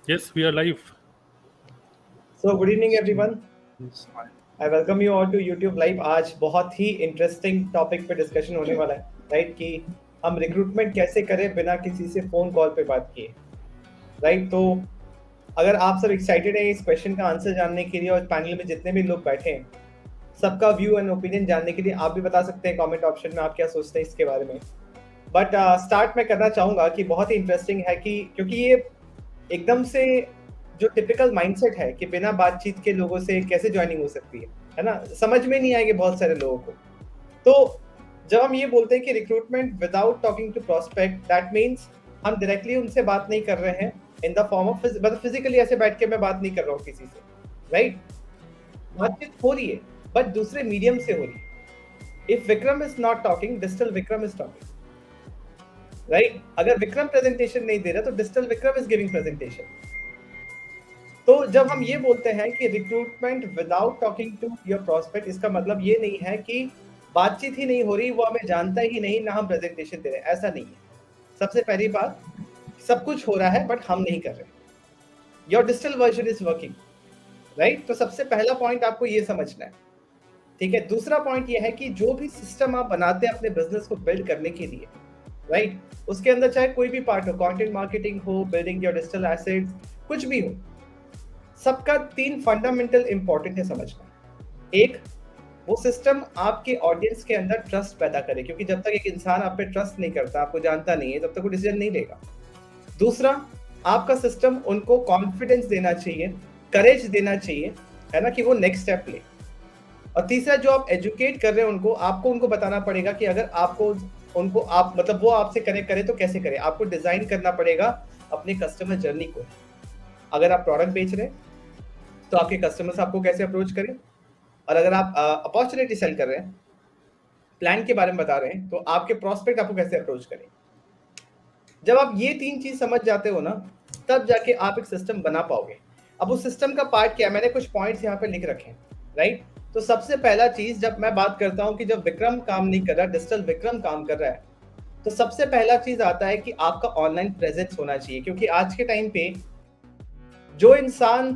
Yes, we are live. So good evening everyone. I welcome you all to YouTube Live. आज बहुत ही interesting topic पे discussion होने वाला है, राइट? कि हम रिक्रूटमेंट कैसे करें बिना किसी से फोन कॉल पे बात किए, राइट? तो अगर आप सब एक्साइटेड हैं इस क्वेश्चन का आंसर जानने के लिए और पैनल में जितने भी लोग बैठे हैं सबका व्यू एंड ओपिनियन जानने के लिए आप भी बता सकते हैं कमेंट ऑप्शन में आप क्या सोचते हैं इसके बारे में। बट स्टार्ट मैं करना चाहूँगा कि बहुत ही इंटरेस्टिंग है कि क्योंकि ये एकदम से जो टिपिकल माइंडसेट है कि बिना बातचीत के लोगों से कैसे ज्वाइनिंग हो सकती है ना, समझ में नहीं आएगी बहुत सारे लोगों को। तो जब हम ये बोलते हैं कि recruitment without talking to prospect, that means हम डायरेक्टली उनसे बात नहीं कर रहे हैं इन द फॉर्म ऑफ मतलब फिजिकली ऐसे बैठ के मैं बात नहीं कर रहा हूँ किसी से, राइट? बातचीत हो रही है बट दूसरे मीडियम से हो रही है। If Vikram is not talking, digital Vikram is talking, right? अगर विक्रम प्रेजेंटेशन नहीं दे रहा तो digital Vikram is giving presentation. तो जब हम ये बोलते हैं कि recruitment without talking to your prospect, इसका मतलब ये नहीं है कि बातचीत ही नहीं हो रही, वो हमें जानता ही नहीं, ना हम प्रेजेंटेशन दे रहे हैं, ऐसा नहीं है। सबसे पहली बात, सब कुछ हो रहा है बट हम नहीं कर रहे। Your digital version is working, right? तो सबसे पहला पॉइंट आपको ये समझना है, ठीक है? दूसरा पॉइंट ये है कि जो भी सिस्टम आप बनाते हैं अपने बिजनेस को बिल्ड करने के लिए, राइट, उसके अंदर चाहे कोई भी पार्ट हो, कंटेंट मार्केटिंग हो, बिल्डिंग योर डिजिटल एसेट्स, कुछ भी हो, सबका 3 फंडामेंटल इंपॉर्टेंट है समझना। एक, वो सिस्टम आपके ऑडियंस के अंदर ट्रस्ट पैदा करे, क्योंकि जब तक एक इंसान आप पे ट्रस्ट नहीं करता, आपको जानता नहीं है, तब तक वो डिसीजन नहीं लेगा। दूसरा, आपका सिस्टम उनको कॉन्फिडेंस देना चाहिए, करेज देना चाहिए, है ना, कि वो नेक्स्ट स्टेप ले। और तीसरा, जो आप एजुकेट कर रहे हैं उनको, आपको उनको बताना पड़ेगा कि अगर आपको उनको आप मतलब वो आपसे कनेक्ट करे तो कैसे करे। आपको डिजाइन करना पड़ेगा अपने कस्टमर जर्नी को। अगर आप प्रोडक्ट बेच रहे हैं तो आपके कस्टमर्स आपको कैसे अप्रोच करें, और अगर आप अपॉर्चुनिटी सेल कर रहे हैं, प्लान के बारे में बता रहे हैं, तो आपके प्रोस्पेक्ट आपको कैसे अप्रोच करें। जब आप ये 3 चीज समझ जाते हो ना, तब जाके आप एक सिस्टम बना पाओगे। अब उस सिस्टम का पार्ट क्या है, मैंने कुछ पॉइंट्स यहाँ पे लिख रखे हैं, राइट? तो सबसे पहला चीज, जब मैं बात करता हूँ कि जब विक्रम काम नहीं कर रहा, डिजिटल विक्रम काम कर रहा है, तो सबसे पहला चीज आता है कि आपका ऑनलाइन प्रेजेंस होना चाहिए। क्योंकि आज के टाइम पे जो इंसान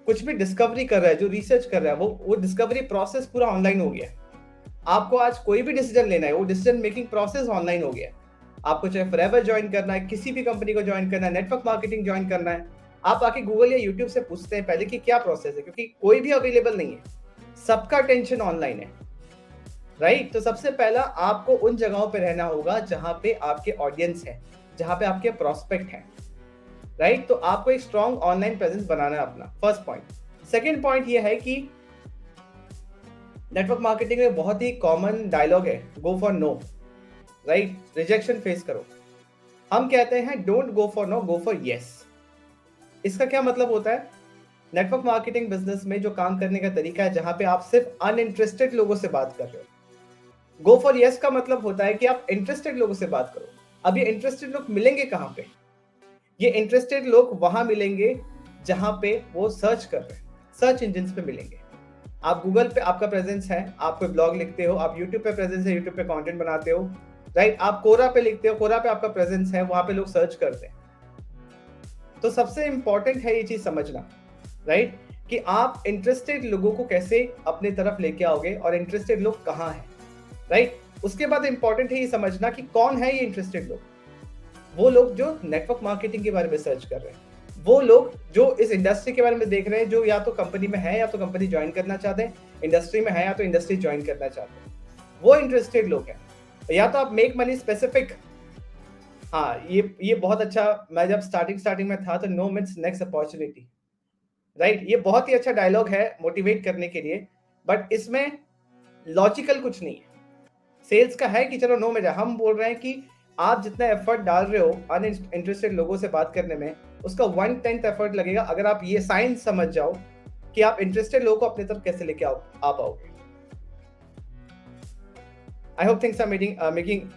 कुछ भी डिस्कवरी कर रहा है, जो रिसर्च कर रहा है, वो डिस्कवरी प्रोसेस पूरा ऑनलाइन हो गया है। आपको आज कोई भी डिसीजन लेना है, वो डिसीजन मेकिंग प्रोसेस ऑनलाइन हो गया है। आपको चाहे फॉरएवर ज्वाइन करना है, किसी भी कंपनी को ज्वाइन करना है, नेटवर्क मार्केटिंग ज्वाइन करना है, आप आके गूगल या यूट्यूब से पूछते हैं पहले कि क्या प्रोसेस है, क्योंकि कोई भी अवेलेबल नहीं है, सबका टेंशन ऑनलाइन है, राइट? तो सबसे पहला आपको उन जगहों पे रहना होगा जहां पे आपके ऑडियंस है, जहां पे आपके प्रोस्पेक्ट है, राइट? तो आपको एक स्ट्रॉन्ग ऑनलाइन प्रेजेंस बनाना है अपना, फर्स्ट पॉइंट। सेकेंड पॉइंट ये है कि नेटवर्क मार्केटिंग में बहुत ही कॉमन डायलॉग है, go for no, right? Rejection face करो। हम कहते हैं don't go for no, go for yes. इसका क्या मतलब होता है? नेटवर्क मार्केटिंग बिजनेस में जो काम करने का तरीका है, जहां पे आप सिर्फ अनइंटरेस्टेड लोगों से बात कर रहे हो। गो फॉर यस का मतलब होता है कि आप इंटरेस्टेड लोगों से बात करो। अब ये इंटरेस्टेड लोग मिलेंगे कहां पे? ये इंटरेस्टेड लोग वहां मिलेंगे जहां पे वो सर्च कर रहे हैं, सर्च इंजिन पे मिलेंगे। आप गूगल पे आपका प्रेजेंस है, आप कोई ब्लॉग लिखते हो, आप यूट्यूब पे प्रेजेंस है, यूट्यूब पे कंटेंट बनाते हो, राइट? आप कोरा पे लिखते हो, कोरा पे आपका प्रेजेंस है, वहां पे लोग सर्च करते हैं। तो सबसे इंपॉर्टेंट है ये चीज समझना, राइट, कि आप इंटरेस्टेड लोगों को कैसे अपने तरफ लेके आओगे और इंटरेस्टेड लोग कहाँ हैं, राइट? उसके बाद इंपॉर्टेंट है ये समझना कि कौन है ये इंटरेस्टेड लोग। वो लोग जो नेटवर्क मार्केटिंग के बारे में सर्च कर रहे हैं, वो लोग जो इस इंडस्ट्री के बारे में देख रहे हैं, जो या तो कंपनी में है या तो कंपनी ज्वाइन करना चाहते हैं, इंडस्ट्री में है या तो इंडस्ट्री ज्वाइन करना चाहते हैं, वो इंटरेस्टेड लोग हैं। या तो आप मेक मनी स्पेसिफिक, हाँ, ये बहुत अच्छा, मैं जब स्टार्टिंग में था तो no means next opportunity, right? ये बहुत ही अच्छा डायलॉग है मोटिवेट करने के लिए, बट इसमें लॉजिकल कुछ नहीं है। सेल्स का है कि चलो नो में जा, हम बोल रहे हैं कि आप जितना एफर्ट डाल रहे हो अनइंटरेस्टेड लोगों से बात करने में, उसका 1/10 एफर्ट लगेगा अगर आप ये साइंस समझ जाओ कि आप इंटरेस्टेड लोगों को अपनी तरफ कैसे लेके आ पाओगे। I hope things are making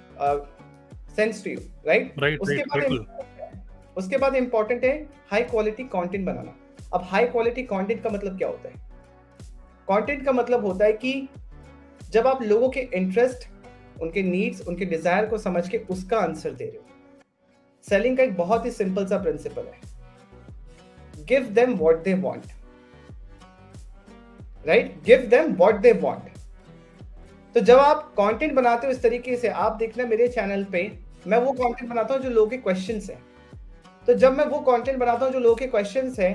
sense to you, right? Right, बिल्कुल। उसके बाद इंपॉर्टेंट है हाई क्वालिटी कंटेंट बनाना। अब हाई क्वालिटी कंटेंट का मतलब क्या होता है? कंटेंट का मतलब होता है कि जब आप लोगों के इंटरेस्ट, उनके नीड्स, उनके डिजायर को समझ के उसका आंसर दे रहे हो। सेलिंग का एक बहुत ही सिंपल सा प्रिंसिपल है, give them what they want, right? Give them what they want. तो जब आप कंटेंट बनाते हो इस तरीके से, आप देखना मेरे चैनल पे मैं वो कंटेंट बनाता हूँ जो लोगों के क्वेश्चंस हैं। तो जब मैं वो कंटेंट बनाता हूँ जो लोगों के क्वेश्चंस हैं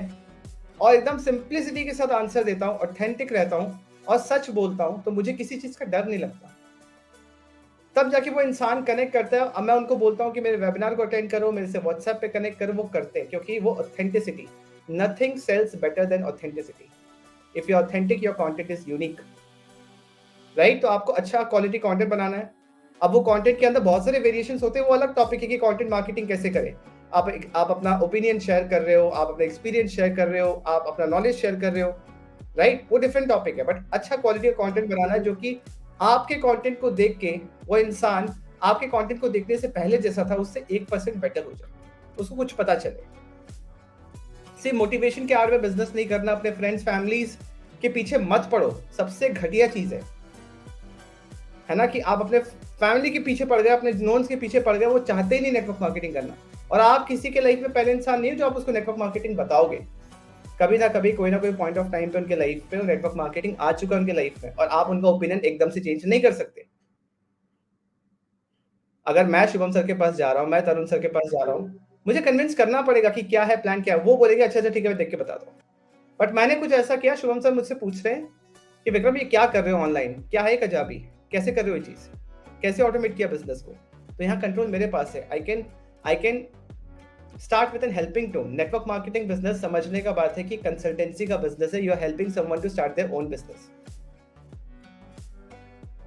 और एकदम सिंप्लिसिटी के साथ आंसर देता हूँ, ऑथेंटिक रहता हूँ और सच बोलता हूँ, तो मुझे किसी चीज का डर नहीं लगता। तब जाके वो इंसान कनेक्ट करता है। अब मैं उनको बोलता हूँ कि मेरे वेबिनार को अटेंड करो, मेरे से व्हाट्सएप पे कनेक्ट करो, वो करते हैं क्योंकि वो authenticity, nothing sells better than authenticity. If you authentic, your content is unique, right? तो आपको अच्छा क्वालिटी कंटेंट बनाना है। अब वो कंटेंट के अंदर बहुत सारे वेरिएशंस होते हैं, वो अलग टॉपिक है कि कंटेंट मार्केटिंग कैसे करें। आप अपना ओपिनियन शेयर कर रहे हो, आप अपना एक्सपीरियंस शेयर कर रहे हो, आप अपना नॉलेज शेयर कर रहे हो, राइट? वो डिफरेंट टॉपिक है, बट अच्छा क्वालिटी का कंटेंट बनाना है जो कि आपके कंटेंट को देख के वो इंसान आपके कंटेंट को देखने से पहले जैसा था उससे 1% बेटर हो जाए, उसको कुछ पता चले। सिर्फ मोटिवेशन के आड़ में बिजनेस नहीं करना, अपने फ्रेंड्स फैमिलीज के पीछे मत पड़ो, सबसे घटिया चीज है ना, कि आप अपने फैमिली के पीछे पड़ गए, अपने नोन्स के पीछे पड़ गए, वो चाहते ही नहीं नेटवर्क मार्केटिंग करना, और आप किसी के लाइफ में पहले इंसान नहीं हो जो आप उसको नेटवर्क मार्केटिंग बताओगे। कभी ना कभी कोई ना कोई पॉइंट ऑफ टाइम पे उनके लाइफ पे नेटवर्क मार्केटिंग आ चुका है उनके लाइफ में, और आप उनका ओपिनियन एकदम से चेंज नहीं कर सकते। अगर मैं शुभम सर के पास जा रहा हूँ, मैं तरुण सर के पास जा रहा हूँ, मुझे कन्विंस करना पड़ेगा कि क्या है प्लान, क्या है। वो बोलेंगे अच्छा ठीक है मैं देख के बताता हूँ, बट मैंने कुछ ऐसा किया, शुभम सर मुझसे पूछ रहे हैं कि विक्रम ये क्या कर रहे हो ऑनलाइन, क्या है कजाबी, कैसे कर रहे हो ये चीज, कैसे ऑटोमेट किया बिजनेस को। तो यहाँ कंट्रोल मेरे पास है। I can start with an helping tone. Network marketing business समझने का बात है कि कंसल्टेंसी का बिजनेस है। You are helping someone to start their own business,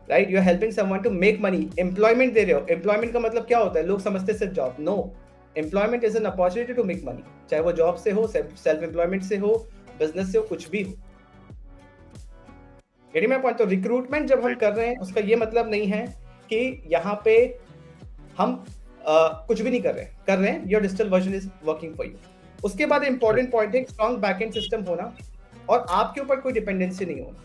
right? You are helping someone to make money. Employment दे रहे हो। एम्प्लॉयमेंट का मतलब क्या होता है? लोग समझते सिर्फ job. No, employment is an opportunity to make money, चाहे वो जॉब से हो, सेल्फ एम्प्लॉयमेंट से हो, बिजनेस से हो, कुछ भी हो। Getting my point? तो रिक्रूटमेंट जब हम कर रहे हैं उसका ये मतलब नहीं है कि यहाँ पे हम कुछ भी नहीं कर रहे हैं। Your digital version is working for you. उसके बाद इंपॉर्टेंट पॉइंट है स्ट्रॉन्ग बैकएंड सिस्टम होना और आपके ऊपर कोई डिपेंडेंसी नहीं होना।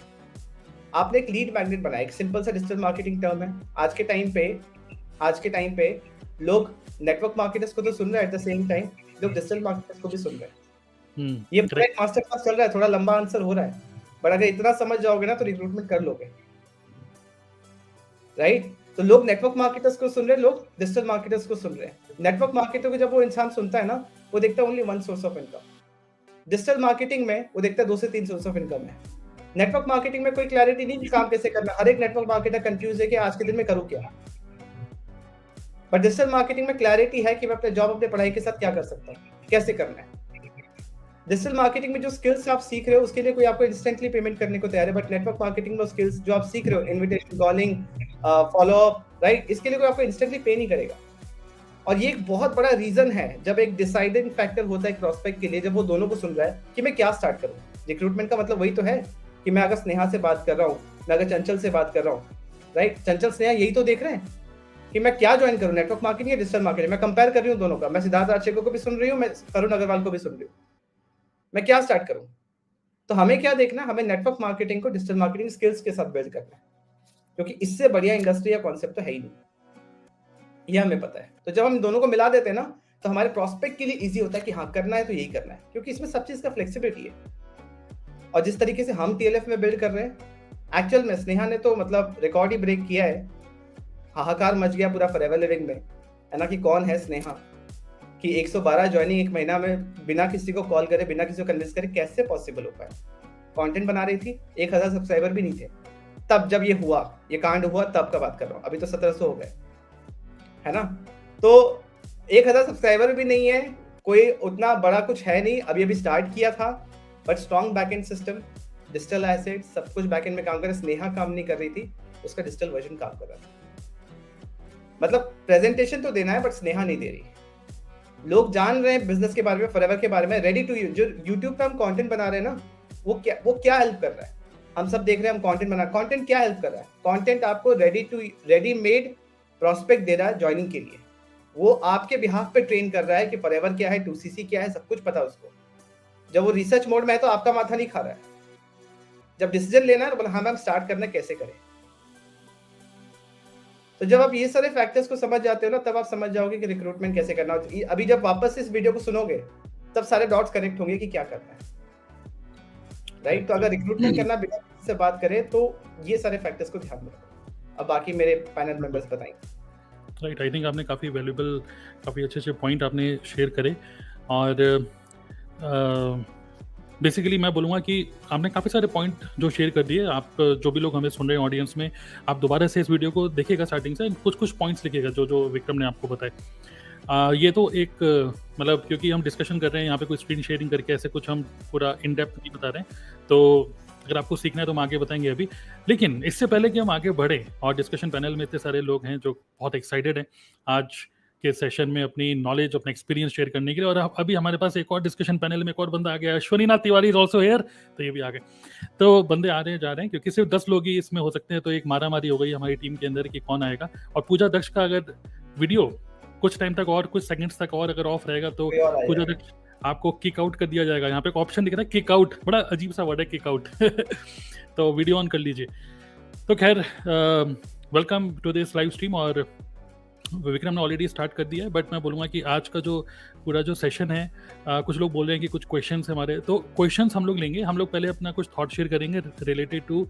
आपने एक लीड मैग्नेट बनाया, एक सिंपल सा डिजिटल मार्केटिंग टर्म है। आज के टाइम पे लोग नेटवर्क मार्केटर्स को तो सुन रहे हैं, एट द सेम टाइम लोग डिजिटल मार्केटर्स को भी सुन रहे हैं। ये पूरा एक मास्टर क्लास चल रहा है, थोड़ा लंबा आंसर हो रहा है, बट अगर इतना समझ जाओगे ना तो रिक्रूटमेंट कर लोगे, राइट? तो लोग नेटवर्क मार्केटर्स को सुन रहे हैं, लोग डिजिटल मार्केटर्स को सुन रहे हैं। नेटवर्क मार्केटर को जब वो इंसान सुनता है ना, वो देखता है only one source of income. Digital marketing में वो देखता है 2 से 3 सोर्स ऑफ इनकम है। नेटवर्क मार्केटिंग में कोई क्लैरिटी नहीं कि काम कैसे करना। हर एक नेटवर्क मार्केटर कंफ्यूज है कि आज के दिन में करूं क्या। बट डिजिटल मार्केटिंग में क्लैरिटी है कि मैं अपने जॉब, अपने पढ़ाई के साथ क्या कर सकता हूँ, कैसे करना है। डिजिटल मार्केटिंग में जो स्किल्स आप सीख रहे हो उसके लिए कोई आपको इंस्टेंटली पेमेंट करने को तैयार है, बट नेटवर्क मार्केटिंग में स्किल्स जो आप सीख रहे हो, invitation calling, follow up, right, इसके लिए कोई आपको इंस्टेंटली पे नहीं करेगा। और ये एक बहुत बड़ा रीजन है जब एक डिसाइडिंग फैक्टर होता है एक प्रोस्पेक्ट के लिए, जब वो दोनों को सुन रहा है कि मैं क्या स्टार्ट करूँ। रिक्रूटमेंट का मतलब वही तो है कि मैं अगर स्नेहा से बात कर रहा हूँ, मैं अगर चंचल से बात कर रहा हूँ, राइट, चंचल स्नेहा यही तो देख रहे हैं कि मैं क्या ज्वाइन करूँ, नेटवर्क मार्केटिंग या डिजिटल मार्केटिंग। मैं कंपेयर कर रही हूँ दोनों का। मैं सिद्धार्थ राजशेखर को भी सुन रही हूँ, मैं तरुण अग्रवाल को भी सुन रही हूँ। मैं क्या स्टार्ट करूं? तो हमें क्या देखना, हमें नेटवर्क मार्केटिंग को डिजिटल मार्केटिंग स्किल्स के साथ बिल्ड करना है, क्योंकि इससे बढ़िया इंडस्ट्री या कॉन्सेप्ट तो है ही नहीं, ये हमें पता है। तो जब हम दोनों को मिला देते हैं ना, तो हमारे प्रोस्पेक्ट के लिए इजी होता है कि हाँ करना है तो यही करना है, क्योंकि इसमें सब चीज का फ्लेक्सिबिलिटी है। और जिस तरीके से हम TLF में बिल्ड कर रहे हैं, एक्चुअल में स्नेहा ने तो मतलब रिकॉर्ड ही ब्रेक किया है। हाहाकार मच गया पूरा फॉरएवर लिविंग में, है ना, कि कौन है स्नेहा, कि 112 ज्वाइनिंग एक महीना में बिना किसी को कॉल करे, बिना किसी को कन्विंस करे, कैसे पॉसिबल हो पाया। कंटेंट बना रही थी, 1000 सब्सक्राइबर भी नहीं थे तब जब ये हुआ, ये कांड हुआ, तब का बात कर रहा हूँ। अभी तो 1700 हो गए, है ना। तो 1000 सब्सक्राइबर भी नहीं है, कोई उतना बड़ा कुछ है नहीं, अभी स्टार्ट किया था, but strong backend system, digital asset, सब कुछ बैकएंड में काम कर रहा है। स्नेहा काम नहीं कर रही थी, उसका डिजिटल वर्जन काम कर रहा था। मतलब प्रेजेंटेशन तो देना है, बट स्नेहा नहीं दे रही। लोग जान रहे हैं बिजनेस के बारे में, फॉरएवर के बारे में, रेडी टू यूज। जो यूट्यूब पे हम कंटेंट बना रहे हैं ना, वो क्या हेल्प कर रहा है। हम सब देख रहे हैं, हम कंटेंट बना, कंटेंट क्या हेल्प कर रहा है। कंटेंट आपको रेडीमेड प्रोस्पेक्ट दे रहा है ज्वाइनिंग के लिए। वो आपके बिहाफ पे ट्रेन कर रहा है कि फॉरएवर क्या है, 2CC क्या है, सब कुछ पता है उसको। जब वो रिसर्च मोड में है तो आपका माथा नहीं खा रहा है। जब डिसीजन लेना है तो बोला हाँ मैम स्टार्ट करना, कैसे करें। तो जब आप ये सारे फैक्टर्स को समझ जाते हो ना, तब आप समझ जाओगे कि रिक्रूटमेंट कैसे करना। अभी जब वापस इस वीडियो को सुनोगे तब सारे डॉट्स कनेक्ट होंगे कि क्या करना है, राइट? तो अगर रिक्रूटमेंट करना बिना किसी से बात करें तो ये सारे फैक्टर्स को ध्यान में रखो। अब बाकी मेरे पैनल मेंबर्स बताएंगे। राइट, आई थिंक आपने काफ़ी वैल्यूबल, काफ़ी अच्छे पॉइंट आपने शेयर करे। और बेसिकली मैं बोलूँगा कि आपने काफ़ी सारे पॉइंट जो शेयर कर दिए। आप जो भी लोग हमें सुन रहे हैं ऑडियंस में, आप दोबारा से इस वीडियो को देखिएगा स्टार्टिंग से, कुछ पॉइंट्स लिखिएगा जो जो विक्रम ने आपको बताए। ये तो एक मतलब क्योंकि हम डिस्कशन कर रहे हैं यहाँ पे, कोई स्क्रीन शेयरिंग करके ऐसे कुछ हम पूरा इन डेप्थ नहीं बता रहे हैं, तो अगर आपको सीखना है तो हम आगे बताएंगे अभी। लेकिन इससे पहले कि हम आगे बढ़े, और डिस्कशन पैनल में इतने सारे लोग हैं जो बहुत एक्साइटेड हैं आज के सेशन में अपनी नॉलेज, अपना एक्सपीरियंस शेयर करने के लिए, और अभी हमारे पास एक और डिस्कशन पैनल में एक और बंदा आ गया, अश्वनी नाथ तिवारी इज ऑल्सो हियर, तो ये भी आ गए। तो बंदे आ रहे हैं, जा रहे हैं, क्योंकि सिर्फ 10 लोग ही इसमें हो सकते हैं, तो एक मारामारी हो गई हमारी टीम के अंदर कि कौन आएगा। और पूजा दक्ष का अगर वीडियो कुछ टाइम तक और कुछ सेकंड्स तक और अगर ऑफ रहेगा तो पूजा दक्ष आपको किक आउट कर दिया जाएगा। यहाँ पे एक ऑप्शन दिख रहा है किक आउट, बड़ा अजीब सा वर्ड है किक आउट तो वीडियो ऑन कर लीजिए। तो खैर, welcome to this live stream. और विक्रम ने ऑलरेडी स्टार्ट कर दिया है, बट मैं बोलूँगा कि आज का जो पूरा जो सेशन है, कुछ लोग बोल रहे हैं कि कुछ क्वेश्चंस हमारे, तो क्वेश्चंस हम लोग लेंगे। हम लोग पहले अपना कुछ थॉट शेयर करेंगे रिलेटेड टू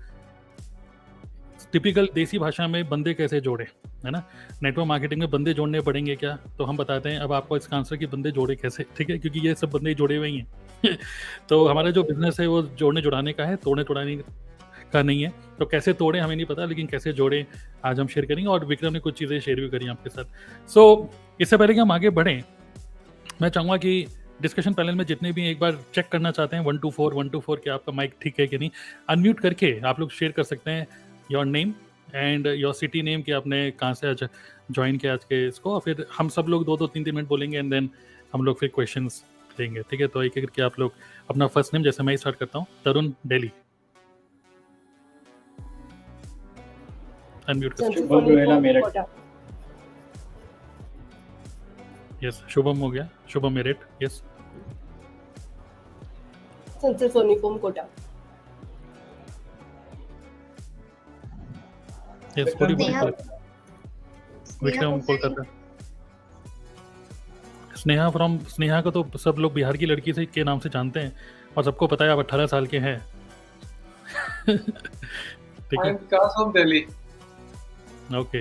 टिपिकल देसी भाषा में बंदे कैसे जोड़े, है ना। नेटवर्क मार्केटिंग में बंदे जोड़ने पड़ेंगे क्या, तो हम बताते हैं अब आपको इसका आंसर कि बंदे जोड़े कैसे, ठीक है, क्योंकि ये सब बंदे जोड़े हुए ही हैं तो हमारा जो बिजनेस है वो जोड़ने जुड़ाने का है, तोड़ने तोड़ाने का नहीं है। तो कैसे तोड़े हमें नहीं पता, लेकिन कैसे जोड़े आज हम शेयर करेंगे, और विक्रम ने कुछ चीज़ें शेयर भी करी आपके साथ। सो इससे पहले कि हम आगे बढ़ें, मैं चाहूँगा कि डिस्कशन पैनल में जितने भी एक बार चेक करना चाहते हैं 1 to 4 कि आपका माइक ठीक है कि नहीं, अनम्यूट करके आप लोग शेयर कर सकते हैं your name and your city name, कि आपने कहाँ से आज ज्वाइन किया आज के इसको, और फिर हम सब लोग 2-3 मिनट बोलेंगे एंड देन हम लोग फिर क्वेश्चंस लेंगे, ठीक है। तो एक एक करके आप लोग अपना फर्स्ट नेम, जैसे मैं स्टार्ट करता हूँ, तरुण दिल्ली, अनम्यूट कर। यस, शुभम हो गया, Shubham Meerut, yes. Sanjay Sonipat Kota, yes, Vikram Kolkata. Sneha from, Sneha को तो सब लोग बिहार की लड़की से के नाम से जानते हैं, और सबको पता है आप 18 साल के हैं ठीक है, दिल्ली। ओके।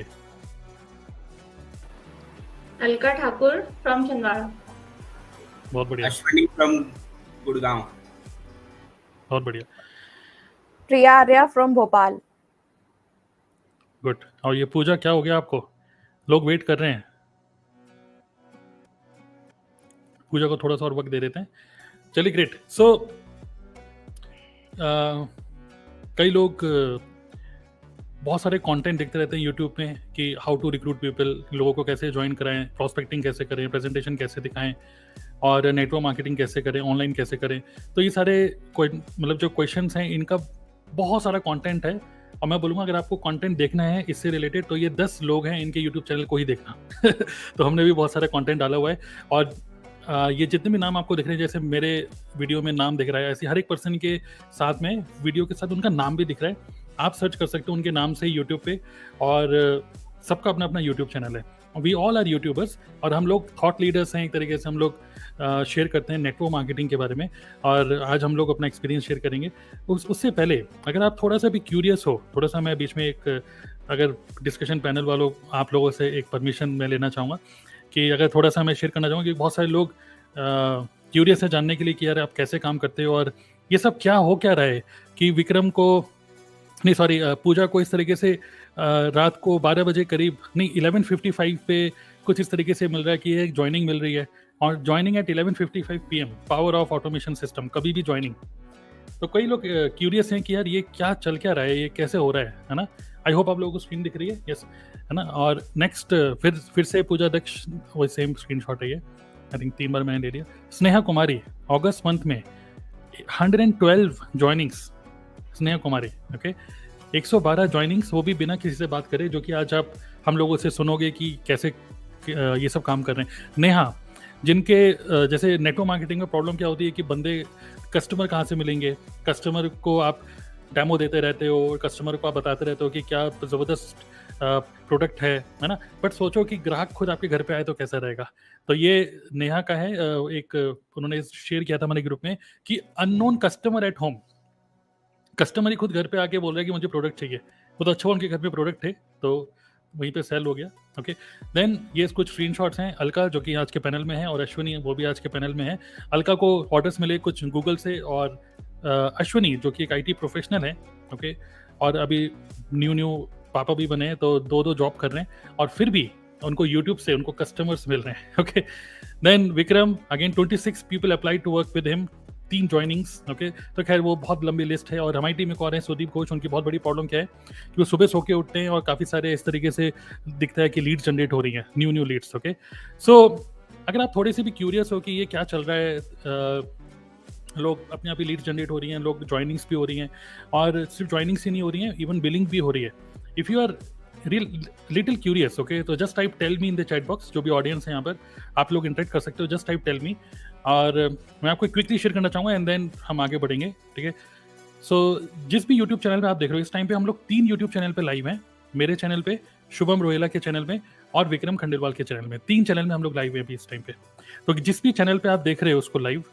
अलका ठाकुर फ्रॉम छिंदवाड़ा। बहुत बढ़िया। अश्विनी फ्रॉम गुड़गांव। बहुत बढ़िया। प्रिया आर्या फ्रॉम भोपाल। गुड। और ये पूजा, क्या हो गया आपको, लोग वेट कर रहे हैं, पूजा को थोड़ा सा और वक्त दे देते हैं। चलिए, ग्रेट। सो कई लोग बहुत सारे कंटेंट देखते रहते हैं यूट्यूब में कि हाउ टू रिक्रूट पीपल, लोगों को कैसे ज्वाइन कराएं, प्रॉस्पेक्टिंग कैसे करें, प्रेजेंटेशन कैसे दिखाएं, और नेटवर्क मार्केटिंग कैसे करें, ऑनलाइन कैसे करें। तो ये सारे मतलब जो क्वेश्चंस हैं, इनका बहुत सारा कंटेंट है, और मैं बोलूँगा अगर आपको कंटेंट देखना है इससे रिलेटेड तो ये 10 लोग हैं, इनके यूट्यूब चैनल को ही देखना तो हमने भी बहुत सारा कंटेंट डाला हुआ है, और ये जितने भी नाम आपको दिख रहे हैं, जैसे मेरे वीडियो में नाम दिख रहा है, ऐसे हर एक पर्सन के साथ में वीडियो के साथ उनका नाम भी दिख रहा है, आप सर्च कर सकते हो उनके नाम से यूट्यूब पे, और सबका अपना अपना यूट्यूब चैनल है। वी ऑल आर यूट्यूबर्स, और हम लोग थॉट लीडर्स हैं एक तरीके से, हम लोग शेयर करते हैं नेटवर्क मार्केटिंग के बारे में, और आज हम लोग अपना एक्सपीरियंस शेयर करेंगे। उससे पहले अगर आप थोड़ा सा भी क्यूरियस हो, थोड़ा सा मैं बीच में एक, अगर डिस्कशन पैनल वालों आप लोगों से एक परमिशन मैं लेना चाहूँगा कि अगर थोड़ा सा मैं शेयर करना चाहूँगा, कि बहुत सारे लोग क्यूरियस है जानने के लिए कि यार आप कैसे काम करते हो, और ये सब क्या हो क्या रहा है कि विक्रम को, नहीं सॉरी, पूजा को इस तरीके से रात को 12 बजे करीब, नहीं 11:55 पे कुछ इस तरीके से मिल रहा है कि एक ज्वाइनिंग मिल रही है, और joining at 11:55 PM, power of automation system, कभी भी ज्वाइनिंग। तो कई लोग क्यूरियस हैं कि यार ये क्या चल क्या रहा है, ये कैसे हो रहा है ना। आई होप आप लोगों को स्क्रीन दिख रही है, यस, है ना। और नेक्स्ट फिर से पूजा दक्ष, वही सेम स्क्रीन शॉट है ये, आई थिंक 3 बार मैंने ले लिया। स्नेहा कुमारी, अगस्त मंथ में 112 ज्वाइनिंग्स, स्नेहा कुमारी, ओके, 112 ज्वाइनिंग्स, वो भी बिना किसी से बात करे, जो कि आज आप हम लोगों से सुनोगे कि कैसे ये सब काम कर रहे हैं। नेहा, जिनके जैसे नेटवर्क मार्केटिंग में प्रॉब्लम क्या होती है कि बंदे, कस्टमर कहाँ से मिलेंगे, कस्टमर को आप डेमो देते रहते हो, कस्टमर को आप बताते रहते हो कि क्या ज़बरदस्त प्रोडक्ट है ना, बट सोचो कि ग्राहक खुद आपके घर पे आए तो कैसा रहेगा। तो ये नेहा का है, एक उन्होंने शेयर किया था हमारे ग्रुप में कि unknown customer at home, customer ही खुद घर पे आके बोल रहा है कि मुझे प्रोडक्ट चाहिए। वो तो अच्छा उनके घर पे प्रोडक्ट थे तो वहीं पे सेल हो गया। ओके, देन ये कुछ स्क्रीनशॉट्स हैं। अलका जो कि आज के पैनल में है और अश्विनी वो भी आज के पैनल में है। अलका को ऑर्डर्स मिले कुछ गूगल से और अश्विनी जो कि एक आईटी प्रोफेशनल है, ओके, और अभी न्यू पापा भी बने हैं तो दो जॉब कर रहे हैं और फिर भी उनको यूट्यूब से उनको कस्टमर्स मिल रहे हैं। Okay, then Vikram again 26 people apply to work with him, 3 joinings. Okay, तो खैर वो बहुत लंबी लिस्ट है। और हमारी टीम में कौन है, सुदीप घोष, उनकी बहुत बड़ी प्रॉब्लम क्या है कि वो सुबह सो के उठते हैं और काफ़ी सारे इस तरीके से दिखता है कि लीड जनरेट हो रही हैं, न्यू लीड्स। ओके, सो अगर आप थोड़े से भी क्यूरियस हो कि ये क्या चल रहा है, लोग अपने आप ही लीड जनरेट हो रही हैं, लोग ज्वाइनिंग्स भी हो रही हैं और सिर्फ ज्वाइनिंग्स ही नहीं हो रही हैं, इवन बिलिंग भी हो रही है। If you are little curious, okay, तो just type tell me in the chat box. जो भी ऑडियंस है यहाँ पर आप लोग इंटरेक्ट कर सकते हो, जस्ट टाइप टेल मी और मैं आपको क्विकली शेयर करना चाहूँगा एंड देन हम आगे बढ़ेंगे। ठीक है, सो जिस भी यूट्यूब चैनल पे आप देख रहे हो इस टाइम पे हम लोग 3 यूट्यूब चैनल पे लाइव हैं। मेरे चैनल पे, शुभम रोहेला के चैनल में और विक्रम खंडेलवाल के चैनल में, 3 चैनल में हम लोग लाइव हैं अभी इस टाइम पे। तो जिस भी चैनल पे आप देख रहे हो उसको लाइव,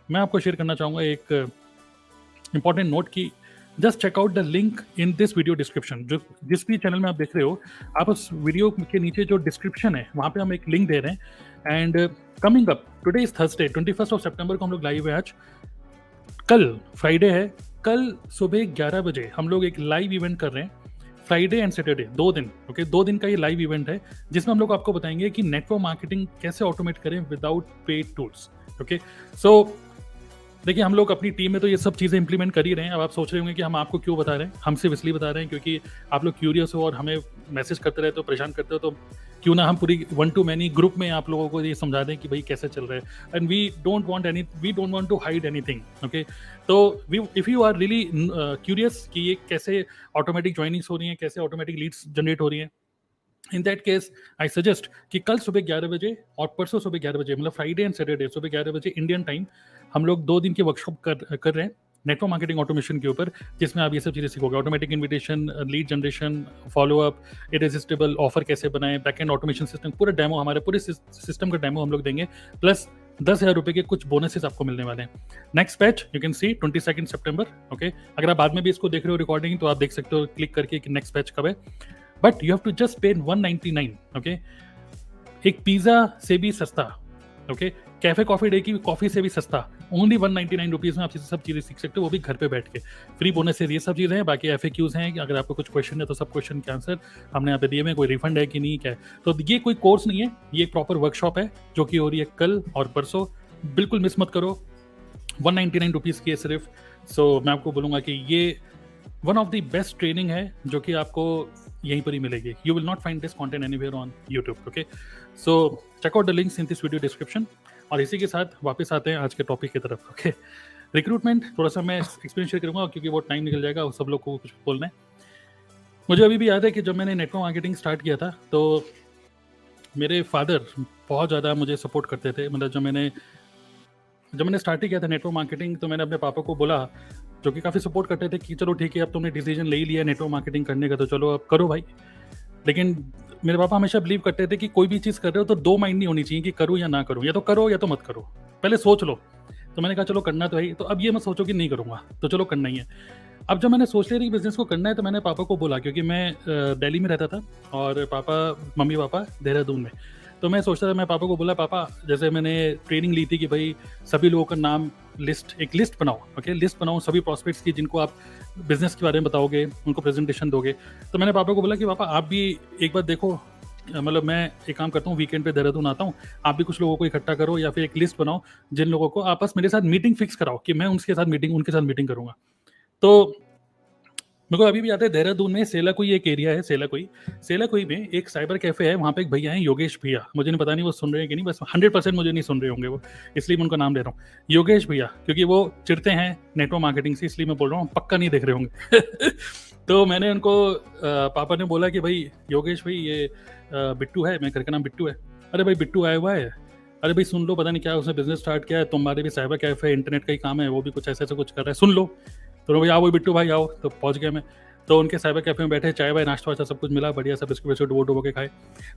मैं आपको शेयर करना चाहूँगा एक इंपॉर्टेंट नोट की just check out the link in this video description. जो जिस भी चैनल में आप देख रहे हो, आप उस वीडियो के नीचे जो डिस्क्रिप्शन है वहाँ पे हम एक लिंक दे रहे हैं। And coming up today is Thursday 21 सितंबर को हम लोग लाइव है। आज कल फ्राइडे है, कल सुबह 11 बजे हम लोग एक लाइव इवेंट कर रहे हैं, फ्राइडे एंड सैटरडे 2 दिन। ओके, 2 दिन का ये लाइव इवेंट है जिसमें हम लोग आपको बताएंगे कि नेटवर्क मार्केटिंग कैसे ऑटोमेट करें विदाउट पेड टूल्स। ओके, सो देखिए हम लोग अपनी टीम में तो ये सब चीज़ें इंप्लीमेंट कर ही रहे हैं। अब आप सोच रहे होंगे कि हम आपको क्यों बता रहे हैं, हम सिर्फ इसलिए बता रहे हैं क्योंकि आप लोग क्यूरियस हो और हमें मैसेज करते रहते हो, परेशान करते हो, तो क्यों ना हम पूरी 1 to many ग्रुप में आप लोगों को ये समझा दें कि भाई कैसे चल रहा है। And we don't want to hide anything. Okay, तो if you are really curious कि ये कैसे ऑटोमेटिक ज्वाइनिंग्स हो रही हैं, कैसे ऑटोमेटिक लीड्स जनरेट हो रही हैं, in that case I suggest कि कल सुबह 11 बजे और परसों सुबह 11 बजे, मतलब फ्राइडे एंड सैटरडे सुबह 11 बजे इंडियन टाइम, हम लोग 2 दिन की वर्कशॉप कर रहे हैं नेटवर्क मार्केटिंग ऑटोमेशन के ऊपर, जिसमें आप ये सब चीज़ें सीखोगे। Automatic invitation, lead generation, follow up, irresistible offer कैसे बनाएं, बैकएंड ऑटोमेशन सिस्टम, पूरा डेमो, हमारे पूरे सिस्टम का डेमो हम लोग देंगे, प्लस 10,000 रुपये के कुछ बोनसेस आपको मिलने वाले हैं। Next batch you can see 22 September. Okay, अगर आप बाद में भी इसको देख रहे हो रिकॉर्डिंग तो आप देख सकते हो क्लिक करके कि नेक्स्ट बैच कब है, but you have to just pay 199। Okay, एक पिज्जा से भी सस्ता, ओके, कैफे कॉफी डे की कॉफी से भी सस्ता, ओनली 199 रुपीज़ में आप सब चीज़ें सीख सकते हो, वो भी घर पे बैठ के। फ्री बोनसेस ये सब चीज़ें हैं, बाकी FAQs हैं, अगर आपको कुछ क्वेश्चन है तो सब क्वेश्चन के आंसर हमने यहाँ पे दिए हैं, कोई रिफंड है कि नहीं क्या है। तो ये कोई कोर्स नहीं है, ये एक प्रॉपर वर्कशॉप है जो कि हो रही है कल और परसों। बिल्कुल मिस मत करो, 199 रुपीज़ की है सिर्फ। सो मैं आपको बोलूँगा कि ये one of the best training है जो कि आपको यहीं पर ही मिलेगी। You will not find this content anywhere on YouTube. Okay, so check out the links in this video description. और इसी के साथ वापस आते हैं आज के टॉपिक की तरफ। ओके, रिक्रूटमेंट थोड़ा सा मैं एक्सपीरियंस शेयर करूँगा क्योंकि वो टाइम निकल जाएगा और सब लोग को कुछ बोलना है। मुझे अभी भी याद है कि जब मैंने नेटवर्क मार्केटिंग स्टार्ट किया था तो मेरे फादर बहुत ज़्यादा मुझे सपोर्ट करते थे। मतलब जब मैंने स्टार्ट ही किया था नेटवर्क मार्केटिंग तो मैंने अपने पापा को बोला, जो कि काफ़ी सपोर्ट करते थे, कि चलो ठीक है अब तुमने डिसीजन ले ही लिया नेटवर्क मार्केटिंग करने का तो चलो अब करो भाई। लेकिन मेरे पापा हमेशा बिलीव करते थे कि कोई भी चीज़ कर रहे हो तो 2 माइंड नहीं होनी चाहिए कि करूँ या ना करूँ, या तो करो या तो मत करो, पहले सोच लो। तो मैंने कहा चलो करना तो है, तो अब ये मत सोचो कि नहीं करूँगा, तो चलो करना ही है। अब जब मैंने सोच लिया कि बिज़नेस को करना है तो मैंने पापा को बोला, क्योंकि मैं दिल्ली में रहता था और मम्मी पापा देहरादून में। तो मैं सोचता था, मैं पापा को बोला, पापा जैसे मैंने ट्रेनिंग ली थी कि भाई सभी लोगों का नाम एक लिस्ट बनाओ। ओके, लिस्ट बनाओ सभी प्रॉस्पेक्ट्स की जिनको आप बिज़नेस के बारे में बताओगे, उनको प्रेजेंटेशन दोगे। तो मैंने पापा को बोला कि पापा आप भी एक बार देखो, मतलब मैं एक काम करता हूँ, वीकेंड पे देहरादून आता हूँ, आप भी कुछ लोगों को इकट्ठा करो या फिर एक लिस्ट बनाओ जिन लोगों को आपस मेरे साथ मीटिंग फिक्स कराओ कि मैं उनके साथ मीटिंग करूँगा। तो मेरे को अभी भी याद है, देहरादून में सेलाकुई एक एरिया है, सेलाकुई में एक साइबर कैफे है, वहाँ पे एक भैया हैं योगेश भैया, मुझे नहीं पता नहीं वो सुन रहे हैं कि नहीं, बस 100% मुझे नहीं सुन रहे होंगे वो, इसलिए मैं उनका नाम ले रहा हूँ योगेश भैया, क्योंकि वो चिढ़ते हैं नेटवर्क मार्केटिंग से, इसलिए मैं बोल रहा हूँ, पक्का नहीं देख रहे होंगे। तो मैंने उनको पापा ने बोला कि भाई योगेश भाई ये बिट्टू है, मेरे घर का नाम बिट्टू है। अरे भाई बिट्टू आया हुआ है, अरे भाई सुन लो, पता नहीं क्या उसने बिजनेस स्टार्ट किया है, तुम्हारे भी साइबर कैफे इंटरनेट का ही काम है, वो भी कुछ ऐसे कुछ कर रहा है, सुन लो। तो भैया आओ बिट्टू भाई आओ, तो पहुंच गया मैं। तो उनके साइबर कैफे में बैठे, चाय वाय नाश्ता वाश्ता सब कुछ मिला, बढ़िया सा बिस्कुट बिस्कुट डुबो के खाए।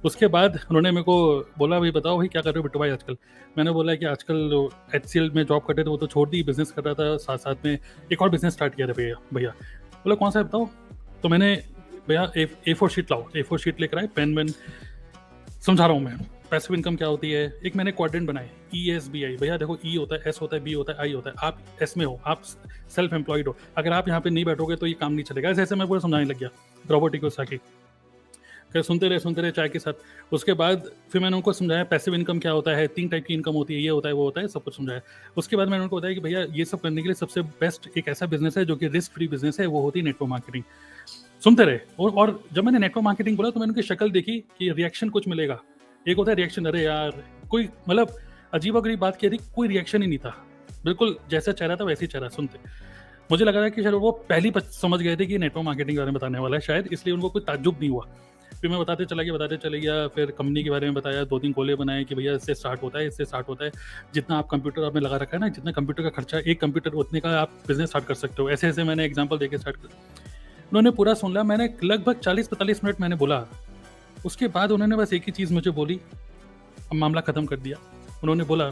उसके बाद उन्होंने मेरे को बोला भाई बताओ भाई क्या कर रहे हो बिट्टू भाई आजकल। मैंने बोला कि आजकल HCL में जॉब करते थे, वो तो छोड़ दी, बिजनेस कर रहा था, साथ साथ में एक और बिजनेस स्टार्ट किया था भैया। भैया बोला कौन सा है बताओ। तो मैंने भैया A4 शीट लाओ, A4 शीट लेकर आए, पेन वेन, समझा रहा हूँ मैं पैसिव इनकम क्या होती है। एक मैंने क्वाड्रेंट बनाए ESBI। भैया देखो E होता है, S होता है, B होता है, I होता है। आप S में हो, आप सेल्फ एम्प्लॉयड हो, अगर आप यहाँ पे नहीं बैठोगे तो ये काम नहीं चलेगा। ऐसे ऐसे मैं पूरा समझाने लग गया रोबोटिक को साकी। फिर सुनते रहे चाय के साथ। उसके बाद फिर मैंने उनको समझाया पैसिव इनकम क्या होता है, 3 टाइप की इनकम होती है, ये होता है वो होता है, सब कुछ समझाया। उसके बाद मैंने उनको बताया कि भैया ये सब करने के लिए सबसे बेस्ट एक ऐसा बिजनेस है जो कि रिस्क फ्री बिजनेस है, वो होती है नेटवर्क मार्केटिंग। सुनते रहे। और जब मैंने नेटवर्क मार्केटिंग बोला तो मैंने उनकी शक्ल देखी कि रिएक्शन कुछ मिलेगा। एक होता है रिएक्शन, अरे यार कोई मतलब अजीबोगरीब बात कह रही, कोई रिएक्शन ही नहीं था, बिल्कुल जैसा चेहरा था वैसे ही चेहरा। सुनते मुझे लगा था कि शायद वो पहली समझ गए थे कि नेटवर्क मार्केटिंग के बारे में बताने वाला है शायद, इसलिए उनको कोई ताज्जुब नहीं हुआ। फिर मैं बताते चला गया, फिर कंपनी के बारे में बताया, 2-3 गोले बनाए कि भैया इससे स्टार्ट होता है, इससे स्टार्ट होता है, जितना आप कंप्यूटर आपने लगा रखा है ना, जितना कंप्यूटर का खर्चा, एक कंप्यूटर उतने का आप बिजनेस स्टार्ट कर सकते हो। ऐसे ऐसे मैंने एग्जाम्पल देके स्टार्ट कर। उन्होंने पूरा सुन लिया, मैंने लगभग 40-45 मिनट मैंने बोला। उसके बाद उन्होंने बस एक ही चीज़ मुझे बोली, अब मामला ख़त्म कर दिया। उन्होंने बोला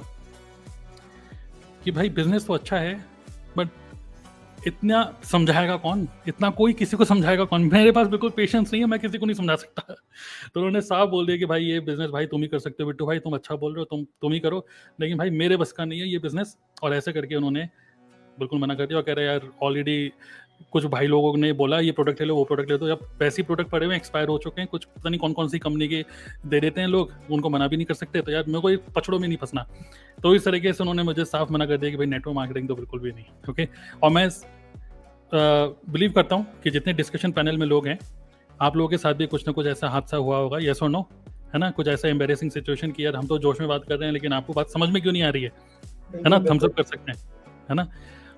कि भाई बिजनेस तो अच्छा है बट इतना समझाएगा कौन, इतना कोई किसी को समझाएगा कौन, मेरे पास बिल्कुल पेशेंस नहीं है, मैं किसी को नहीं समझा सकता। तो उन्होंने साफ बोल दिया कि भाई ये बिजनेस भाई तुम ही कर सकते हो बिट्टू भाई, तुम अच्छा बोल रहे हो, तुम ही करो, लेकिन भाई मेरे बस का नहीं है ये बिजनेस। और ऐसे करके उन्होंने बिल्कुल मना कर दिया और कह रहे यार ऑलरेडी कुछ भाई लोगों ने बोला ये प्रोडक्ट ले लो, वो प्रोडक्ट ले लो, जब वैसे ही प्रोडक्ट पड़े हुए एक्सपायर हो चुके हैं, कुछ पता नहीं कौन कौन सी कंपनी के दे देते हैं लोग, उनको मना भी नहीं कर सकते। तो यार मेरे को ये पछड़ों में नहीं फंसना। तो इस तरीके से उन्होंने मुझे साफ मना कर दिया कि भाई नेटवर्क मार्केटिंग तो बिल्कुल भी नहीं। ओके, और मैं बिलीव करता हूँ कि जितने डिस्कशन पैनल में लोग हैं, आप लोगों के साथ भी कुछ ना कुछ ऐसा हादसा हुआ होगा, येस और नो, है ना, कुछ ऐसा एम्बेरेसिंग सिचुएशन की यार हम तो जोश में बात कर रहे हैं लेकिन आपको बात समझ में क्यों नहीं आ रही है ना, थम्स अप कर सकते हैं, है ना।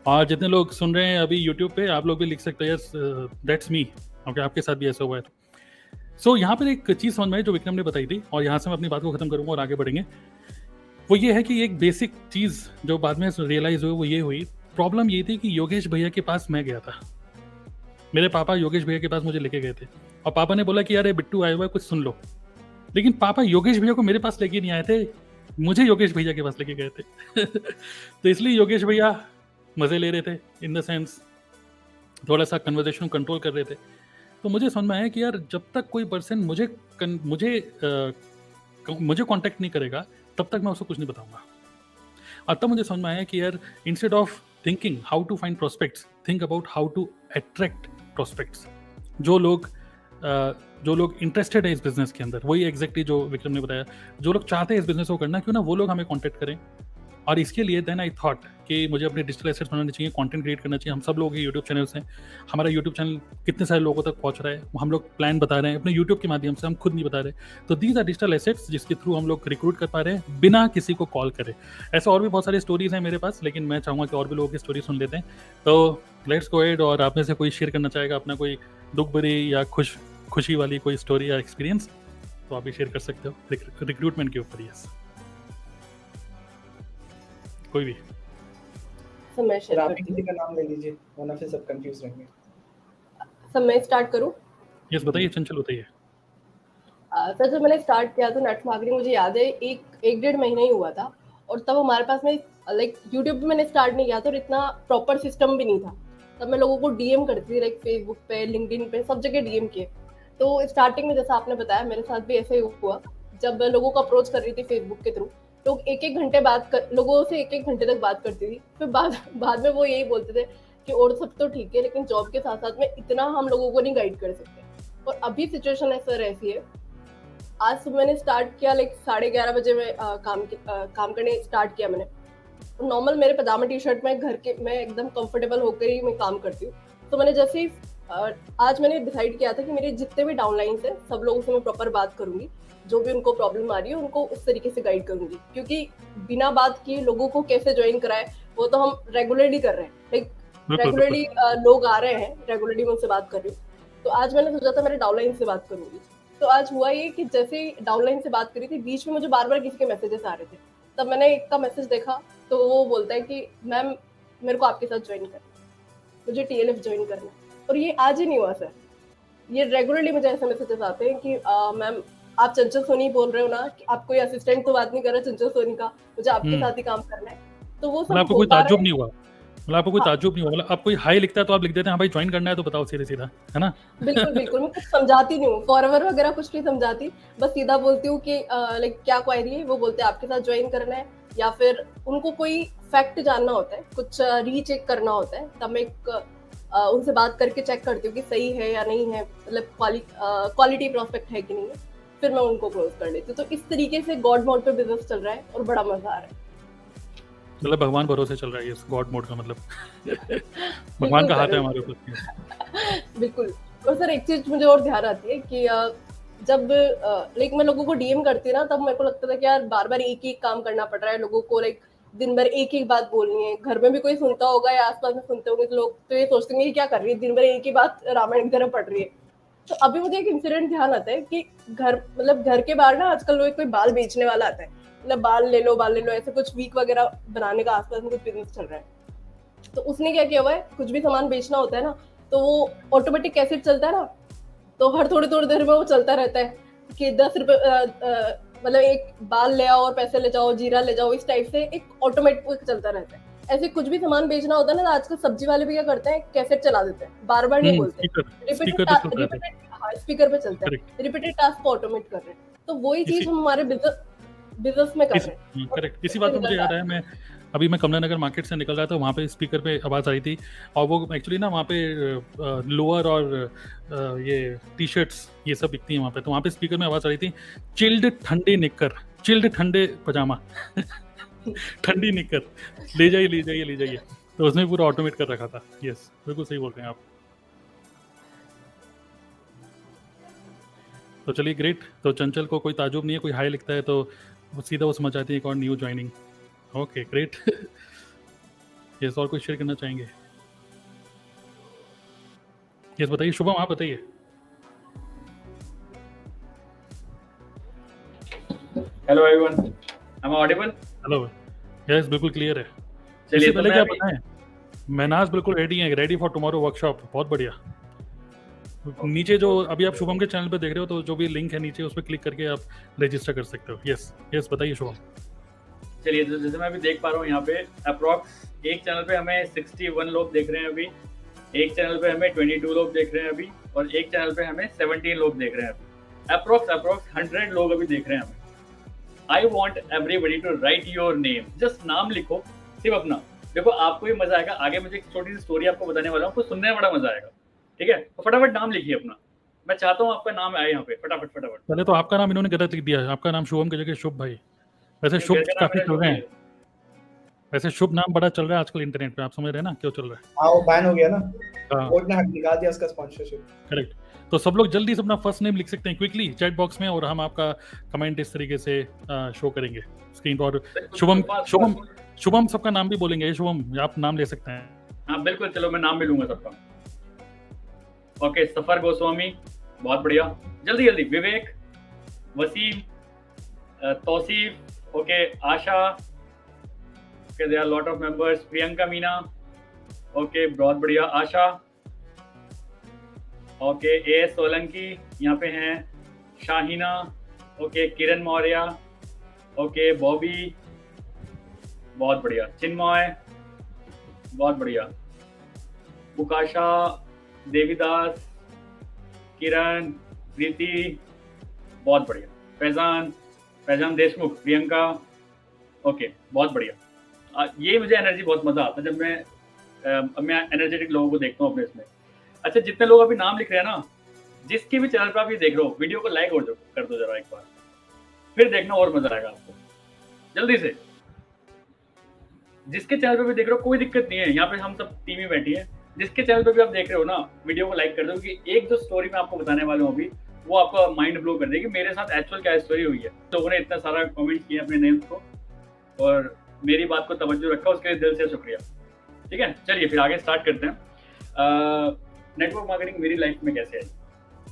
और जितने लोग सुन रहे हैं अभी यूट्यूब पे, आप लोग भी लिख सकते हैं यस दैट्स मी। ओके, आपके साथ भी ऐसा हुआ है। सो यहाँ पर एक चीज़ समझ में आई जो विक्रम ने बताई थी, और यहाँ से मैं अपनी बात को खत्म करूँगा और आगे बढ़ेंगे। वो ये है कि एक बेसिक चीज़ जो बाद में रियलाइज़ हुई वो ये हुई, प्रॉब्लम ये थी कि योगेश भैया के पास मैं गया था, मेरे पापा योगेश भैया के पास मुझे लेके गए थे, और पापा ने बोला कि यार बिट्टू आया हुआ है कुछ सुन लो। लेकिन पापा योगेश भैया को मेरे पास लेके नहीं आए थे, मुझे योगेश भैया के पास लेके गए थे। तो इसलिए योगेश भैया मज़े ले रहे थे, इन द सेंस थोड़ा सा कन्वर्सेशन कंट्रोल कर रहे थे। तो मुझे समझ में आया कि यार जब तक कोई पर्सन मुझे कांटेक्ट नहीं करेगा तब तक मैं उसको कुछ नहीं बताऊंगा। और तब मुझे समझ में आया कि यार instead of thinking how to find prospects, think about how to attract prospects. जो लोग इंटरेस्टेड है इस बिजनेस के अंदर, वही एग्जैक्टली जो विक्रम ने बताया, जो लोग चाहते हैं इस बिजनेस को करना, क्यों ना वो लोग हमें कांटेक्ट करें। और इसके लिए देन आई थॉट कि मुझे अपने डिजिटल एसेट्स बनाने चाहिए, कंटेंट क्रिएट करना चाहिए। हम सब लोग यूट्यूब चैनल्स हैं, हमारा यूट्यूब चैनल कितने सारे लोगों तक पहुंच रहा है, हम लोग प्लान बता रहे हैं अपने यूट्यूब के माध्यम से, हम खुद नहीं बता रहे। तो दीज आर डिजिटल एसेट्स जिसके थ्रू हम लोग रिक्रूट कर पा रहे हैं बिना किसी को कॉल करे। ऐसे और भी बहुत सारी स्टोरीज हैं मेरे पास, लेकिन मैं चाहूँगा कि और भी लोगों की स्टोरी सुन लेते हैं। तो लेट्स गो अहेड, और आप में से कोई शेयर करना चाहेगा अपना कोई दुख भरी या खुशी वाली कोई स्टोरी या एक्सपीरियंस, तो आप भी शेयर कर सकते हो रिक्रूटमेंट के ऊपर। यस, कोई भी। सर मैं फिर शेयर आप करती किसी का नाम ले लीजिए, वरना फिर सब कंफ्यूज रहेंगे। हूँ। सर मैं स्टार्ट करूँ? यस बताइए, चंचल बताइए। सर जब मैंने स्टार्ट किया तो नेटवर्क मार्केटिंग, मुझे याद है एक 1.5 महीना ही हुआ था, और तब हमारे पास में लाइक यूट्यूब पे मैंने स्टार्ट नहीं किया था और इतना प्रॉपर सिस्टम भी नहीं था। तब मैं लोगों को डीएम करती थी, लाइक फेसबुक पे, लिंक्डइन पे, सब जगह डीएम किए। तो स्टार्टिंग में जैसा आपने बताया मेरे साथ भी ऐसा ही हुआ, जब मैं लोगों को अप्रोच कर रही थी फेसबुक के थ्रू, लोग एक घंटे लोगों से एक घंटे तक बात करती थी। फिर बाद में वो यही बोलते थे कि और सब तो ठीक है लेकिन जॉब के साथ साथ में इतना हम लोगों को नहीं गाइड कर सकते। और अभी सिचुएशन ऐसी है, आज सुबह मैंने स्टार्ट किया, लाइक 11:30 बजे में काम करने स्टार्ट किया मैंने। नॉर्मल मेरे पजामा टी शर्ट में मैं एकदम कंफर्टेबल होकर ही मैं काम करती हूँ। तो मैंने जैसे ही आज मैंने डिसाइड किया था कि मेरे जितने भी डाउनलाइंस हैं सब लोगों से मैं प्रॉपर बात करूंगी, जो भी उनको प्रॉब्लम आ रही है उनको उस तरीके से गाइड करूंगी, क्योंकि बिना बात किए लोगों को कैसे ज्वाइन कराए वो तो हम रेगुलरली कर रहे हैं, लाइक रेगुलरली लोग आ रहे हैं, रेगुलरली मैं उनसे बात कर रही हूँ। तो आज मैंने सोचा था मेरे डाउनलाइन से बात करूंगी। तो आज हुआ ये कि जैसे ही डाउनलाइन से बात करी थी, बीच में मुझे बार बार किसी के मैसेजेस आ रहे थे। तब मैंने एक का मैसेज देखा तो वो बोलता है कि मैम मेरे को आपके साथ ज्वाइन करना। मुझे TLF ज्वाइन करना है। और ये आज ही नहीं हुआ सर, ये रेगुलरली मुझे ऐसे मैसेजेस आते हैं कि मैम आप चंचल सोनी बोल रहे हो ना, कि आप कोई असिस्टेंट तो बात नहीं कर रहे चंचल सोनी का, मुझे आपके साथ ही काम करना है। तो वो सब मतलब आपको कोई होता ताज्जुब रहे। नहीं हुआ? मतलब आपको कोई हाँ। ताज्जुब नहीं हुआ? मतलब आप कोई हाई लिखता है तो आप लिख देते हैं हाँ भाई ज्वाइन करना है तो बताओ सीधा, है ना? बिल्कुल बिल्कुल, मैं कुछ समझाती नहीं हूँ, फॉरवर्ड वगैरह कुछ नहीं समझाती, बस सीधा बोलती हूँ कि लाइक क्या क्वायरी है, वो बोलते हैं आपके साथ ज्वाइन करना है, या फिर उनको कोई फैक्ट जानना होता है, कुछ रीचेक करना होता है, तब मैं उनसे बात करके चेक करती हूँ कि सही है या नहीं है, मतलब क्वालिटी प्रोस्पेक्ट है कि नहीं है, फिर मैं उनको क्लोज कर लेती हूँ। तो इस तरीके से गॉड मोड पे बिजनेस चल रहा है और बड़ा मजा आ रहा है। मतलब भगवान भरोसे चल रहा है ये गॉड मोड का मतलब भगवान का हाथ है हमारे ऊपर। बिल्कुल। और सर एक चीज मुझे और ध्यान आती है कि जब लाइक मैं लोगों को डीएम करती ना, तब मेरे को लगता था कि यार बार बार एक ही काम करना पड़ रहा है लोगों को, लाइक दिन भर एक ही बात बोलनी है। घर में भी कोई सुनता होगा या आसपास में सुनते होंगे तो लोग तो ये सोचते होंगे क्या कर रही है, दिन भर एक ही बात रामायण की तरह पढ़ रही है। तो अभी मुझे एक इंसिडेंट ध्यान आता है कि घर के बाहर ना आजकल लोग कोई बाल बेचने वाला आता है, मतलब बाल ले लो ऐसे कुछ वीक वगैरह बनाने का आसपास में कुछ बिजनेस चल रहा है। तो उसने क्या किया हुआ है, कुछ भी सामान बेचना होता है ना, तो वो ऑटोमेटिक कैसेट चलता है ना, तो हर थोड़ी देर में वो चलता रहता है कि 10 रुपए मतलब एक बाल ले आओ और पैसे ले जाओ, जीरा ले जाओ, इस टाइप से एक ऑटोमेटिक चलता रहता है। ऐसे कुछ भी सामान बेचना होता है ना, आजकल सब्जी वाले भी क्या करते हैं, कैसेट चला देते हैं, बार बार नहीं बोलते, स्पीकर पे चलता है, रिपीटेड टास्क को ऑटोमेट कर रहे हैं। तो वही चीज हम हमारे बिजनेस में कर रहे हैं। करेक्ट। इसी बात पे मुझे याद आया, अभी मैं कमला नगर मार्केट से निकल रहा था, वहाँ पे स्पीकर पे आवाज़ आई थी, और वो एक्चुअली ना वहाँ पे लोअर और ये टी शर्ट्स ये सब बिकती हैं वहाँ पे, तो वहाँ पे स्पीकर में आवाज़ आ रही थी, चिल्ड ठंडे निक्कर, चिल्ड ठंडे पजामा ठंडी निक्कर, ले जाइए। तो उसने पूरा ऑटोमेट कर रखा था। यस, बिल्कुल सही बोल रहे हैं आप। तो चलिए ग्रेट। तो चंचल को कोई ताजुब नहीं है, कोई हाई लिखता है तो वो सीधा वो समझ आती है एक और new joining. Okay great. Yes, और कुछ शेयर करना चाहेंगे? यस बताइए शुभम, आप बताइए। Hello everyone, I am audible? Hello, yes बिल्कुल क्लियर है। चलिए इससे तो पहले मैं क्या अभी बताएं, मैनाज बिल्कुल रेडी है, रेडी फॉर टुमारो वर्कशॉप। बहुत बढ़िया। नीचे जो अभी आप शुभम के चैनल पे देख रहे हो, तो जो भी लिंक है नीचे उस पर क्लिक करके आप रजिस्टर कर सकते हो। यस बताइए शुभम। चलिए, तो जैसे मैं अभी देख पा रहा हूँ यहाँ पे अप्रॉक्स एक चैनल पे हमें 61 लोग देख रहे हैं अभी, एक चैनल पे हमें 22 लोग देख रहे हैं अभी, और एक चैनल पे हमें 17 लोग देख रहे हैं अभी। अप्रॉक्स 100 लोग अभी देख रहे हैं हमें। I want everybody to write your name, जस्ट नाम लिखो सिर्फ अपना। देखो आपको भी मजा आएगा, आगे मुझे एक छोटी सी स्टोरी आपको बताने वाला हूँ, आपको सुनने में बड़ा मजा आएगा, ठीक है? तो फटाफट नाम लिखिए अपना, मैं चाहता हूँ आपका नाम आए यहाँ पे फटाफट। पहले तो आपका नाम इन्होंने गलत लिख दिया है, आपका नाम शुभम की जगह शुभ भाई। वैसे शुभ काफी चल रहे हैं, वैसे शुभ नाम बड़ा चल रहा है आजकल इंटरनेट पे, आप समझ रहे हैं ना क्यों चल रहा है? हाँ, वो बैन हो गया ना, हाँ कोर्ट ने हट निकाल दिया उसका स्पॉन्सरशिप। करेक्ट। तो सब लोग जल्दी से अपना फर्स्ट नेम लिख सकते हैं क्विकली चैट बॉक्स में, और हम आपका कमेंट इस तरीके से शो करेंगे स्क्रीन पर। शुभम सबका नाम भी बोलेंगे। शुभम आप नाम ले सकते हैं। हाँ बिल्कुल, चलो मैं नाम भी लूंगा सबका। ओके, सफर गोस्वामी, बहुत बढ़िया। जल्दी Vivek, Wasim, Tauseef, okay, Asha, okay, there are lot of members. Priyanka Meena, okay बहुत बढ़िया। आशा, ओके। ए सोलंकी यहाँ पे हैं। Shaheena, okay. Kiran Maurya, okay. Bobby, बहुत बढ़िया। चिन्मय, बहुत बढ़िया। बुकाशा, देवीदास, किरण, प्रीति, बहुत बढ़िया। फैजान देशमुख, प्रियंका, ओके बहुत बढ़िया। ये मुझे एनर्जी बहुत मजा आता है जब मैं एनर्जेटिक लोगों को देखता हूँ अपने इसमें। अच्छा, जितने लोग अभी नाम लिख रहे हैं ना, जिसके भी चैनल पर आप ये देख रहे हो, वीडियो को लाइक कर दो जरा एक बार, फिर देखना और मजा आएगा आपको। जल्दी से जिसके चैनल पे भी देख रहे हो, कोई दिक्कत नहीं है, यहाँ पे हम सब टीम ही बैठी है। जिसके चैनल पे भी आप देख रहे हो ना, वीडियो को लाइक कर दो, कि एक जो स्टोरी मैं आपको बताने वाला हूँ अभी, वो आपका माइंड ब्लो कर देगी। मेरे साथ एक्चुअल क्या स्टोरी हुई है। लोगों ने इतना सारा कमेंट किया अपने नेम्स को, और मेरी बात को तवज्जो रखा, उसके लिए दिल से शुक्रिया। ठीक है, चलिए फिर आगे स्टार्ट करते हैं। नेटवर्क मार्केटिंग मेरी लाइफ में कैसे आई,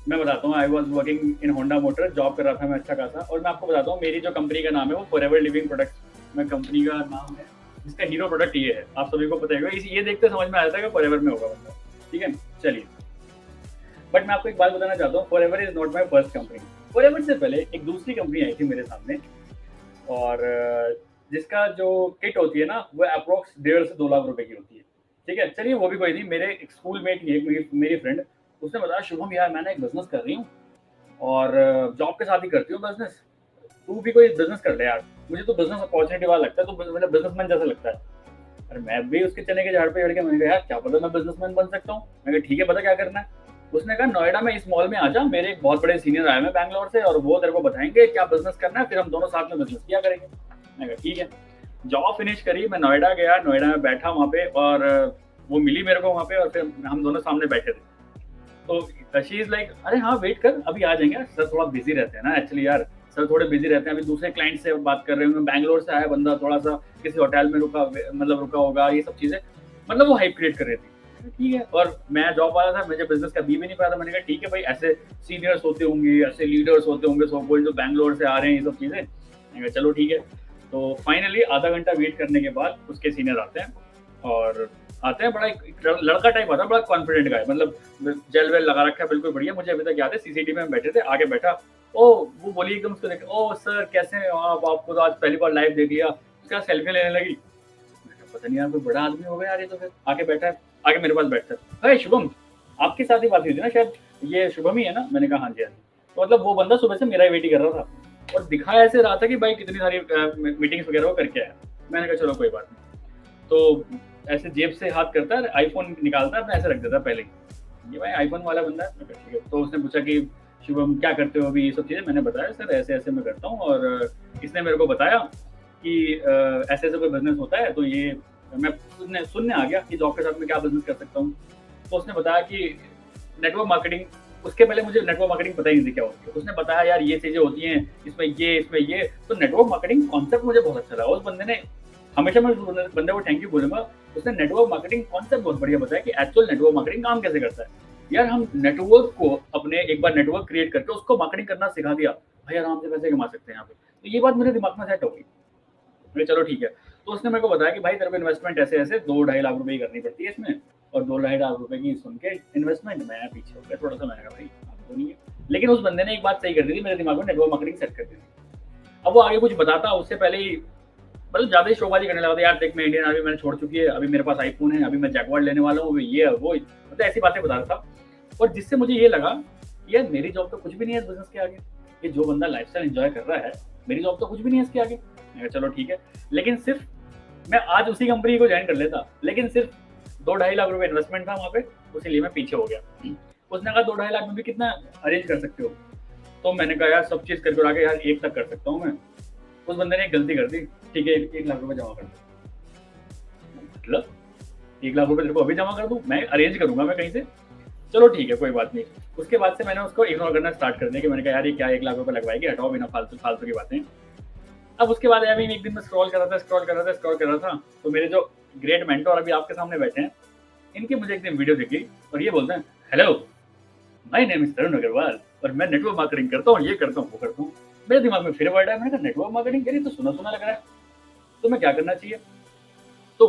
मैं बताता हूँ। I was working in Honda motor, job कर रहा था मैं अच्छा खासा। और मैं आपको बताता हूँ, मेरी जो कंपनी का नाम है वो फॉरएवर लिविंग प्रोडक्ट्स में कंपनी का नाम है। इसका हीरो प्रोडक्ट ये है, आप सभी को पता है, ये देखते समझ में आ जाता है कि फॉरएवर में होगा बंदा, ठीक है। चलिए, बट मैं आपको एक बात बताना चाहता हूँ, forever is not my first company. Forever से पहले एक दूसरी कंपनी आई थी मेरे सामने, और जिसका जो किट होती है ना वो अप्रोक्स 1.5 से 2 लाख रुपए की होती है, ठीक है। चलिए वो भी कोई नहीं, मेरे एक स्कूल मेट ही है, मेरी फ्रेंड, उसने बताया शुभम यार मैंने एक बिजनेस कर रही हूँ और जॉब के साथ ही करती हूँ बिजनेस, तू भी कोई बिजनेस कर ले यार, मुझे तो बिजनेस अपॉर्चुनिटी वाला लगता है, तो मतलब बिजनेसमैन जैसा लगता है। अरे मैं भी उसके चने के झाड़ पे चढ़ के मैंने कहा यार क्या पता मैं बिजनेसमैन बन सकता हूँ। मैंने कहा ठीक है, पता क्या करना है। उसने कहा नोएडा में इस मॉल में आ जा, मेरे एक बहुत बड़े सीनियर आए हैं बैंगलोर से और वो तेरे को बताएंगे क्या बिजनेस करना है, फिर हम दोनों साथ में बिजनेस किया करेंगे। मैंने कहा ठीक है। जॉब फिनिश करी, मैं नोएडा गया, नोएडा में बैठा वहाँ पे, और वो मिली मेरे को वहाँ पे, और फिर हम दोनों सामने बैठे थे। तो शी इज लाइक अरे हाँ वेट कर, अभी आ जाएंगे सर, थोड़ा बिजी रहते हैं ना एक्चुअली यार, सर थोड़े बिजी रहते हैं, अभी दूसरे क्लाइंट से बात कर रहे हैं, बैंगलोर से आया बंदा, थोड़ा सा किसी होटल में रुका होगा, ये सब चीजें, मतलब वो हाइप क्रिएट कर रही थी। ठीक है, और मैं जॉब वाला था, मुझे बिजनेस का भी नहीं पता था। मैंने कहा ठीक है भाई, ऐसे सीनियर्स होते होंगे, ऐसे लीडर्स होते होंगे, सो कोई जो बैंगलोर से आ रहे हैं, ये सब चीजें। मैंने कहा चलो ठीक है। तो फाइनली आधा घंटा वेट करने के बाद उसके सीनियर आते हैं, और आते हैं, बड़ा एक लड़का टाइप आता है, बड़ा कॉन्फिडेंट का है, मतलब जेल वेल लगा रखा है, बिल्कुल बढ़िया। मुझे अभी तक याद है, सीसीटीवी में बैठे थे, आगे बैठा, ओ वो बोली एकदम उसको देख, ओ सर कैसे हैं आप, आपको तो आज पहली बार लाइव देख लिया। उसके बाद सेल्फी लेने लगी। पता नहीं यार कोई बड़ा आदमी हो गया यार ये, तो फिर आके बैठा है, आगे मेरे पास बैठता है, अरे शुभम आपके साथ ही बात हुई थी ना शायद, ये शुभम ही है ना। मैंने कहा हाँ जी हाँ जी। तो मतलब वो बंदा सुबह से मेरा ही वेट ही कर रहा था, और दिखा ऐसे रहा था कि भाई कितनी सारी मीटिंग्स वगैरह वो करके आया। मैंने कहा चलो कोई बात नहीं। तो ऐसे जेब से हाथ करता है, आईफोन निकालता है, मैं ऐसे रख देता पहले ही, ये भाई आईफोन वाला बंदा है। ठीक है। तो उसने पूछा कि शुभम क्या करते हो अभी, ये सब चीज़ें। मैंने बताया सर ऐसे ऐसे मैं करता हूँ, और इसने मेरे को बताया कि ऐसे ऐसे कोई बिजनेस होता है, तो ये मैं सुनने आ गया कि जॉब के साथ में क्या बिजनेस कर सकता हूँ। तो उसने बताया कि नेटवर्क मार्केटिंग, उसके पहले मुझे नेटवर्क मार्केटिंग पता ही नहीं थी क्या होती है। उसने बताया यार ये चीज़ें होती हैं, इसमें ये, तो नेटवर्क मार्केटिंग कॉन्सेप्ट मुझे बहुत अच्छा लगा। उस बंदे ने, हमेशा मैं उस बंदे को थैंक यू बोलूंगा, उसने नेटवर्क मार्केटिंग कॉन्सेप्ट बहुत बढ़िया बताया कि एक्चुअल नेटवर्क मार्केटिंग काम कैसे करता है। यार हम नेटवर्क को अपने एक बार नेटवर्क क्रिएट करके उसको मार्केटिंग करना सिखा दिया, भाई आराम से पैसे कमा सकते हैं यहाँ पे। तो ये बात मेरे दिमाग में सेट हो गई। चलो ठीक है। तो उसने मेरे को बताया कि भाई तेरे को इन्वेस्टमेंट ऐसे ऐसे 2-2.5 लाख रुपए की करनी पड़ती है इसमें, और 2-2.5 लाख रुपए की सुन के इन्वेस्टमेंट मैं पीछे हो गया थोड़ा सा। मैंने कहा भाई तो नहीं है, लेकिन उस बंदे ने एक बात सही कर दी थी, मेरे दिमाग में नेटवर्क मार्केटिंग सेट कर दी थी। अब वो आगे कुछ बताता, उससे पहले ही मतलब ज्यादा ही शोबाजी करने लगा था, यार देख मैं इंडियन आर्मी मैंने छोड़ चुकी है, अभी मेरे पास आईफोन है, अभी मैं जैगवार लेने वाला हूँ, ये वो, मतलब ऐसी बातें बता रहा था। और जिससे मुझे ये लगा यार मेरी जॉब तो कुछ भी नहीं है इस बिजनेस के आगे, ये जो बंदा लाइफस्टाइल एंजॉय कर रहा है, मेरी जॉब तो कुछ भी नहीं है इसके आगे। चलो ठीक है। लेकिन सिर्फ मैं आज उसी कंपनी को ज्वाइन कर लेता, लेकिन सिर्फ 2-2.5 लाख रुपए इन्वेस्टमेंट था वहाँ पे, उसी मैं पीछे हो गया। उसने कहा 2-2.5 लाख में भी कितना अरेंज कर सकते हो, तो मैंने कहा यार सब चीज करके आगे यार 1 तक कर सकता हूँ मैं। उस बंदे ने एक गलती कर दी, ठीक है 1 लाख रुपए जमा कर दो। मतलब 1 लाख रुपए तेरे को अभी जमा कर दूं, मैं अरेंज करूंगा मैं कहीं से। चलो ठीक है कोई बात नहीं। उसके बाद से मैंने उसको इग्नोर करना स्टार्ट कर दिया कि मैंने कहा यार ये क्या 1 लाख रुपए लगवाएगी, हटाओ बिना फालतू की बातें। अब उसके बाद अभी एक दिन मैं स्क्रॉल कर रहा था, तो मेरे जो ग्रेट मेंटोर अभी आपके सामने बैठे हैं, इनकी मुझे एक दिन वीडियो दिखी, और ये बोलते हैं हेलो माय नेम इज तरुण अग्रवाल और मैं नेटवर्क मार्केटिंग करता हूँ, ये करता हूँ, वो करता हूँ। मेरे दिमाग में फिर वर्ड है, मैंने कहा नेटवर्क मार्केटिंग, यार ये तो सुना लग रहा है, तो मैं क्या करना चाहिए। तो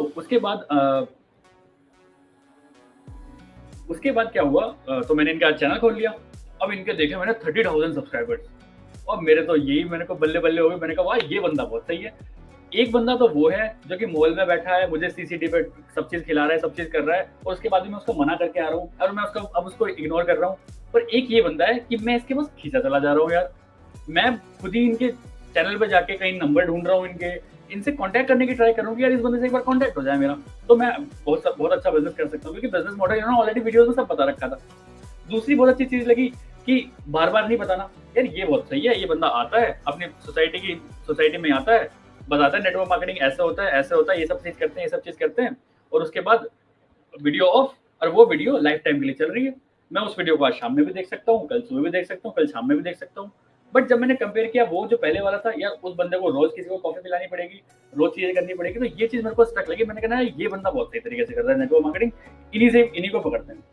उसके बाद क्या हुआ, तो मैंने इनका चैनल खोल लिया। अब इनके देखे मैंने 30,000 सब्सक्राइबर्स, और मेरे तो यही मेरे को बल्ले बल्ले हो गए। मैंने कहा वाह ये बंदा बहुत सही है। एक बंदा तो वो है जो कि मॉल में बैठा है, मुझे सीसीटीवी पे सब चीज खिला रहा है, सब चीज कर रहा है, और उसके बाद मैं उसको मना करके आ रहा हूँ, और मैं उसको इग्नोर कर रहा हूँ। पर एक ये बंदा है कि मैं इसके बस खींचा चला जा रहा हूँ यार। मैं खुद ही इनके चैनल पे जाके कहीं नंबर ढूंढ रहा हूँ, इनसे कांटेक्ट करने की ट्राई करूँगी यार, इस बंदे से एक बार कांटेक्ट हो जाए मेरा, तो मैं बहुत अच्छा बिजनेस कर सकता हूँ, क्योंकि बिजनेस मॉडल इन्होंने ऑलरेडी वीडियोस में सब बता रखा था। दूसरी बहुत अच्छी चीज लगी कि बार बार नहीं बताना, यार ये बहुत सही है, ये बंदा आता है अपनी सोसाइटी में आता है, बताता है नेटवर्क मार्केटिंग ऐसा होता है, ये सब चीज करते हैं, और उसके बाद वीडियो ऑफ, और वो वीडियो लाइफ टाइम के लिए चल रही है। मैं उस वीडियो को आज शाम में भी देख सकता हूँ, कल सुबह भी देख सकता हूँ, कल शाम में भी देख सकता हूँ। बट जब मैंने कंपेयर किया वो जो पहले वाला था, यार उस बंदे को रोज किसी को कॉफी पिलानी पड़ेगी, रोज चीजें करनी पड़ेगी, तो ये चीज मेरे को स्टक लगी। मैंने कहा ये बंदा बहुत सही तरीके से कर रहा है नेटवर्क मार्केटिंग, इन्हीं को पकड़ते हैं।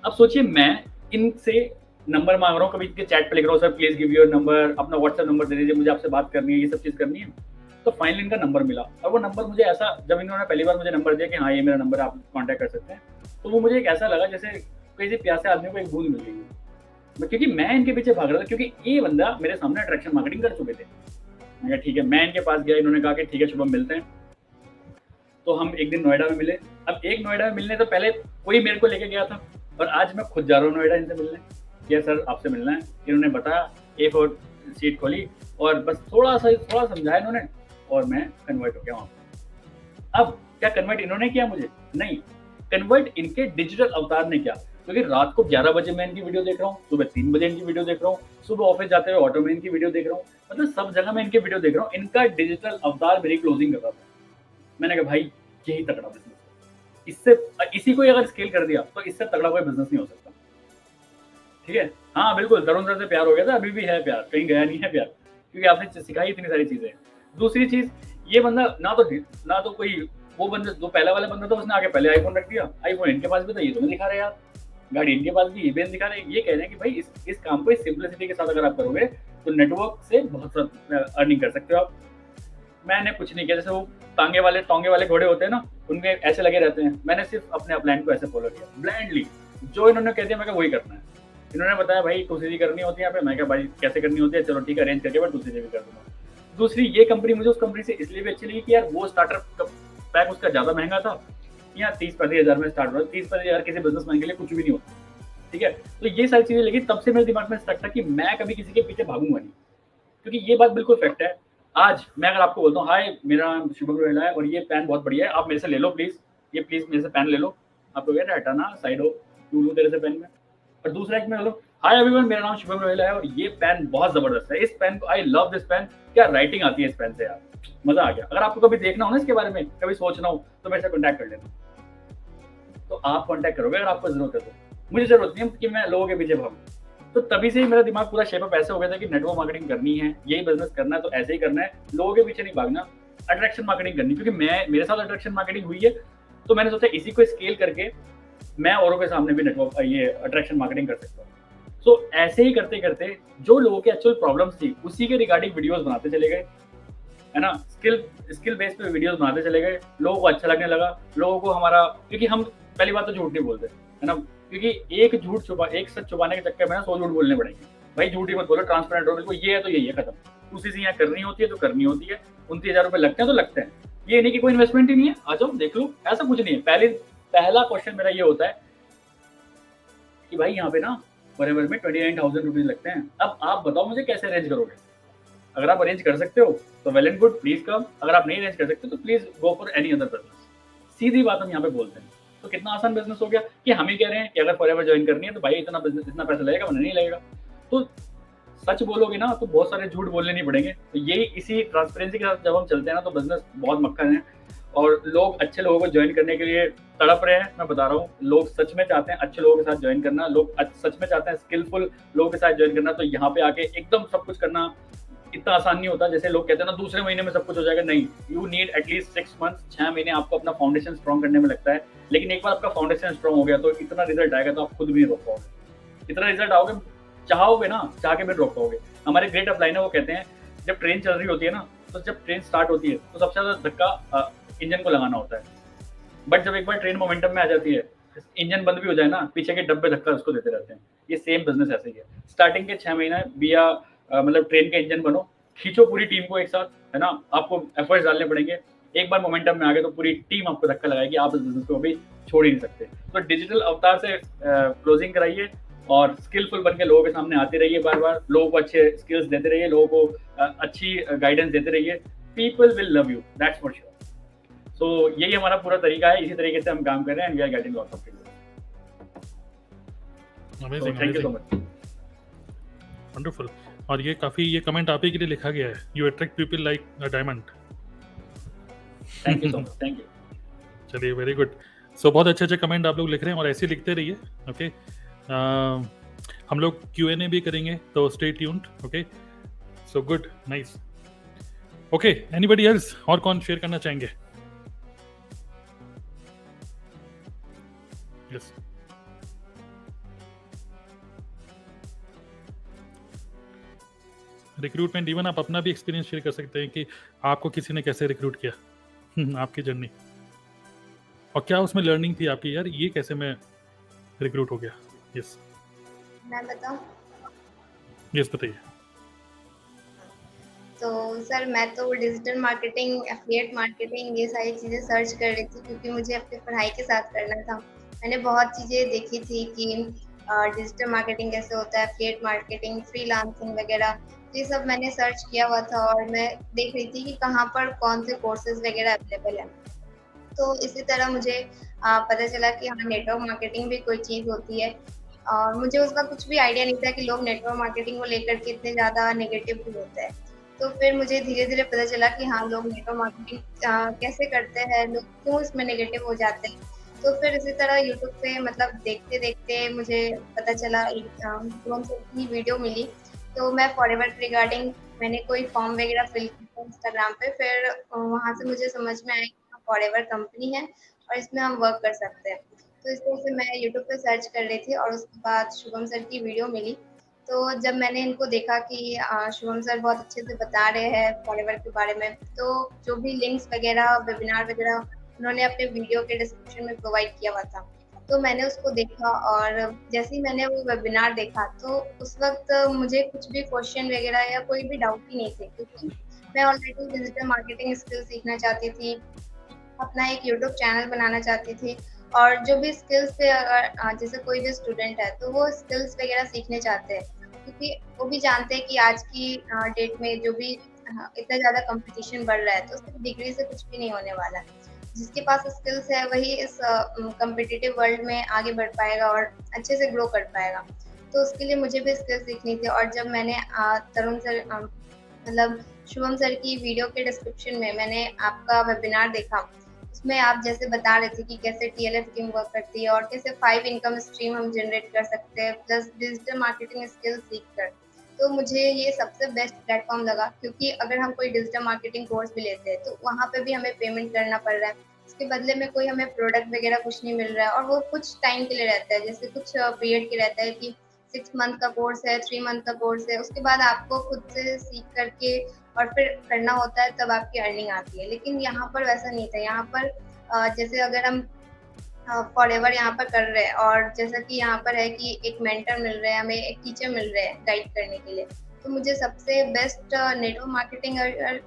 अब सोचिए मैं इनसे नंबर मांग रहा हूँ, कभी इनके चैट पे लिख रहा हूँ sir please give your number, अपना व्हाट्सएप नंबर दे दीजिए, मुझे आपसे बात करनी है, ये सब चीज करनी है। तो फाइनली इनका नंबर मिला, और वो नंबर मुझे ऐसा, जब इन्होंने पहली बार मुझे नंबर दिया कि हाँ ये मेरा नंबर है, आप कांटेक्ट कर सकते हैं, तो वो मुझे एक ऐसा लगा जैसे किसी प्यासे आदमी को एक बूंद मिल गई है। क्योंकि मैं इनके पीछे भाग रहा था, क्योंकि ये बंदा मेरे सामने अट्रैक्शन मार्केटिंग कर चुके थे। मैं कहा ठीक है, मैं इनके पास गया, इन्होंने कहा कि ठीक है शुभम मिलते हैं। तो हम एक दिन नोएडा में मिले। अब एक नोएडा में मिलने तो पहले कोई मेरे को लेके गया था, और आज मैं खुद जा रहा हूँ नोएडा इनसे मिलने। ये सर आपसे मिलना है, इन्होंने बताया, A4 सीट खोली और बस थोड़ा समझाया इन्होंने, और मैं कन्वर्ट हो गया वहाँ पे। अब क्या कन्वर्ट इन्होंने किया मुझे? नहीं, कन्वर्ट इनके डिजिटल अवतार ने किया। क्योंकि रात को 11 बजे मैं इनकी वीडियो देख रहा हूँ, सुबह 3 बजे इनकी वीडियो देख रहा हूँ, सुबह ऑफिस जाते हुए ऑटो में इनकी वीडियो देख रहा हूँ, मतलब सब जगह मैं इनकी वीडियो देख रहा हूँ। इनका डिजिटल अवतार मेरी क्लोजिंग कर रहा था। मैंने कहा भाई यही तगड़ा बिजनेस है, इससे इसी को अगर स्केल कर दिया तो इससे तगड़ा कोई बिजनेस नहीं हो सकता। ठीक है, हाँ बिल्कुल, तरुण सर से प्यार हो गया था, अभी भी है प्यार, कहीं गया नहीं है प्यार, क्योंकि आपने सिखाई इतनी सारी चीजें। दूसरी चीज, ये बंदा ना तो कोई वो बंदा जो पहला वाला बंदा था, उसने आगे पहले आईफोन रख दिया, आईफोन इनके पास भी था, ये तुम्हें दिखा रहे यार, गाड़ी इनके पास भी, ये दिखा रहे। ये कह रहे हैं कि भाई इस काम को इस सिंपलिसिटी के साथ अगर आप करोगे तो नेटवर्क से बहुत अर्निंग कर सकते हो आप। मैंने कुछ नहीं किया, जैसे वो टोंगे वाले घोड़े होते हैं ना, उनके ऐसे लगे रहते हैं, मैंने सिर्फ अपने अपलाइन को ऐसे फॉलो किया ब्लाइंडली, जो इन्होंने कह दिया मैं वही करना है। इन्होंने बताया भाई 2cc करनी होती है यहाँ पे, मैं क्या भाई कैसे करनी होती है, चलो ठीक है अरेंज करके मैं 2cc भी कर दूंगा। दूसरी, ये कंपनी मुझे उस कंपनी से इसलिए भी अच्छी लगी कि यार वो स्टार्टर पैक उसका ज्यादा महंगा था, यहाँ 30-35 हज़ार में स्टार्ट हुआ। 30-35 हज़ार किसी बिजनेसमैन के लिए कुछ भी नहीं होता। ठीक है, तो ये सारी चीजें लगी, तब से मेरे दिमाग में स्टक था कि मैं कभी किसी के पीछे भागूंगा नहीं, क्योंकि ये बात बिल्कुल फैक्ट है। आज मैं अगर आपको बोलता हूँ हाय मेरा नाम शुभम रोहिला है और ये पेन बहुत बढ़िया है, आप मेरे से ले लो प्लीज, ये प्लीज मेरे से पेन ले लो, आप लोग हटाना साइड हो, क्यों लूँ तेरे से पेन में। और दूसरा एक मैं बोलो हाय एवरीवन मेरा नाम शुभम रोहिला है और ये पेन बहुत जबरदस्त है, इस पेन को आई लव दिस पेन, क्या राइटिंग आती है इस पेन से यार, मजा आ गया। अगर आपको कभी देखना हो ना इसके बारे में, कभी सोचना हो, तो मेरे से कॉन्टैक्ट कर लेना। तो आप कॉन्टैक्ट करोगे अगर आपको जरूरत है तो, मुझे जरूरत नहीं है कि मैं लोगों के पीछे भागूं। तो तभी से ही मेरा दिमाग पूरा शेप अप ऐसे हो गया था कि नेटवर्क मार्केटिंग करनी है, यही बिजनेस करना है तो ऐसे ही करना है, लोगों के पीछे नहीं भागना, अट्रैक्शन मार्केटिंग करनी। क्योंकि मेरे साथ अट्रैक्शन मार्केटिंग हुई है, तो मैंने सोचा इसी को स्केल करके मैं औरों के सामने भी नेटवर्क ये अट्रैक्शन मार्केटिंग कर सकता हूँ। सो ऐसे ही करते करते जो लोगों के एक्चुअल प्रॉब्लम्स थी उसी के रिगार्डिंग वीडियोस बनाते चले गए, है ना, स्किल बेस पे वीडियोस बनाते चले गए, लोगों को अच्छा लगने लगा, लोगों को हमारा, क्योंकि हम पहली बात तो झूठ नहीं बोलते, है ना, क्योंकि एक सच छुपाने के चक्कर में ना 100 झूठ बोलने पड़ेंगे। भाई झूठ ही मत बोलो, ट्रांसपेरेंट हो, बिल्कुल ये है तो यही है, खत्म। उसी से यहाँ करनी होती है तो करनी होती है, 29,000 रुपए लगते हैं तो लगते हैं, ये नहीं कि कोई इन्वेस्टमेंट ही नहीं है, आ जाओ देख लो, ऐसा कुछ नहीं है। पहला क्वेश्चन मेरा ये होता है कि भाई यहाँ पे ना फॉरएवर में 29,000 रुपीज लगते हैं, अब आप बताओ मुझे कैसे अरेंज करोगे। अगर आप अरेंज कर सकते हो तो well and good, please come, अगर आप नहीं अरेंज कर सकते तो please go for any other business. सीधी बात हम यहाँ पे बोलते हैं। तो कितना आसान बिजनेस हो गया कि हम ही कह रहे हैं कि अगर फॉरएवर ज्वाइन करनी है तो भाई इतना पैसा लगेगा, वरना नहीं लगेगा। तो सच बोलोगे ना तो बहुत सारे झूठ बोलने नहीं पड़ेंगे। तो यही इसी ट्रांसपेरेंसी के साथ जब हम चलते हैं ना तो बिजनेस बहुत मक्खन है, और लोग अच्छे लोगों को ज्वाइन करने के लिए तड़प रहे हैं। मैं बता रहा हूँ, लोग सच में चाहते हैं अच्छे लोगों के साथ ज्वाइन करना, लोग सच में चाहते हैं स्किलफुल लोगों के साथ ज्वाइन करना। तो यहाँ पे आके एकदम सब कुछ करना इतना आसान नहीं होता। जैसे लोग कहते हैं ना दूसरे महीने में सब कुछ हो जाएगा, नहीं, यू नीड एटलीस्ट 6 मंथ्स, 6 महीने आपको अपना फाउंडेशन स्ट्रॉन्ग करने में लगता है। लेकिन एक बार आपका फाउंडेशन स्ट्रॉन्ग हो गया तो इतना रिजल्ट आएगा तो आप खुद भी नहीं रोक पाओगे। इतना रिजल्ट आओगे, चाहोगे ना, चाह के भी रोक पाओगे। हमारे ग्रेट अपलाइन है, वो कहते हैं जब ट्रेन चल रही होती है ना, तो जब ट्रेन स्टार्ट होती है तो सबसे ज्यादा धक्का इंजन को लगाना होता है, बट जब एक बार ट्रेन मोमेंटम में आ जाती है, इंजन बंद भी हो जाए ना, पीछे के डब्बे धक्का उसको देते रहते हैं। ये सेम बिजनेस ऐसे ही है। स्टार्टिंग के 6 महीने बिया मतलब ट्रेन के इंजन बनो, खींचो पूरी टीम को एक साथ, है ना, आपको एफर्ट्स डालने पड़ेंगे। एक बार मोमेंटम में आ गए तो पूरी टीम आपको धक्का लगाएगी, आप इस बिजनेस को अभी छोड़ ही नहीं सकते। तो डिजिटल अवतार से क्लोजिंग कराइए और स्किलफुल बन के लोगों के सामने आते रहिए, बार बार लोगों को अच्छे स्किल्स देते रहिए, लोगों को अच्छी गाइडेंस देते रहिए। People will love you, that's for sure. So यही हमारा पूरा तरीका है, इसी तरीके से हम काम कर रहे हैं, and we are getting lots of feedback. Amazing, thank you so much, wonderful. और ये कमेंट आप ही के लिए लिखा गया है, you attract people like a diamond. Thank you so much, thank you. चलिए, वेरी गुड। सो बहुत अच्छे कमेंट आप लोग लिख रहे हैं और ऐसे लिखते रहिए। ओके, हम लोग Q&A भी करेंगे, तो stay tuned. Okay, so good, nice. Okay, anybody else, और कौन शेयर करना चाहेंगे? यस, रिक्रूटमेंट, इवन आप अपना भी एक्सपीरियंस शेयर कर सकते हैं कि आपको किसी ने कैसे रिक्रूट किया आपकी जर्नी, और क्या उसमें लर्निंग थी आपकी, यार ये कैसे मैं रिक्रूट हो गया। यस मैं बताऊं? यस बताइए। तो सर मैं तो डिजिटल मार्केटिंग, एफिलिएट मार्केटिंग ये सारी चीज़ें सर्च कर रही थी क्योंकि मुझे अपनी पढ़ाई के साथ करना था। मैंने बहुत चीज़ें देखी थी कि डिजिटल मार्केटिंग कैसे होता है, एफिलिएट मार्केटिंग, फ्रीलांसिंग वगैरह, तो ये सब मैंने सर्च किया हुआ था और मैं देख रही थी कि कहाँ पर कौन से कोर्सेज वगैरह अवेलेबल हैं। तो इसी तरह मुझे पता चला कि हाँ, नेटवर्क मार्केटिंग भी कोई चीज़ होती है और मुझे उसका कुछ भी आइडिया नहीं था कि लोग नेटवर्क मार्केटिंग को लेकर के इतने ज़्यादा नेगेटिव भी होते हैं। तो फिर मुझे धीरे-धीरे पता चला कि हाँ, लोग नेटवर्क मार्केटिंग कैसे करते हैं, लोग क्यों इसमें नेगेटिव हो जाते हैं। तो फिर इसी तरह यूट्यूब पे मतलब देखते-देखते मुझे पता चला, एक शुभम सर की वीडियो मिली, तो मैं फॉरएवर के रिगार्डिंग मैंने कोई फॉर्म वगैरह फिल किया इंस्टाग्राम पे, फिर वहाँ से मुझे समझ में आया कि फॉरएवर कंपनी है और इसमें हम वर्क कर सकते हैं। तो इस तरह से मैं यूट्यूब पे सर्च कर रही थी और उसके बाद शुभम सर की वीडियो मिली। तो जब मैंने इनको देखा कि शुभम सर बहुत अच्छे से बता रहे हैं फॉरएवर के बारे में, तो जो भी लिंक्स वगैरह, वेबिनार वगैरह उन्होंने अपने वीडियो के डिस्क्रिप्शन में प्रोवाइड किया हुआ था। तो मैंने उसको देखा और जैसे ही मैंने वो वेबिनार देखा तो उस वक़्त मुझे कुछ भी क्वेश्चन वगैरह या कोई भी डाउट ही नहीं थे क्योंकि मैं ऑलरेडी डिजिटल मार्केटिंग स्किल सीखना चाहती थी, अपना एक यूट्यूब चैनल बनाना चाहती थी और जो भी स्किल्स पे अगर जैसे कोई भी स्टूडेंट है तो वो स्किल्स वगैरह सीखने चाहते हैं क्योंकि वो भी जानते हैं कि आज की डेट में जो भी इतना ज़्यादा कंपटीशन बढ़ रहा है तो सिर्फ डिग्री से कुछ भी नहीं होने वाला है। जिसके पास स्किल्स है वही इस कॉम्पिटिटिव वर्ल्ड में आगे बढ़ पाएगा और अच्छे से ग्रो कर पाएगा। तो उसके लिए मुझे भी स्किल्स सीखनी थी और जब मैंने तरुण सर मतलब शुभम सर की वीडियो के डिस्क्रिप्शन में मैंने आपका वेबिनार देखा, उसमें आप जैसे बता रहे थे कि कैसे टीएलएफ टीम वर्क करती है और कैसे 5 इनकम स्ट्रीम हम जनरेट कर सकते हैं प्लस डिजिटल मार्केटिंग स्किल्स सीखकर, तो मुझे ये सबसे बेस्ट प्लेटफॉर्म लगा क्योंकि अगर हम कोई डिजिटल मार्केटिंग कोर्स भी लेते हैं तो वहाँ पे भी हमें पेमेंट करना पड़ रहा है, उसके बदले में कोई हमें प्रोडक्ट वगैरह कुछ नहीं मिल रहा है और वो कुछ टाइम के लिए रहता है, जैसे कुछ पीरियड के रहता है कि 6 मंथ का कोर्स है, 3 मंथ का कोर्स है, उसके बाद आपको खुद से सीख करके और फिर करना होता है तब आपकी अर्निंग आती है। लेकिन यहाँ पर वैसा नहीं था, यहाँ पर जैसे अगर हम फॉरएवर यहाँ पर कर रहे हैं और जैसा कि यहाँ पर है कि एक मेंटर मिल रहे हैं, हमें एक टीचर मिल रहे हैं गाइड करने के लिए, तो मुझे सबसे बेस्ट नेटवर्क मार्केटिंग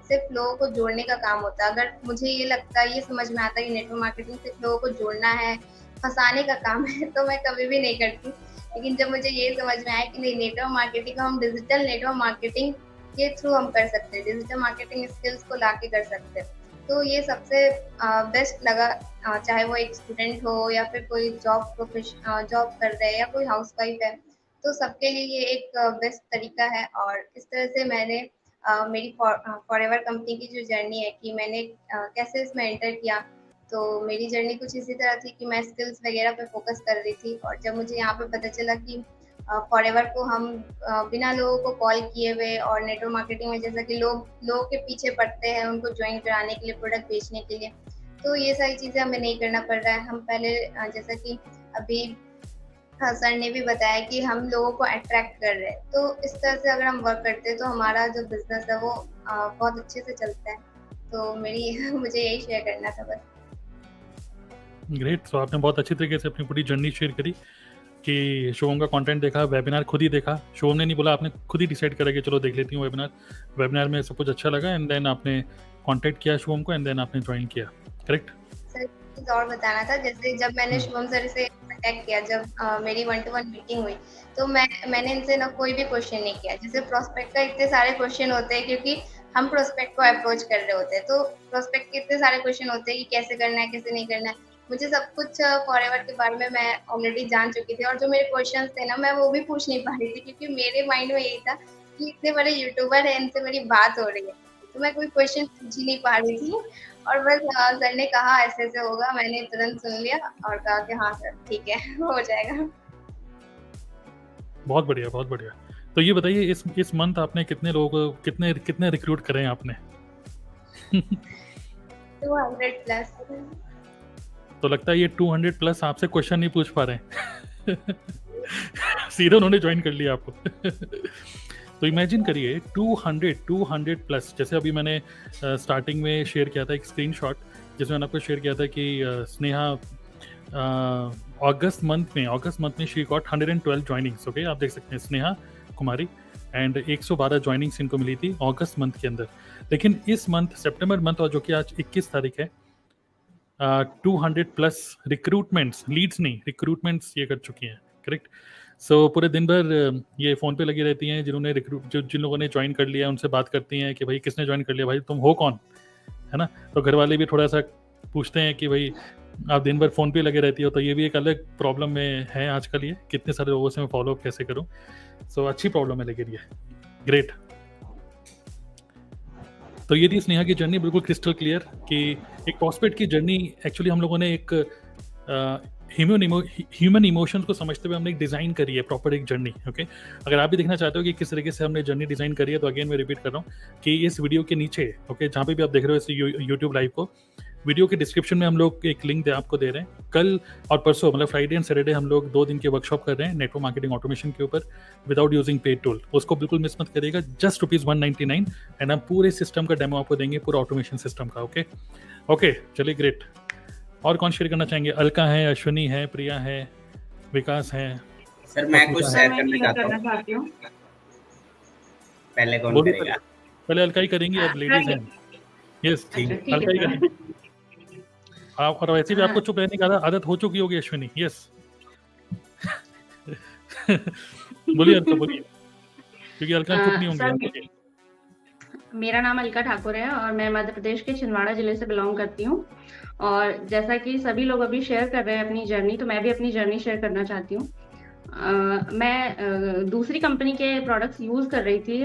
सिर्फ लोगों को जोड़ने का काम होता है। अगर मुझे ये लगता है, ये समझ में आता है कि नेटवर्क मार्केटिंग सिर्फ लोगों को जोड़ना है, फंसाने का काम है, तो मैं कभी भी नहीं करती। लेकिन जब मुझे ये समझ में आया कि नहीं, नेटवर्क मार्केटिंग हम डिजिटल नेटवर्क मार्केटिंग के थ्रू हम कर सकते हैं, डिजिटल मार्केटिंग स्किल्स को लाके कर सकते हैं, तो ये सबसे बेस्ट लगा। चाहे वो एक स्टूडेंट हो या फिर कोई जॉब कर रहे हैं या कोई हाउसवाइफ है, तो सबके लिए ये एक बेस्ट तरीका है। और इस तरह से मैंने मेरी फॉरएवर कंपनी की जो जर्नी है कि मैंने कैसे इसमें एंटर किया, तो मेरी जर्नी कुछ इसी तरह थी कि मैं स्किल्स वगैरह पे फोकस कर रही थी और जब मुझे यहाँ पे पता चला कि फॉरएवर को हम बिना लोगों को कॉल किए हुए और नेटवर्क मार्केटिंग में जैसा कि लोगों के पीछे पड़ते हैं उनको ज्वाइन कराने के लिए, प्रोडक्ट बेचने के लिए, तो ये सारी चीज़ें हमें नहीं करना पड़ रहा है। हम पहले जैसा कि अभी सर ने भी बताया कि हम लोगों को अट्रैक्ट कर रहे हैं, तो इस तरह से अगर हम वर्क करते हैं तो हमारा जो बिजनेस है वो बहुत अच्छे से चलता है। तो मेरी मुझे यही शेयर करना था बस। ग्रेट। तो आपने बहुत अच्छी तरीके से अपनी पूरी जर्नी शेयर करी कि शुभम का कंटेंट देखा, वेबिनार खुद ही देखा, शुभम ने नहीं बोला, आपने खुद ही डिसाइड करा कि चलो देख लेती हूँ वेबिनार में सब कुछ अच्छा लगा एंड देन आपने कांटेक्ट किया शुभम को एंड देन आपने ज्वाइन किया, करेक्ट? सर कुछ और बताना था, जैसे जब मैंने शुभम सर से कॉन्टेक्ट किया, जब मेरी 1-to-1 मीटिंग हुई, तो मैंने इनसे ना कोई भी क्वेश्चन नहीं किया। जैसे प्रोस्पेक्ट का इतने सारे क्वेश्चन होते हैं क्योंकि हम प्रोस्पेक्ट को अप्रोच कर रहे होते हैं, तो प्रोस्पेक्ट के इतने सारे क्वेश्चन होते हैं कि कैसे करना है, कैसे नहीं करना है। मुझे सब कुछ फॉरएवर के बारे में मैं ऑलरेडी जान चुकी थी और जो मेरे क्वेश्चंस थे ना, मैं वो भी पूछ नहीं पा रही थी क्योंकि मेरे माइंड में यही था कि इतने बड़े यूट्यूबर हैं, इनसे मेरी बात हो रही है, तो मैं कोई क्वेश्चन पूछ ही नहीं पा रही थी। और बस सर ने कहा ऐसे होगा, मैंने तुरंत सुन लिया और कहा कि हाँ सर ठीक है हो जाएगा। बहुत बढ़िया, बहुत बढ़िया। तो ये बताइए इस मंथ आपने कितने लोगों को कितने रिक्रूट करे हैं आपने? 200 प्लस। तो लगता है ये 200 प्लस आपसे क्वेश्चन नहीं पूछ पा रहे हैं सीधे उन्होंने ज्वाइन कर लिया आपको तो इमेजिन करिए 200 प्लस, जैसे अभी मैंने स्टार्टिंग में शेयर किया था एक स्क्रीनशॉट जिसमें मैंने आपको शेयर किया था कि स्नेहा अगस्त मंथ में शी गॉट 112 ज्वाइनिंग्स। ओके, आप देख सकते हैं स्नेहा कुमारी, एंड 112 ज्वाइनिंग्स इनको मिली थी अगस्त मंथ के अंदर। लेकिन इस मंथ सितंबर मंथ, और जो कि आज 21 तारीख है, 200 प्लस रिक्रूटमेंट्स, लीड्स नहीं रिक्रूटमेंट्स ये कर चुकी हैं। करेक्ट। सो पूरे दिन भर ये फ़ोन पे लगी रहती हैं, जिन लोगों ने ज्वाइन कर लिया उनसे बात करती हैं कि भाई किसने ज्वाइन कर लिया, भाई तुम हो कौन, है ना। तो घर वाले भी थोड़ा सा पूछते हैं कि भाई आप दिन भर फ़ोन पे लगे रहती हो, तो ये भी एक अलग प्रॉब्लम में है आजकल, ये कितने सारे लोगों से मैं फॉलोअप कैसे करूँ। सो अच्छी प्रॉब्लम है लेकिन ये ग्रेट। तो ये थी स्नेहा की जर्नी, बिल्कुल क्रिस्टल क्लियर कि एक प्रॉस्पेक्ट की जर्नी। एक्चुअली हम लोगों ने एक ह्यूमन इमोशंस को समझते हुए हमने एक डिज़ाइन करी है प्रॉपर एक जर्नी। ओके, अगर आप भी देखना चाहते हो कि किस तरीके से हमने जर्नी डिज़ाइन करी है, तो अगेन मैं रिपीट कर रहा हूँ कि इस वीडियो के नीचे, ओके, जहाँ पे भी आप देख रहे हो इस यूट्यूब लाइव को, वीडियो के डिस्क्रिप्शन में हम लोग एक लिंक आपको दे रहे हैं। कल और परसों, मतलब फ्राइडे एंड सैटरडे, हम लोग 2 दिन के वर्कशॉप कर रहे हैं नेटवर्क मार्केटिंग ऑटोमेशन के ऊपर विदाउट यूजिंग पेड टूल। उसको बिल्कुल मिस मत करिएगा, जस्ट ₹199, एंड हम पूरे सिस्टम का डेमो आपको देंगे, पूरा ऑटोमेशन सिस्टम का। ओके ओके, चलिए ग्रेट। और कौन शेयर करना चाहेंगे? अलका है, अश्विनी है, प्रिया है, विकास है। सर मैं कुछ शेयर करना चाहता हूँ। पहले कौन करेगा? पहले अलका ही करेंगी, अब लेडीज हैं। यस, अलका ही करेंगे आप। और वैसे भी आपको चुप रहने की आदत हो चुकी होगी अश्विनी। यस बोलिए अलका, बोलिए, क्योंकि अलका चुप नहीं होंगी। मेरा नाम अलका ठाकुर है और मैं मध्य प्रदेश के छिंदवाड़ा जिले से बिलोंग करती हूँ। और जैसा कि सभी लोग अभी शेयर कर रहे हैं अपनी जर्नी, तो मैं भी अपनी जर्नी शेयर करना चाहती हूँ। मैं दूसरी कंपनी के प्रोडक्ट्स यूज़ कर रही थी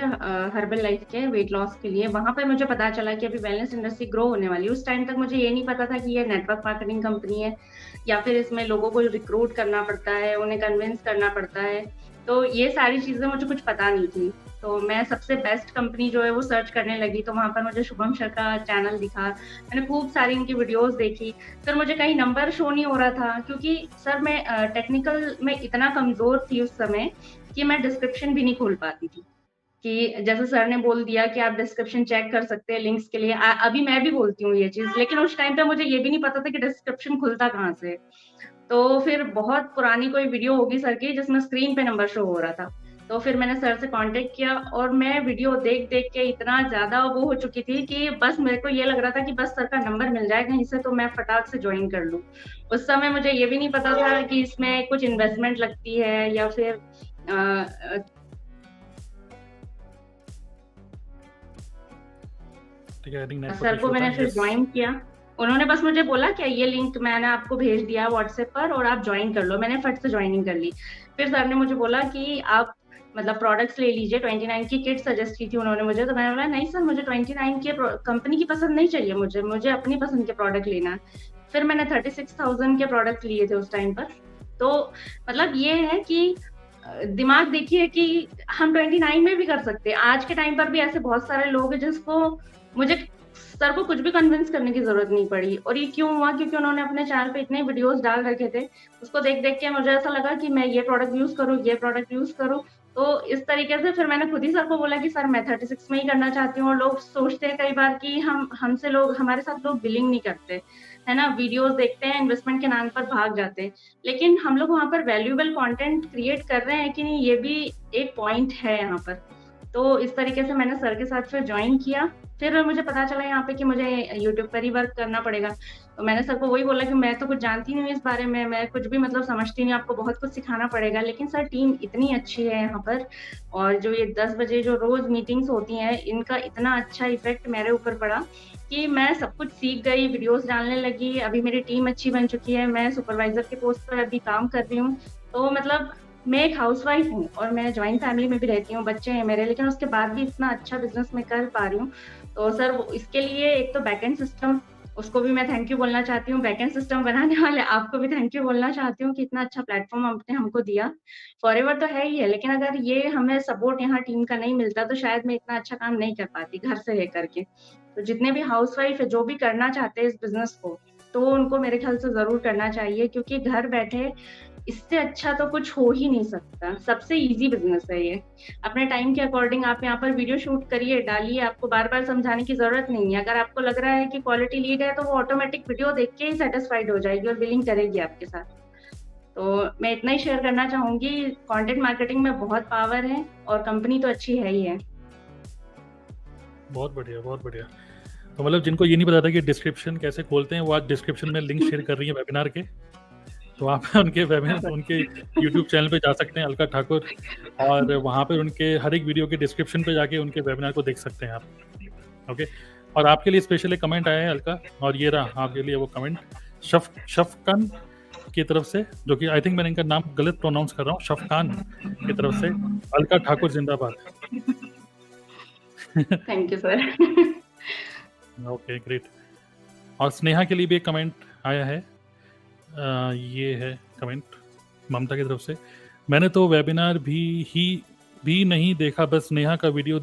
हर्बल लाइफ के वेट लॉस के लिए। वहाँ पर मुझे पता चला कि अभी वेलनेस इंडस्ट्री ग्रो होने वाली है। उस टाइम तक मुझे ये नहीं पता था कि ये नेटवर्क मार्केटिंग कंपनी है या फिर इसमें लोगों को रिक्रूट करना पड़ता है, उन्हें कन्विंस करना पड़ता है। तो ये सारी चीज़ें मुझे कुछ पता नहीं थी। तो मैं सबसे बेस्ट कंपनी जो है वो सर्च करने लगी, तो वहाँ पर मुझे शुभम सर का चैनल दिखा। मैंने खूब सारी इनकी वीडियोस देखी। फिर मुझे कहीं नंबर शो नहीं हो रहा था, क्योंकि सर मैं टेक्निकल में इतना कमज़ोर थी उस समय कि मैं डिस्क्रिप्शन भी नहीं खोल पाती थी। कि जैसे सर ने बोल दिया कि आप डिस्क्रिप्शन चेक कर सकते हैं लिंक्स के लिए। अभी मैं भी बोलती हूँ ये चीज़, लेकिन उस टाइम पे मुझे ये भी नहीं पता था कि डिस्क्रिप्शन खुलता कहाँ से। तो फिर बहुत पुरानी कोई वीडियो होगी सर की जिसमें स्क्रीन पे नंबर शो हो रहा था। तो फिर मैंने सर से कांटेक्ट किया और मैं वीडियो देख के इतना ज़्यादा वो हो चुकी थी कि बस मेरे को ये लग रहा था कि बस सर का नंबर मिल जाए कहीं से तो मैं फटाक से ज्वाइन कर लूँ। उस समय मुझे ये भी नहीं पता था कि इसमें कुछ इन्वेस्टमेंट लगती है या फिर सर को मैंने फिर ज्वाइन किया। उन्होंने बस मुझे बोला कि ये लिंक मैंने आपको भेज दिया व्हाट्सएप पर और आप ज्वाइन कर लो। मैंने फट से ज्वाइनिंग कर ली। फिर सर ने मुझे बोला कि आप मतलब प्रोडक्ट्स ले लीजिए। 29 की किट सजेस्ट की थी उन्होंने मुझे। तो मैंने बोला नहीं सर, मुझे 29 के कंपनी की पसंद नहीं चाहिए, मुझे अपनी पसंद के प्रोडक्ट लेना है। फिर मैंने 36,000 के प्रोडक्ट लिए थे उस टाइम पर। तो मतलब ये है कि दिमाग देखिए कि हम 29 में भी कर सकते हैं। आज के टाइम पर भी ऐसे बहुत सारे लोग हैं जिसको मुझे सर को कुछ भी कन्विंस करने की जरूरत नहीं पड़ी। और ये क्यों हुआ? क्योंकि उन्होंने अपने चैनल पे इतने वीडियोस डाल रखे थे, उसको देख के मुझे ऐसा लगा कि मैं ये प्रोडक्ट यूज करूँ। तो इस तरीके से फिर मैंने खुद ही सर को बोला कि सर मैं 36 में ही करना चाहती हूँ। और लोग सोचते हैं कई बार कि हमारे साथ लोग बिलिंग नहीं करते, है ना, वीडियोस देखते हैं, इन्वेस्टमेंट के नाम पर भाग जाते हैं। लेकिन हम लोग वहाँ पर वैल्यूएबल कंटेंट क्रिएट कर रहे हैं कि नहीं, ये भी एक पॉइंट है यहाँ पर। तो इस तरीके से मैंने सर के साथ फिर ज्वाइन किया। फिर मुझे पता चला यहाँ पे कि मुझे यूट्यूब पर ही वर्क करना पड़ेगा। तो मैंने सर को वही बोला कि मैं तो कुछ जानती नहीं इस बारे में, मैं कुछ भी मतलब समझती नहीं, आपको बहुत कुछ सिखाना पड़ेगा। लेकिन सर टीम इतनी अच्छी है यहाँ पर, और जो ये 10 बजे जो रोज मीटिंग्स होती हैं, इनका इतना अच्छा इफेक्ट मेरे ऊपर पड़ा कि मैं सब कुछ सीख गई, वीडियोस डालने लगी। अभी मेरी टीम अच्छी बन चुकी है, मैं सुपरवाइजर के पोस्ट पर अभी काम कर रही हूँ। तो मतलब मैं एक हाउसवाइफ हूँ और मैं जॉइंट फैमिली में भी रहती हूँ, बच्चे हैं मेरे, लेकिन उसके बाद भी इतना अच्छा बिजनेस मैं कर पा रही हूँ। तो सर इसके लिए एक तो बैकएंड सिस्टम, उसको भी मैं थैंक यू बोलना चाहती हूँ। बैकएंड सिस्टम बनाने वाले आपको भी थैंक यू बोलना चाहती हूँ कि इतना अच्छा प्लेटफॉर्म आपने हमको दिया। फॉरएवर तो है ही है, लेकिन अगर ये हमें सपोर्ट यहाँ टीम का नहीं मिलता तो शायद मैं इतना अच्छा काम नहीं कर पाती घर से लेकर के। तो जितने भी हाउसवाइफ है जो भी करना चाहते हैं इस बिजनेस को, तो उनको मेरे ख्याल से जरूर करना चाहिए, क्योंकि घर बैठे इससे अच्छा तो कुछ हो ही नहीं सकता। सबसे इजी बिजनेस है ये। अपने टाइम के अकॉर्डिंग आप यहाँ पर वीडियो शूट करिए, डालिए, आपको बार बार समझाने की जरूरत नहीं है। अगर आपको लग रहा है कि क्वालिटी लीड है तो वो ऑटोमेटिक वीडियो देख के ही सेटिस्फाइड हो जाएगी और बिलिंग करेगी आपके साथ। तो मैं इतना ही शेयर करना चाहूंगी, कंटेंट मार्केटिंग में बहुत पावर है और कंपनी तो अच्छी है ही है। बहुत बढ़िया, बहुत बढ़िया। तो मतलब जिनको ये नहीं पता था कि डिस्क्रिप्शन कैसे खोलते हैं, वो आज डिस्क्रिप्शन में लिंक शेयर कर रही है वेबिनार के, तो आप उनके वेबिनार उनके यूट्यूब चैनल पे जा सकते हैं अलका ठाकुर, और वहाँ पर उनके हर एक वीडियो के डिस्क्रिप्शन पे जाके उनके वेबिनार को देख सकते हैं आप। ओके, और आपके लिए स्पेशल एक कमेंट आया है अलका, और ये रहा आपके लिए वो कमेंट शफकान की तरफ से, जो कि आई थिंक मैंने इनका नाम गलत प्रोनाउंस कर रहा हूँ, शफकान की तरफ से, अलका ठाकुर जिंदाबाद। Thank you sir. Okay, great. और स्नेहा के लिए भी एक कमेंट आया है, ये है कमेंट ममता की तरफ से, मैंने तो वेबिनार भी नहीं देखा, बस स्नेहा का वीडियो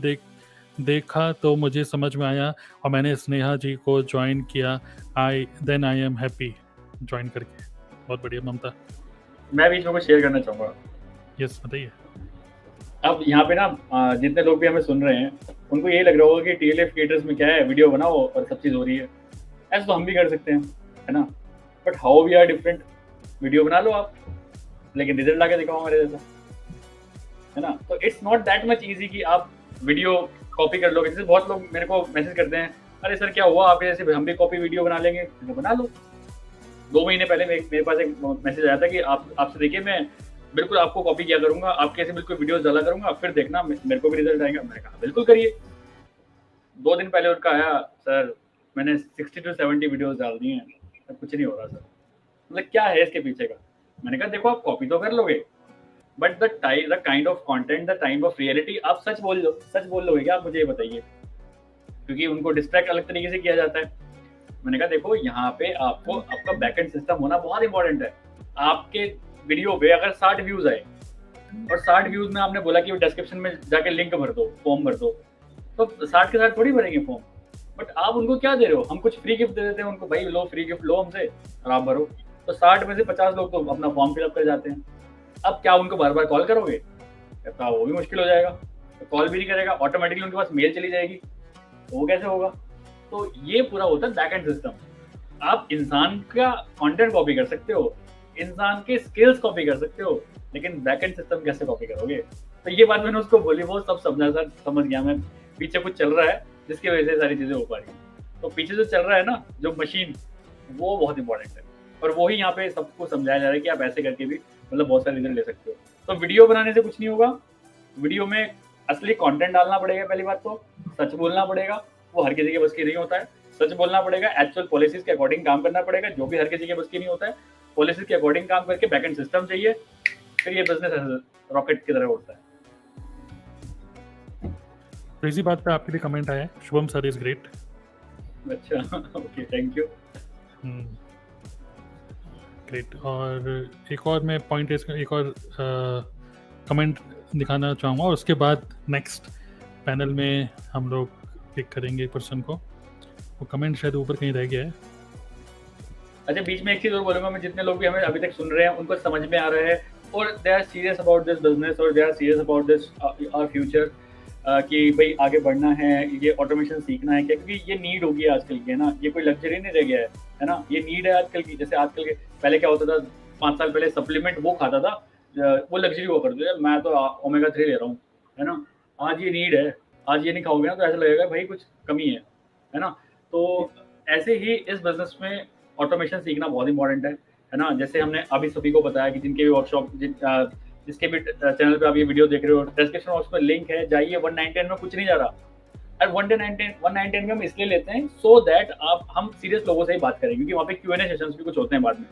देखा तो मुझे समझ में आया और मैंने स्नेहा जी को ज्वाइन किया, आई एम हैप्पी ज्वाइन करके। बहुत बढ़िया ममता। मैं बीच में कुछ शेयर करना चाहूँगा। यस, बताइए। अब यहाँ पे ना जितने लोग भी हमें सुन रहे हैं उनको यही लग रहा होगा कि TLF क्रिएटर्स में क्या है, वीडियो बनाओ और सब चीज़ हो रही है। ऐसा तो हम भी कर सकते हैं, है ना, but how we are different. Video बना लो आप, लेकिन रिजल्ट आके दिखाओ हमारे जैसा, है ना। तो it's not that much easy कि आप वीडियो कॉपी कर लोगे। जैसे बहुत लोग मेरे को मैसेज करते हैं, अरे सर क्या हुआ आपके जैसे हम भी कॉपी वीडियो बना लेंगे। तो बना लो। 2 महीने पहले मेरे पास एक मैसेज आया था कि आपसे देखिए मैं बिल्कुल आपको कॉपी किया करूंगा, आपके ऐसे बिल्कुल वीडियोस डाला करूंगा, फिर देखना मेरे को भी रिजल्ट आएगा। मैंने कहा बिल्कुल करिए। 2 दिन पहले उनका आया, सर मैंने 60 to 70 वीडियोस डाल दी हैं, कुछ नहीं हो रहा सर। मतलब क्या है इसके पीछे का। मैंने कहा देखो आप कॉपी तो कर लोगे, but the kind of content, the time of reality, आप सच बोल लोगे क्या, आप मुझे ये बताइए, क्योंकि उनको डिस्ट्रैक्ट अलग तरीके से किया जाता है। मैंने कहा देखो यहाँ पे आपको आपका बैकएंड सिस्टम होना बहुत इंपॉर्टेंट है। आपके वीडियो पे अगर 60 व्यूज आए और 60 व्यूज में आपने बोला कि डिस्क्रिप्शन में जाके लिंक भर दो, फॉर्म भर दो, तो 60 के साथ थोड़ी भरेंगे फॉर्म। बट आप उनको क्या दे रहे हो, हम कुछ फ्री गिफ्ट दे देते हैं उनको, भाई लो फ्री गिफ्ट लो हमसे और आप भरो। तो 60 में से 50 लोग तो अपना फॉर्म फिलअप कर जाते हैं। अब क्या उनको बार बार कॉल करोगे, कहता वो भी मुश्किल हो जाएगा। तो कॉल भी नहीं करेगा, ऑटोमेटिकली उनके पास मेल चली जाएगी, तो वो कैसे होगा। तो ये पूरा होता है बैकएंड सिस्टम। आप इंसान का कंटेंट कॉपी कर सकते हो, इंसान के स्किल्स कॉपी कर सकते हो, लेकिन बैकएंड सिस्टम कैसे कॉपी करोगे। तो ये बात मैंने उसको बोली, वो सब समझा, सर समझ गया मैं, पीछे कुछ चल रहा है जिसकी वजह से सारी चीजें हो पा रही हैं। तो पीछे जो चल रहा है ना, जो मशीन, वो बहुत इंपॉर्टेंट है, और वही यहाँ पे सबको समझाया जा रहा है कि आप ऐसे करके भी मतलब बहुत सारे रिजल्ट ले सकते हो। तो वीडियो बनाने से कुछ नहीं होगा, वीडियो में असली कंटेंट डालना पड़ेगा। पहली बात तो सच बोलना पड़ेगा, वो हर किसी के बस की नहीं होता है। सच बोलना पड़ेगा, एक्चुअल पॉलिसीज के अकॉर्डिंग काम करना पड़ेगा, जो भी हर किसी के बस की नहीं होता है। पॉलिसीज के अकॉर्डिंग काम करके बैकएंड सिस्टम चाहिए, फिर ये बिजनेस रॉकेट की तरह उड़ता है। तो इसी बात पे आपके लिए कमेंट आया है, शुभम सर इज ग्रेट। अच्छा, ओके, थैंक यू। ग्रेट। और एक और मैं पॉइंट एक और कमेंट दिखाना चाहूँगा, और उसके बाद नेक्स्ट पैनल में हम लोग पिक करेंगे एक पर्सन को। वो कमेंट शायद ऊपर कहीं रह गया है। अच्छा, बीच में एक चीज और बोलूंगा मैं, जितने लोग भी हमें अभी तक सुन रहे हैं उनको समझ में आ रहा है और they are serious about this business और they are serious about this our future, कि भाई आगे बढ़ना है, ये ऑटोमेशन सीखना है क्या, क्योंकि ये नीड होगी आजकल की, है ना। ये कोई लग्जरी नहीं रह गया है ना, ये नीड है आजकल की। जैसे आजकल के पहले क्या होता था, 5 साल पहले सप्लीमेंट वो खाता था, वो लग्जरी हुआ करते थे, मैं तो ओमेगा 3 ले रहा हूँ, है ना। आज ये नीड है, आज ये नहीं खाओगे ना तो ऐसा लगेगा भाई कुछ कमी है ना। तो ऐसे ही इस बिजनेस में ऑटोमेशन सीखना बहुत इंपॉर्टेंट है ना। जैसे हमने अभी सभी को बताया कि जिनके भी वर्कशॉप, जिसके भी चैनल पे आप ये वीडियो देख रहे हो, डिस्क्रिप्शन बॉक्स में लिंक है, जाइए। 199 में कुछ नहीं जा रहा, और 199 में हम इसलिए लेते हैं सो दैट हम सीरियस लोगों से ही बात करें, क्योंकि वहाँ पे Q&A सेशंस भी कुछ होते हैं बाद में,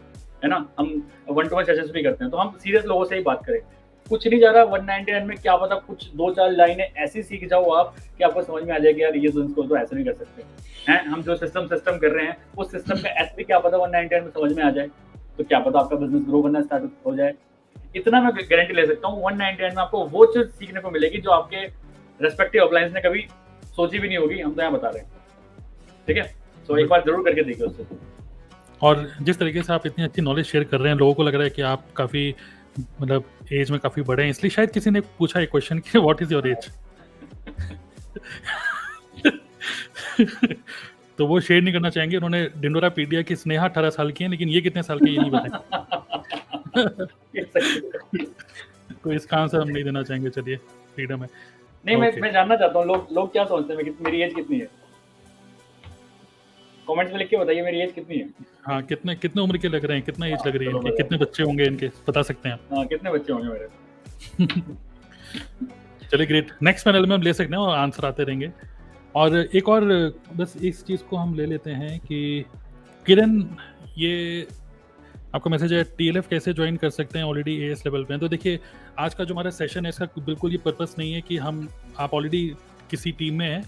है ना। हम 1-to-1 सेशंस भी करते हैं, तो हम सीरियस लोगों से ही बात करें। कुछ नहीं जा रहा 199 में, क्या पता कुछ 2-4 लाइनें ऐसी सीख जाओ आप कि आपको समझ में आ जाएगी यार ये को तो ऐसे नहीं कर सकते हैं। हम जो सिस्टम कर रहे हैं उस सिस्टम का ऐसे भी क्या पता 199 में समझ में आ जाए, तो क्या पता आपका बिजनेस ग्रो करना स्टार्ट हो जाए। इतना मैं गारंटी ले सकता हूँ, 199 में आपको वो चीज सीखने को मिलेगी जो आपके रेस्पेक्टिव अपलायंस ने कभी सोची भी नहीं होगी। हम तो यहाँ बता रहे हैं, ठीक है। तो एक बार जरूर करके देखिए उससे। और जिस तरीके से आप इतनी अच्छी नॉलेज शेयर कर रहे हैं, लोगों को लग रहा है कि आप काफ़ी मतलब एज में काफ़ी बड़े हैं, इसलिए शायद किसी ने पूछा एक क्वेश्चन कि व्हाट इज़ योर एज। तो वो शेयर नहीं करना चाहेंगे, उन्होंने डिंडोरा पीट दिया कि स्नेहा 18 साल की है, लेकिन ये कितने साल के ये नहीं बताएं। तो इसका आंसर हम नहीं देना चाहेंगे, चलिए फ्रीडम है। नहीं, Okay. मैं जानना चाहता हूँ लोग क्या सोचते हैं मेरी एज कितनी है। कमेंट्स में लिख के बताइए मेरी एज कितनी है। हाँ, कितने उम्र के लग रहे हैं, कितना एज लग रही है चलो इनकी, बताओ। कितने बच्चे होंगे इनके, बता सकते हैं आप। हाँ, कितने बच्चे होंगे मेरे। चलिए ग्रेट, नेक्स्ट पैनल में हम ले सकते हैं और आंसर आते रहेंगे। और एक और बस इस चीज़ को हम ले लेते हैं कि किरण, ये आपका मैसेज है टीएलएफ कैसे ज्वाइन कर सकते हैं, ऑलरेडी एएस लेवल पे हैं। तो देखिए आज का जो हमारा सेशन है इसका बिल्कुल ये पर्पस नहीं है कि आप ऑलरेडी किसी टीम में हैं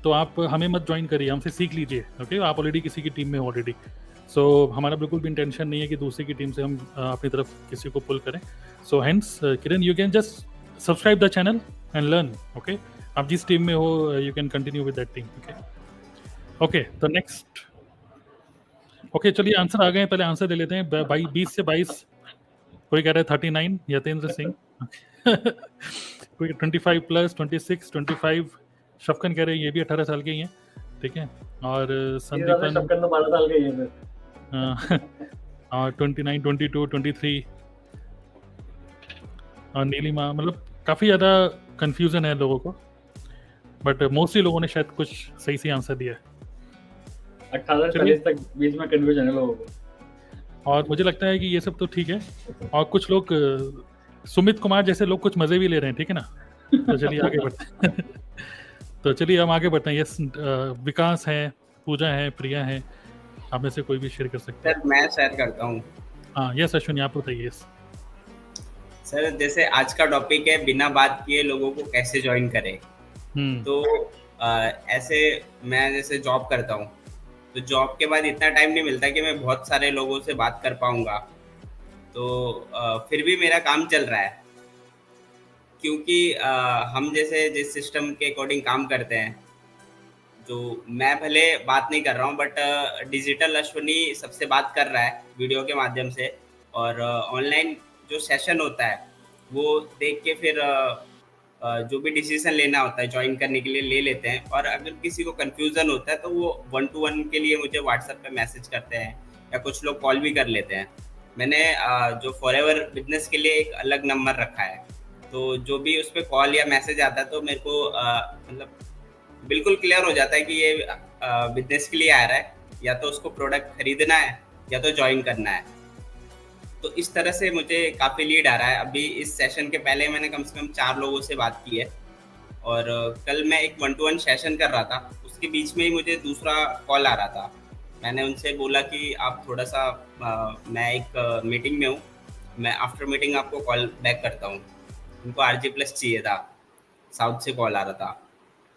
तो आप हमें मत ज्वाइन करिए, हमसे सीख लीजिए। ओके, आप ऑलरेडी किसी की टीम में हो ऑलरेडी। सो हमारा बिल्कुल भी इंटेंशन नहीं है कि दूसरी की टीम से हम अपनी तरफ किसी को पुल करें। So hence Kiran, you can just subscribe the channel and learn. Okay, आप जिस टीम में हो you can continue with that team. Okay, तो नेक्स्ट। ओके, चलिए आंसर आ गए हैं, पहले आंसर ले लेते हैं। 20 से 22, कोई कह रहा है 39 यतेंद्र सिंह। कोई 25 प्लस, 26, 25 शफकन कह रहे हैं ये भी 18 साल के ही हैं, ठीक है। और संदीपन शफकन तो 12 साल के ही है। और 29, 22, 23 और नीलिमा, मतलब काफ़ी ज़्यादा कंफ्यूजन है लोगों को, बट मोस्टली लोगों ने शायद कुछ सही से आंसर दिया है। 18 से 40 तक बीच में कंफ्यूजन है लोगों को। और मुझे लगता है कि ये सब तो ठीक है, और कुछ लोग सुमित कुमार जैसे लोग कुछ मज़े भी ले रहे हैं, ठीक है ना। तो चलिए आगे बढ़ते हैं। तो चलिए हम आगे बढ़ते हैं। यस, विकास है, पूजा है, प्रिया है, आप में से कोई भी शेयर कर सकते हैं। सर मैं शेयर करता हूँ। हाँ यस अश्विनी, आप बताइए। यस सर, जैसे आज का टॉपिक है बिना बात किए लोगों को कैसे ज्वाइन करें। तो ऐसे मैं जैसे जॉब करता हूँ, तो जॉब के बाद इतना टाइम नहीं मिलता कि मैं बहुत सारे लोगों से बात कर पाऊंगा। तो फिर भी मेरा काम चल रहा है, क्योंकि हम जैसे जिस सिस्टम के अकॉर्डिंग काम करते हैं, तो मैं भले बात नहीं कर रहा हूँ बट डिजिटल अश्विनी सबसे बात कर रहा है वीडियो के माध्यम से, और ऑनलाइन जो सेशन होता है वो देख के फिर जो भी डिसीजन लेना होता है ज्वाइन करने के लिए ले लेते हैं। और अगर किसी को कंफ्यूजन होता है तो वो 1-to-1 के लिए मुझे व्हाट्सएप पे मैसेज करते हैं, या कुछ लोग कॉल भी कर लेते हैं। मैंने जो फॉरएवर बिजनेस के लिए एक अलग नंबर रखा है, तो जो भी उस पर कॉल या मैसेज आता है तो मेरे को मतलब बिल्कुल क्लियर हो जाता है कि ये बिजनेस के लिए आ रहा है, या तो उसको प्रोडक्ट खरीदना है या तो ज्वाइन करना है। तो इस तरह से मुझे काफ़ी लीड आ रहा है। अभी इस सेशन के पहले मैंने कम से कम 4 लोगों से बात की है, और कल मैं एक 1-to-1 सेशन कर रहा था, उसके बीच में ही मुझे दूसरा कॉल आ रहा था। मैंने उनसे बोला कि आप थोड़ा सा मैं एक मीटिंग में हूँ, मैं आफ्टर मीटिंग आपको कॉल बैक करता हूँ। उनको RG+ चाहिए था, साउथ से कॉल आ रहा था।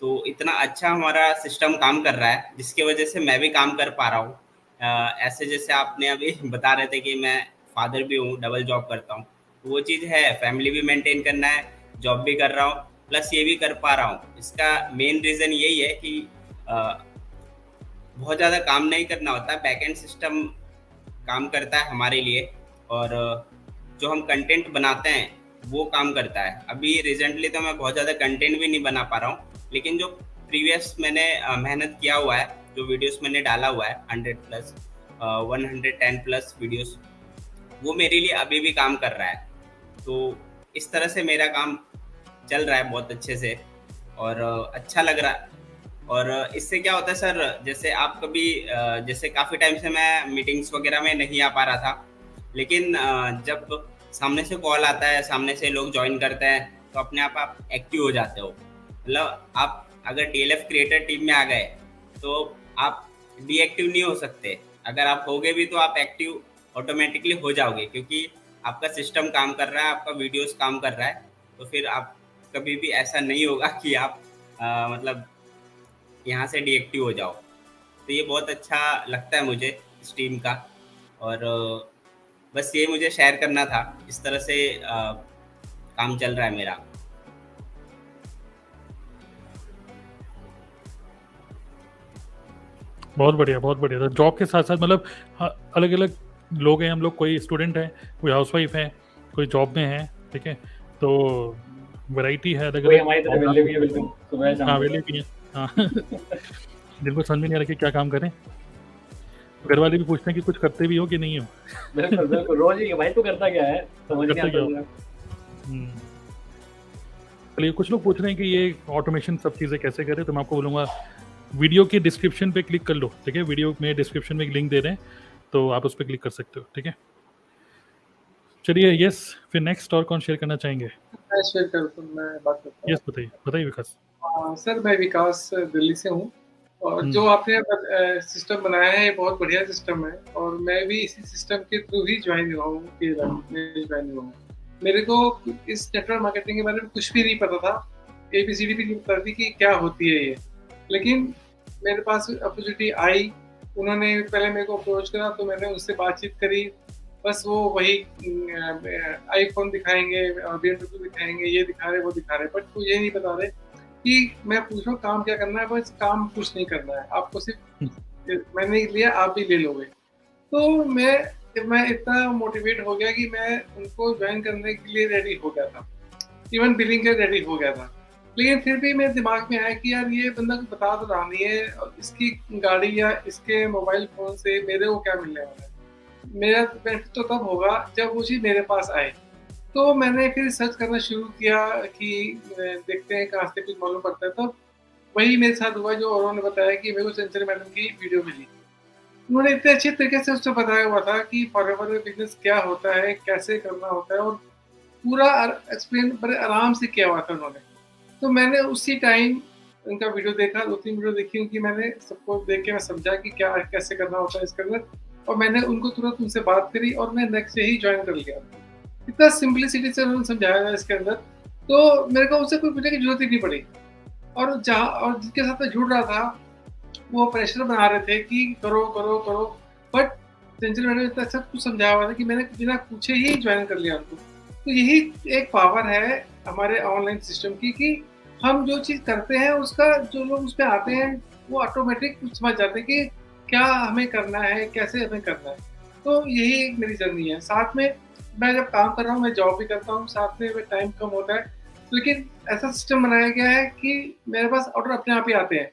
तो इतना अच्छा हमारा सिस्टम काम कर रहा है जिसकी वजह से मैं भी काम कर पा रहा हूँ। ऐसे जैसे आपने अभी बता रहे थे कि मैं फादर भी हूँ, डबल जॉब करता हूँ, वो चीज़ है, फैमिली भी मेंटेन करना है, जॉब भी कर रहा हूँ, प्लस ये भी कर पा रहा हूँ। इसका मेन रीज़न यही है कि बहुत ज़्यादा काम नहीं करना होता, बैकएंड सिस्टम काम करता है हमारे लिए, और जो हम कंटेंट बनाते हैं वो काम करता है। अभी रिसेंटली तो मैं बहुत ज़्यादा कंटेंट भी नहीं बना पा रहा हूँ, लेकिन जो प्रीवियस मैंने मेहनत किया हुआ है, जो वीडियोस मैंने डाला हुआ है 100+, 110+ वीडियोस, वो मेरे लिए अभी भी काम कर रहा है। तो इस तरह से मेरा काम चल रहा है बहुत अच्छे से, और अच्छा लग रहा है। और इससे क्या होता है सर, जैसे आप कभी जैसे काफ़ी टाइम से मैं मीटिंग्स वगैरह में नहीं आ पा रहा था, लेकिन जब सामने से कॉल आता है, सामने से लोग ज्वाइन करते हैं, तो अपने आप एक्टिव हो जाते हो। मतलब आप अगर TLF क्रिएटर टीम में आ गए तो आप डीएक्टिव नहीं हो सकते। अगर आप होगे भी तो आप एक्टिव ऑटोमेटिकली हो जाओगे, क्योंकि आपका सिस्टम काम कर रहा है, आपका वीडियोस काम कर रहा है। तो फिर आप कभी भी ऐसा नहीं होगा कि आप मतलब यहाँ से डीएक्टिव हो जाओ। तो ये बहुत अच्छा लगता है मुझे इस टीम का, और बस ये मुझे शेयर करना था। इस तरह से काम चल रहा है मेरा। बहुत बढ़िया, बहुत बढ़िया। तो जॉब के साथ-साथ मतलब अलग-अलग लोग हैं हम लोग, कोई स्टूडेंट है, कोई हाउसवाइफ है, कोई जॉब में है, ठीक है? तो वैरायटी है कोई अलग-अलग हमारी तरह और वेले भी है, बिल्कुल सुबह शाम हाँ, को। वेले भी हैं। हाँ, जिनको समझ में नहीं आ रहा कि क्या काम करें। घर वाले भी पूछते हैं कि कुछ करते भी हो कि नहीं हो? बिल्कुल, बिल्कुल, रोज़ ही भाई तू करता क्या है? समझ नहीं करते क्या आता हो? मुझे। हुँ। चलिए, कुछ लोग पूछ रहे हैं कि ये ऑटोमेशन सब चीज़ें कैसे करें, तो मैं आपको बोलूँगा वीडियो के डिस्क्रिप्शन पे क्लिक कर लो, ठीक है? वीडियो में डिस्क्रिप्शन में एक लिंक दे रहे हैं, तो आप उस पे क्लिक कर सकते हो, ठीक है? चलिए, यस, फिर नेक्स्ट और कौन शेयर करना चाहेंगे? मैं शेयर करता हूँ, मैं बात करता हूँ। यस, बताइए, बताइए विकास। सर मैं विकास दिल्ली से हूँ और जो हुँ, आपने सिस्टम बनाया है ये बहुत बढ़िया सिस्टम है और मैं भी इसी सिस्टम के थ्रू ही ज्वाइन हुआ हूँ ज्वाइन हुआ हूँ। मेरे को इस नेटवर्क मार्केटिंग के बारे में कुछ भी नहीं पता था, ABCD भी नहीं पता थी कि क्या होती है ये। लेकिन मेरे पास अपॉर्चुनिटी आई, उन्होंने पहले मेरे को अप्रोच करा तो मैंने उनसे बातचीत करी, बस वो वही आईफ़ोन दिखाएँगे और BMW दिखाएँगे, ये दिखा रहे, वो दिखा रहे, बट वो ये नहीं बता रहे कि मैं पूछ रहा हूँ काम क्या करना है, बस काम कुछ नहीं करना है, आपको हुँ, सिर्फ मैंने लिया आप भी ले लोगे। तो मैं इतना मोटिवेट हो गया कि मैं उनको ज्वाइन करने के लिए रेडी हो गया था, इवन बिलिंग के रेडी हो गया था। लेकिन फिर भी मेरे दिमाग में आया कि यार ये बंदा कुछ बता तो रहा नहीं है और इसकी गाड़ी या इसके मोबाइल फ़ोन से मेरे को क्या मिलने वाला है। मेरा बेनिफिट तो तब होगा जब वो चीज़ मेरे पास आए। तो मैंने फिर सर्च करना शुरू किया कि देखते हैं कहाँ से कुछ मालूम पड़ता है, तब वही मेरे साथ हुआ जो औरों ने बताया कि मेरे को चंचल मैडम की वीडियो मिली। उन्होंने इतने अच्छे तरीके से उससे बताया हुआ था कि फॉरएवर बिज़नेस क्या होता है, कैसे करना होता है और पूरा एक्सप्लेन बड़े आराम से किया हुआ था उन्होंने। तो मैंने उसी टाइम उनका वीडियो देखा, 2-3 वीडियो देखी उनकी मैंने, सबको देख के मैं समझा कि क्या कैसे करना होता है इसके अंदर और मैंने उनको तुरंत उनसे बात करी और मैं नेक्स्ट डे ही जॉइन कर लिया। इतना सिम्प्लिसिटी से उन्होंने समझाया था इसके अंदर, तो मेरे को उससे कोई पूछने की ज़रूरत ही नहीं पड़ी और जिनके साथ मैं जुड़ रहा था, वो प्रेशर बना रहे थे कि करो, करो, करो, बट चंचल मैडम ने इतना अच्छा कुछ समझाया हुआ था कि मैंने बिना पूछे ही जॉइन कर लिया उनको। तो यही एक पावर है हमारे ऑनलाइन सिस्टम की कि हम जो चीज़ करते हैं उसका जो लोग उसपे आते हैं वो ऑटोमेटिक समझ जाते हैं कि क्या हमें करना है, कैसे हमें करना है। तो यही एक मेरी जर्नी है। साथ में मैं जब काम कर रहा हूँ, मैं जॉब भी करता हूँ, साथ में टाइम कम होता है, लेकिन ऐसा सिस्टम बनाया गया है कि मेरे पास ऑर्डर अपने आप ही आते हैं।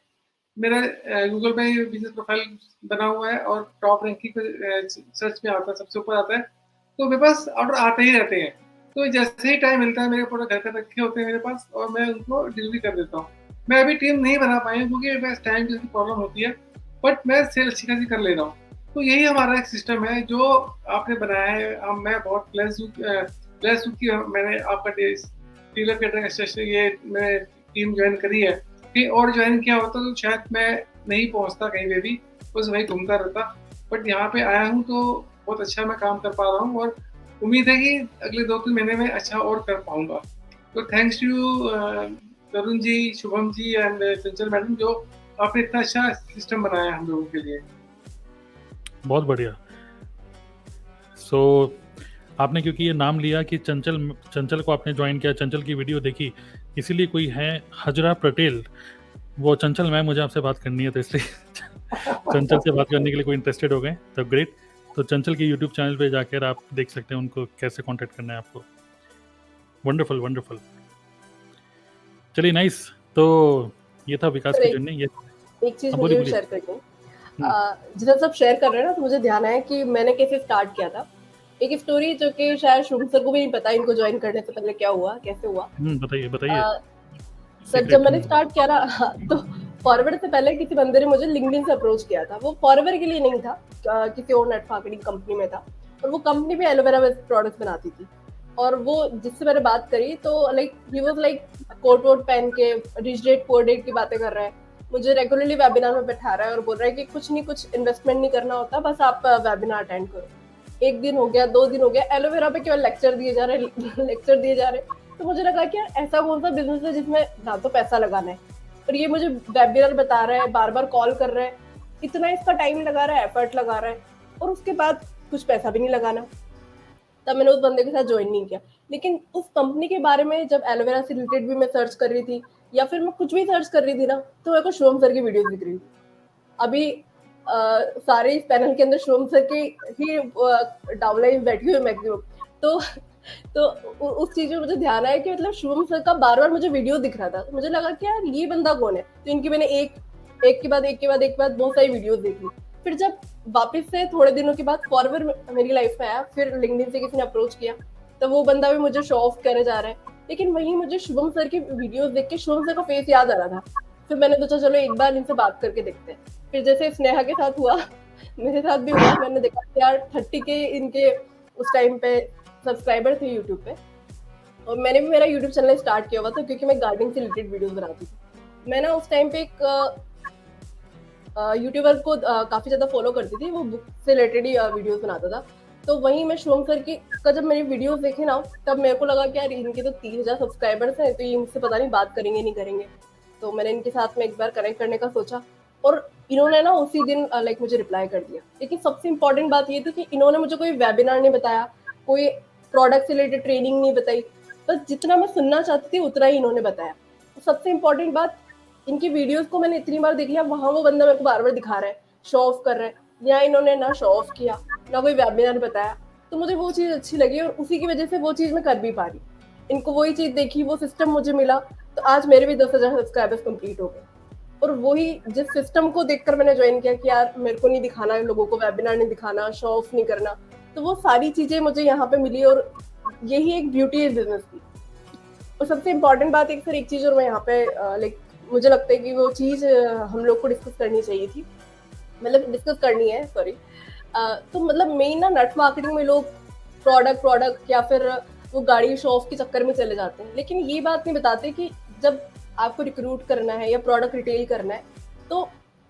मेरा गूगल पे बिज़नेस प्रोफाइल बना हुआ है और टॉप रैंकिंग पे सर्च में आता है, सबसे ऊपर आता है, तो मेरे पास ऑर्डर आते ही रहते हैं। तो जैसे ही टाइम मिलता है, मेरे प्रोडक्ट घर पे रखे होते हैं मेरे पास और मैं उनको डिलीवरी कर देता हूँ। मैं अभी टीम नहीं बना पाई हूँ क्योंकि मेरे पास टाइम की प्रॉब्लम होती है, बट मैं सेल अच्छी खासी कर ले रहा हूँ। तो यही हमारा एक सिस्टम है जो आपने बनाया है। मैं बहुत ब्लेस्ड हूँ कि मैंने आपका डीलर कैटरिंग ये मैंने टीम ज्वाइन करी है कि और ज्वाइन किया होता तो शायद मैं नहीं पहुँचता कहीं पे भी, बस वहीं घूमता रहता। बट यहाँ पे आया हूँ तो बहुत अच्छा मैं काम कर पा रहा हूँ और उम्मीद है कि अगले 2-3 महीने में अच्छा और कर पाऊँगा। तो thanks to Tarun ji, Shubham ji and Chanchal madam जो आपने इतना अच्छा सिस्टम बनाया हम लोगों के लिए। बहुत बढ़िया। सो आपने क्योंकि ये नाम लिया कि चंचल को आपने ज्वाइन किया, चंचल की वीडियो देखी, इसीलिए कोई है हजरा पटेल, वो चंचल मैम मुझे आपसे बात करनी है, तो इसलिए चंचल से बात करने के लिए कोई इंटरेस्टेड हो गए तो ग्रेट। तो चंचल के यूट्यूब चैनल पे जाकर आप देख सकते हैं उनको कैसे कांटेक्ट करना है आपको। Wonderful, wonderful. चलिए, नाइस। तो ये था विकास सर की जर्नी। ये एक चीज़ हाँ, मुझे बोलिए। शेयर करनी है। जितना सब शेयर कर रहे हैं ना, तो मुझे ध्यान आया कि मैंने कैसे स्टार्ट किया था। एक स्टोरी जो कि शायद शुभम सर को भी नहीं पता इनको ज्वाइन करने से पहले क्या हुआ, कैसे हुआ। बताइए, बताइए। सर जब मैंने स्टार्ट किया ना, तो फॉरवर्ड से पहले किसी बंदे ने मुझे लिंक्डइन से अप्रोच किया था। वो फॉरवर्ड के लिए नहीं था, किसी और नेट मार्केटिंग कंपनी में था और वो कंपनी भी एलोवेरा बेस्ड प्रोडक्ट्स बनाती थी। और वो जिससे मैंने बात करी तो like he was like coat वोट पहन के रिच डेट पुअर डेट की बातें कर रहा है, मुझे रेगुलरली वेबिनार में बैठा रहा है और बोल रहा है कि कुछ नहीं, कुछ इन्वेस्टमेंट नहीं करना होता, बस आप वेबिनार अटेंड करो। 1 दिन हो गया, 2 दिन हो गया, एलोवेरा पे केवल लेक्चर दिए जा रहे। तो मुझे लगा कि यार ऐसा कौन सा बिजनेस है जिसमें ना तो पैसा लगाना है और ये मुझे वेबिनार बता रहा है, बार बार कॉल कर रहा है, इतना इसका टाइम लगा रहा है, एफर्ट लगा रहा है और उसके बाद कुछ पैसा भी नहीं लगाना। तब मैंने उस बंदे के साथ ज्वाइन नहीं किया। लेकिन उस कंपनी के बारे में जब एलोवेरा से रिलेटेड भी मैं सर्च कर रही थी या फिर मैं कुछ भी सर्च कर रही थी ना, तो मेरे को शुभम सर की वीडियोस दिख रही थी। अभी सारे इस पैनल के अंदर शुभम सर के ही डाउनलाइन बैठी हुई मैक्सिमम। तो उस चीज में मुझे ध्यान आया कि मतलब शुभम सर का बार बार मुझे वीडियो दिख रहा था, तो मुझे लगा कि यार ये बंदा कौन है। तो इनकी मैंने एक के बाद बहुत सारी वीडियोस देखी। फिर जब वापस से थोड़े दिनों के बाद फॉरवर्ड मेरी लाइफ में आया, फिर लिंक्डइन से किसी ने अप्रोच किया, तो वो बंदा भी मुझे शो ऑफ करे जा रहा है। लेकिन वहीं मुझे शुभम सर की वीडियोस देख के शुभम सर का फेस याद आ रहा था। फिर मैंने सोचा चलो एक बार इनसे बात करके देखते हैं। फिर जैसे स्नेहा के साथ हुआ, मेरे साथ भी हुआ। मैंने देखा कि यार 30 के इनके उस टाइम पे सब्सक्राइबर थे यूट्यूब पे, और मैंने भी मेरा यूट्यूब चैनल स्टार्ट किया हुआ था क्योंकि मैं गार्डनिंग से रिलेटेड वीडियोस बनाती थी। मैं ना उस टाइम पे एक यूट्यूबर को काफी ज्यादा फॉलो करती थी, वो बुक से रिलेटेड ही वीडियोस बनाता था। तो वहीं मैं शुभम सर की जब मेरी वीडियोस देखे ना, तब मेरे को लगा कि यार इनके तो 30,000 सब्सक्राइबर्स हैं, तो ये इनसे पता नहीं बात करेंगे नहीं करेंगे। तो मैंने इनके साथ में एक बार कनेक्ट करने का सोचा, और इन्होंने ना उसी दिन लाइक मुझे रिप्लाई कर दिया। लेकिन सबसे इम्पोर्टेंट बात ये थी कि इन्होंने मुझे कोई वेबिनार नहीं बताया, कोई प्रोडक्ट से रिलेटेड ट्रेनिंग नहीं बताई, बस जितना मैं सुनना चाहती थी उतना ही इन्होंने बताया। तो सबसे इम्पोर्टेंट बात, इनकी वीडियोस को मैंने इतनी बार देख लिया, वहाँ वो बंदा मेरे को बार बार दिखा रहा है, शो ऑफ कर रहा है। यहाँ इन्होंने ना शो ऑफ किया, ना कोई वेबिनार बताया, तो मुझे वो चीज़ अच्छी लगी और उसी की वजह से वो चीज़ मैं कर भी पा रही। इनको वही चीज़ देखी, वो सिस्टम मुझे मिला, तो आज मेरे भी 10,000 सब्सक्राइबर्स कंप्लीट हो गए। और वही जिस सिस्टम को देखकर मैंने ज्वाइन किया कि यार मेरे को नहीं दिखाना है लोगों को, वेबिनार नहीं दिखाना, शो ऑफ नहीं करना, तो वो सारी चीज़ें मुझे यहाँ पे मिली। और यही एक ब्यूटी है बिजनेस की। और सबसे इम्पोर्टेंट बात एक चीज़, और मैं यहाँ पे लाइक मुझे लगता है कि वो चीज़ हम लोग को डिस्कस करनी चाहिए थी, मतलब डिस्कस करनी है, सॉरी। तो मतलब मेन ना नेट मार्केटिंग में लोग प्रोडक्ट या फिर वो गाड़ी शो ऑफ के चक्कर में चले जाते हैं, लेकिन ये बात नहीं बताते कि जब आपको रिक्रूट करना है या प्रोडक्ट रिटेल करना है, तो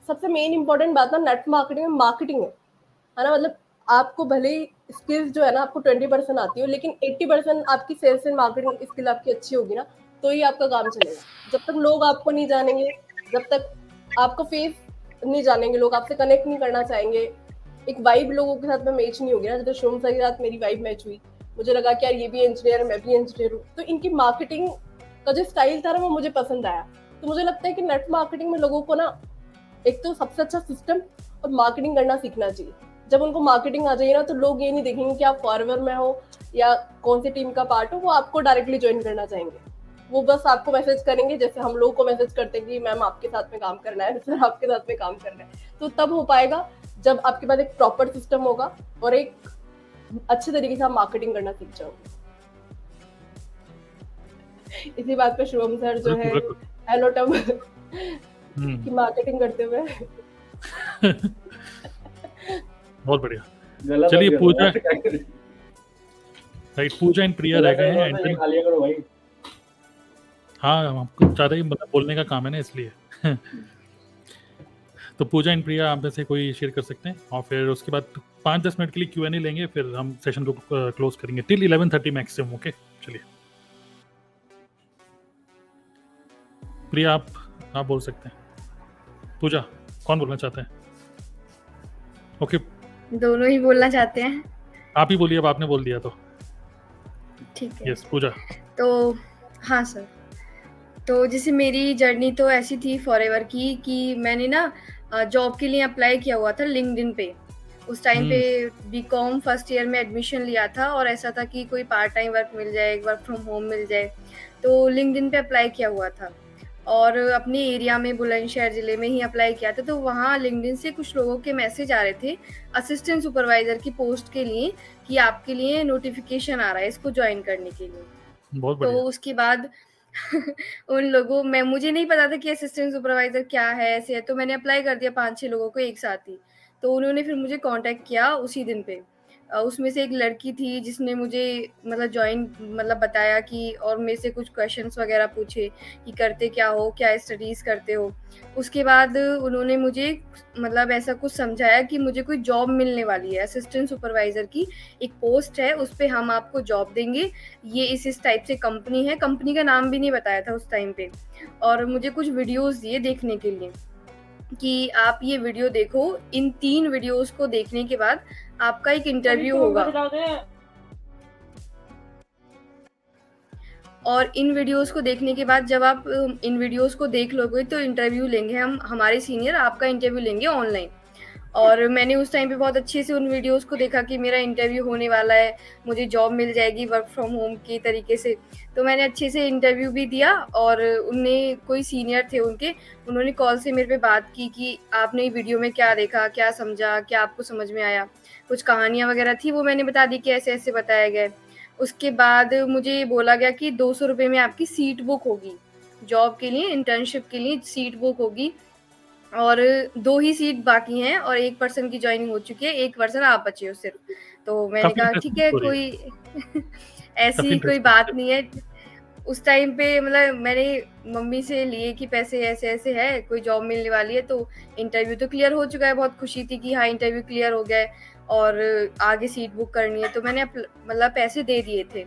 सबसे मेन इंपॉर्टेंट बात ना नेट मार्केटिंग में मार्केटिंग है ना। मतलब आपको भले ही स्किल्स जो है ना आपको 20% आती हो, लेकिन 80% आपकी सेल्स एंड मार्केटिंग स्किल आपकी अच्छी होगी ना, तो ही आपका काम चलेगा। जब तक लोग आपको नहीं जानेंगे, जब तक आपका फेस नहीं जानेंगे, लोग आपसे कनेक्ट नहीं करना चाहेंगे, एक वाइब लोगों के साथ में मैच नहीं होगी ना। जैसे शुभम सर के साथ मेरी वाइब मैच हुई, मुझे लगा कि यार ये भी इंजीनियर है, मैं भी इंजीनियर हूँ, तो इनकी मार्केटिंग का जो स्टाइल था ना वो मुझे पसंद आया। तो मुझे लगता है कि नेट मार्केटिंग में लोगों को ना एक तो सबसे अच्छा सिस्टम और मार्केटिंग करना सीखना चाहिए। जब उनको मार्केटिंग आ जाएगी ना, तो लोग ये नहीं देखेंगे कि आप फॉरवर में हो या कौन सी टीम का पार्ट हो, वो आपको डायरेक्टली ज्वाइन करना चाहेंगे। वो बस आपको मैसेज करेंगे, जैसे हम लोग को मैसेज करते हैं कि मैम आपके साथ में काम करना है, सर आपके साथ में काम करना है। तो तब हो पाएगा जब आपके पास एक प्रॉपर सिस्टम होगा और एक अच्छे तरीके से आप मार्केटिंग करना सीख जाओगे। इसी बात पे शुभम सर जो है एलोटम की मार्केटिंग करते हुए बहुत बढ़िया। चलिए पूजा, राइट, पूजा एंड प्रिया रह गए हैं। खा लिया करो भाई। हाँ, हमको ज़्यादा ही मतलब बोलने का काम है ना, इसलिए तो पूजा एंड प्रिया आप में से कोई शेयर कर सकते हैं, और फिर उसके बाद 5-10 मिनट के लिए Q&A लेंगे, फिर हम सेशन को क्लोज करेंगे टिल 11:30 मैक्सिमम। ओके, चलिए प्रिया आप बोल सकते हैं। पूजा, कौन बोलना चाहता है? ओके, दोनों ही बोलना चाहते हैं। आप ही बोलिए, अब आपने बोल दिया तो ठीक है। यस पूजा। तो हाँ सर, तो जैसे मेरी जर्नी तो ऐसी थी फॉरएवर की कि मैंने ना जॉब के लिए अप्लाई किया हुआ था लिंक्डइन पे। उस टाइम पे बीकॉम फर्स्ट ईयर में एडमिशन लिया था, और ऐसा था कि कोई पार्ट टाइम वर्क मिल जाए, वर्क फ्रॉम होम मिल जाए, तो लिंक्डइन पे अप्लाई किया हुआ था। और अपने एरिया में बुलंदशहर ज़िले में ही अप्लाई किया था। तो वहाँ लिंक्डइन से कुछ लोगों के मैसेज आ रहे थे असिस्टेंट सुपरवाइज़र की पोस्ट के लिए कि आपके लिए नोटिफिकेशन आ रहा है इसको ज्वाइन करने के लिए। बहुत तो बढ़िया। उसके बाद उन लोगों में मुझे नहीं पता था कि असिस्टेंट सुपरवाइज़र क्या है, ऐसे है, तो मैंने अप्लाई कर दिया 5-6 लोगों को एक साथ ही। तो उन्होंने फिर मुझे कांटेक्ट किया उसी दिन पे। उसमें से एक लड़की थी जिसने मुझे मतलब जॉइन मतलब बताया कि, और मेरे से कुछ क्वेश्चंस वगैरह पूछे कि करते क्या हो, क्या स्टडीज़ करते हो। उसके बाद उन्होंने मुझे मतलब ऐसा कुछ समझाया कि मुझे कोई जॉब मिलने वाली है, असिस्टेंट सुपरवाइज़र की एक पोस्ट है, उस पे हम आपको जॉब देंगे, ये इस टाइप से कंपनी है। कंपनी का नाम भी नहीं बताया था उस टाइम पे, और मुझे कुछ वीडियोज़ दिए देखने के लिए कि आप ये वीडियो देखो, इन 3 वीडियोज़ को देखने के बाद आपका एक इंटरव्यू होगा, और इन वीडियोस को देखने के बाद जब आप इन वीडियोस को देख लोगे तो इंटरव्यू लेंगे हम, हमारे सीनियर आपका इंटरव्यू लेंगे ऑनलाइन। और मैंने उस टाइम पे बहुत अच्छे से उन वीडियोस को देखा कि मेरा इंटरव्यू होने वाला है, मुझे जॉब मिल जाएगी वर्क फ्रॉम होम के तरीके से। तो मैंने अच्छे से इंटरव्यू भी दिया और उनने कोई सीनियर थे उनके, उन्होंने कॉल से मेरे पे बात की कि आपने वीडियो में क्या देखा, क्या समझा, क्या आपको समझ में आया। कुछ कहानियाँ वगैरह थी वो मैंने बता दी कि ऐसे-ऐसे बताया गया है। उसके बाद मुझे बोला गया कि 200 रुपए में आपकी सीट बुक होगी। जॉब के लिए, इंटर्नशिप के लिए सीट बुक होगी और 2 ही सीट बाकी हैं और 1 पर्सन की जॉइनिंग हो चुकी है, 1 पर्सन आप बचे हो सिर्फ। तो मैंने काफ़ी कहा ठीक इंटरेस्टिंग है, स्टोरी है। कोई काफ़ी ऐसी कोई इंटरेस्टिंग बात है। नहीं है। उस टाइम पे मतलब मैंने मम्मी से लिए कि पैसे ऐसे-ऐसे है, कोई जॉब मिलने वाली है, तो इंटरव्यू तो क्लियर हो चुका है, बहुत खुशी थी कि हाँ, इंटरव्यू क्लियर हो गया है और आगे सीट बुक करनी है, तो मैंने मतलब पैसे दे दिए थे।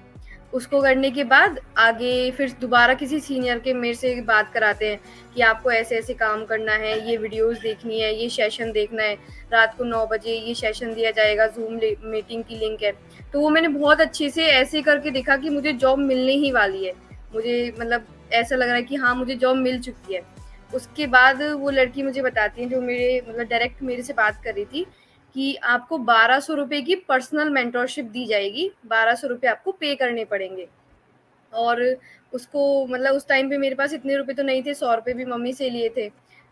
उसको करने के बाद आगे फिर दोबारा किसी सीनियर के मेरे से बात कराते हैं कि आपको ऐसे-ऐसे काम करना है, ये वीडियोज़ देखनी है, ये सेशन देखना है, रात को 9 बजे ये सेशन दिया जाएगा, ज़ूम मीटिंग की लिंक है। तो वो मैंने बहुत अच्छे से ऐसे करके देखा कि मुझे जॉब मिलने ही वाली है। मुझे मतलब ऐसा लग रहा है कि हाँ, मुझे जॉब मिल चुकी है। उसके बाद वो लड़की मुझे बताती है जो मेरे मतलब डायरेक्ट मेरे से बात कर रही थी कि आपको 1200 रुपए की पर्सनल मेंटरशिप दी जाएगी, 1200 रुपए आपको पे करने पड़ेंगे। और उसको मतलब उस टाइम पे मेरे पास इतने रुपए तो नहीं थे, 100 रुपए भी मम्मी से लिए थे।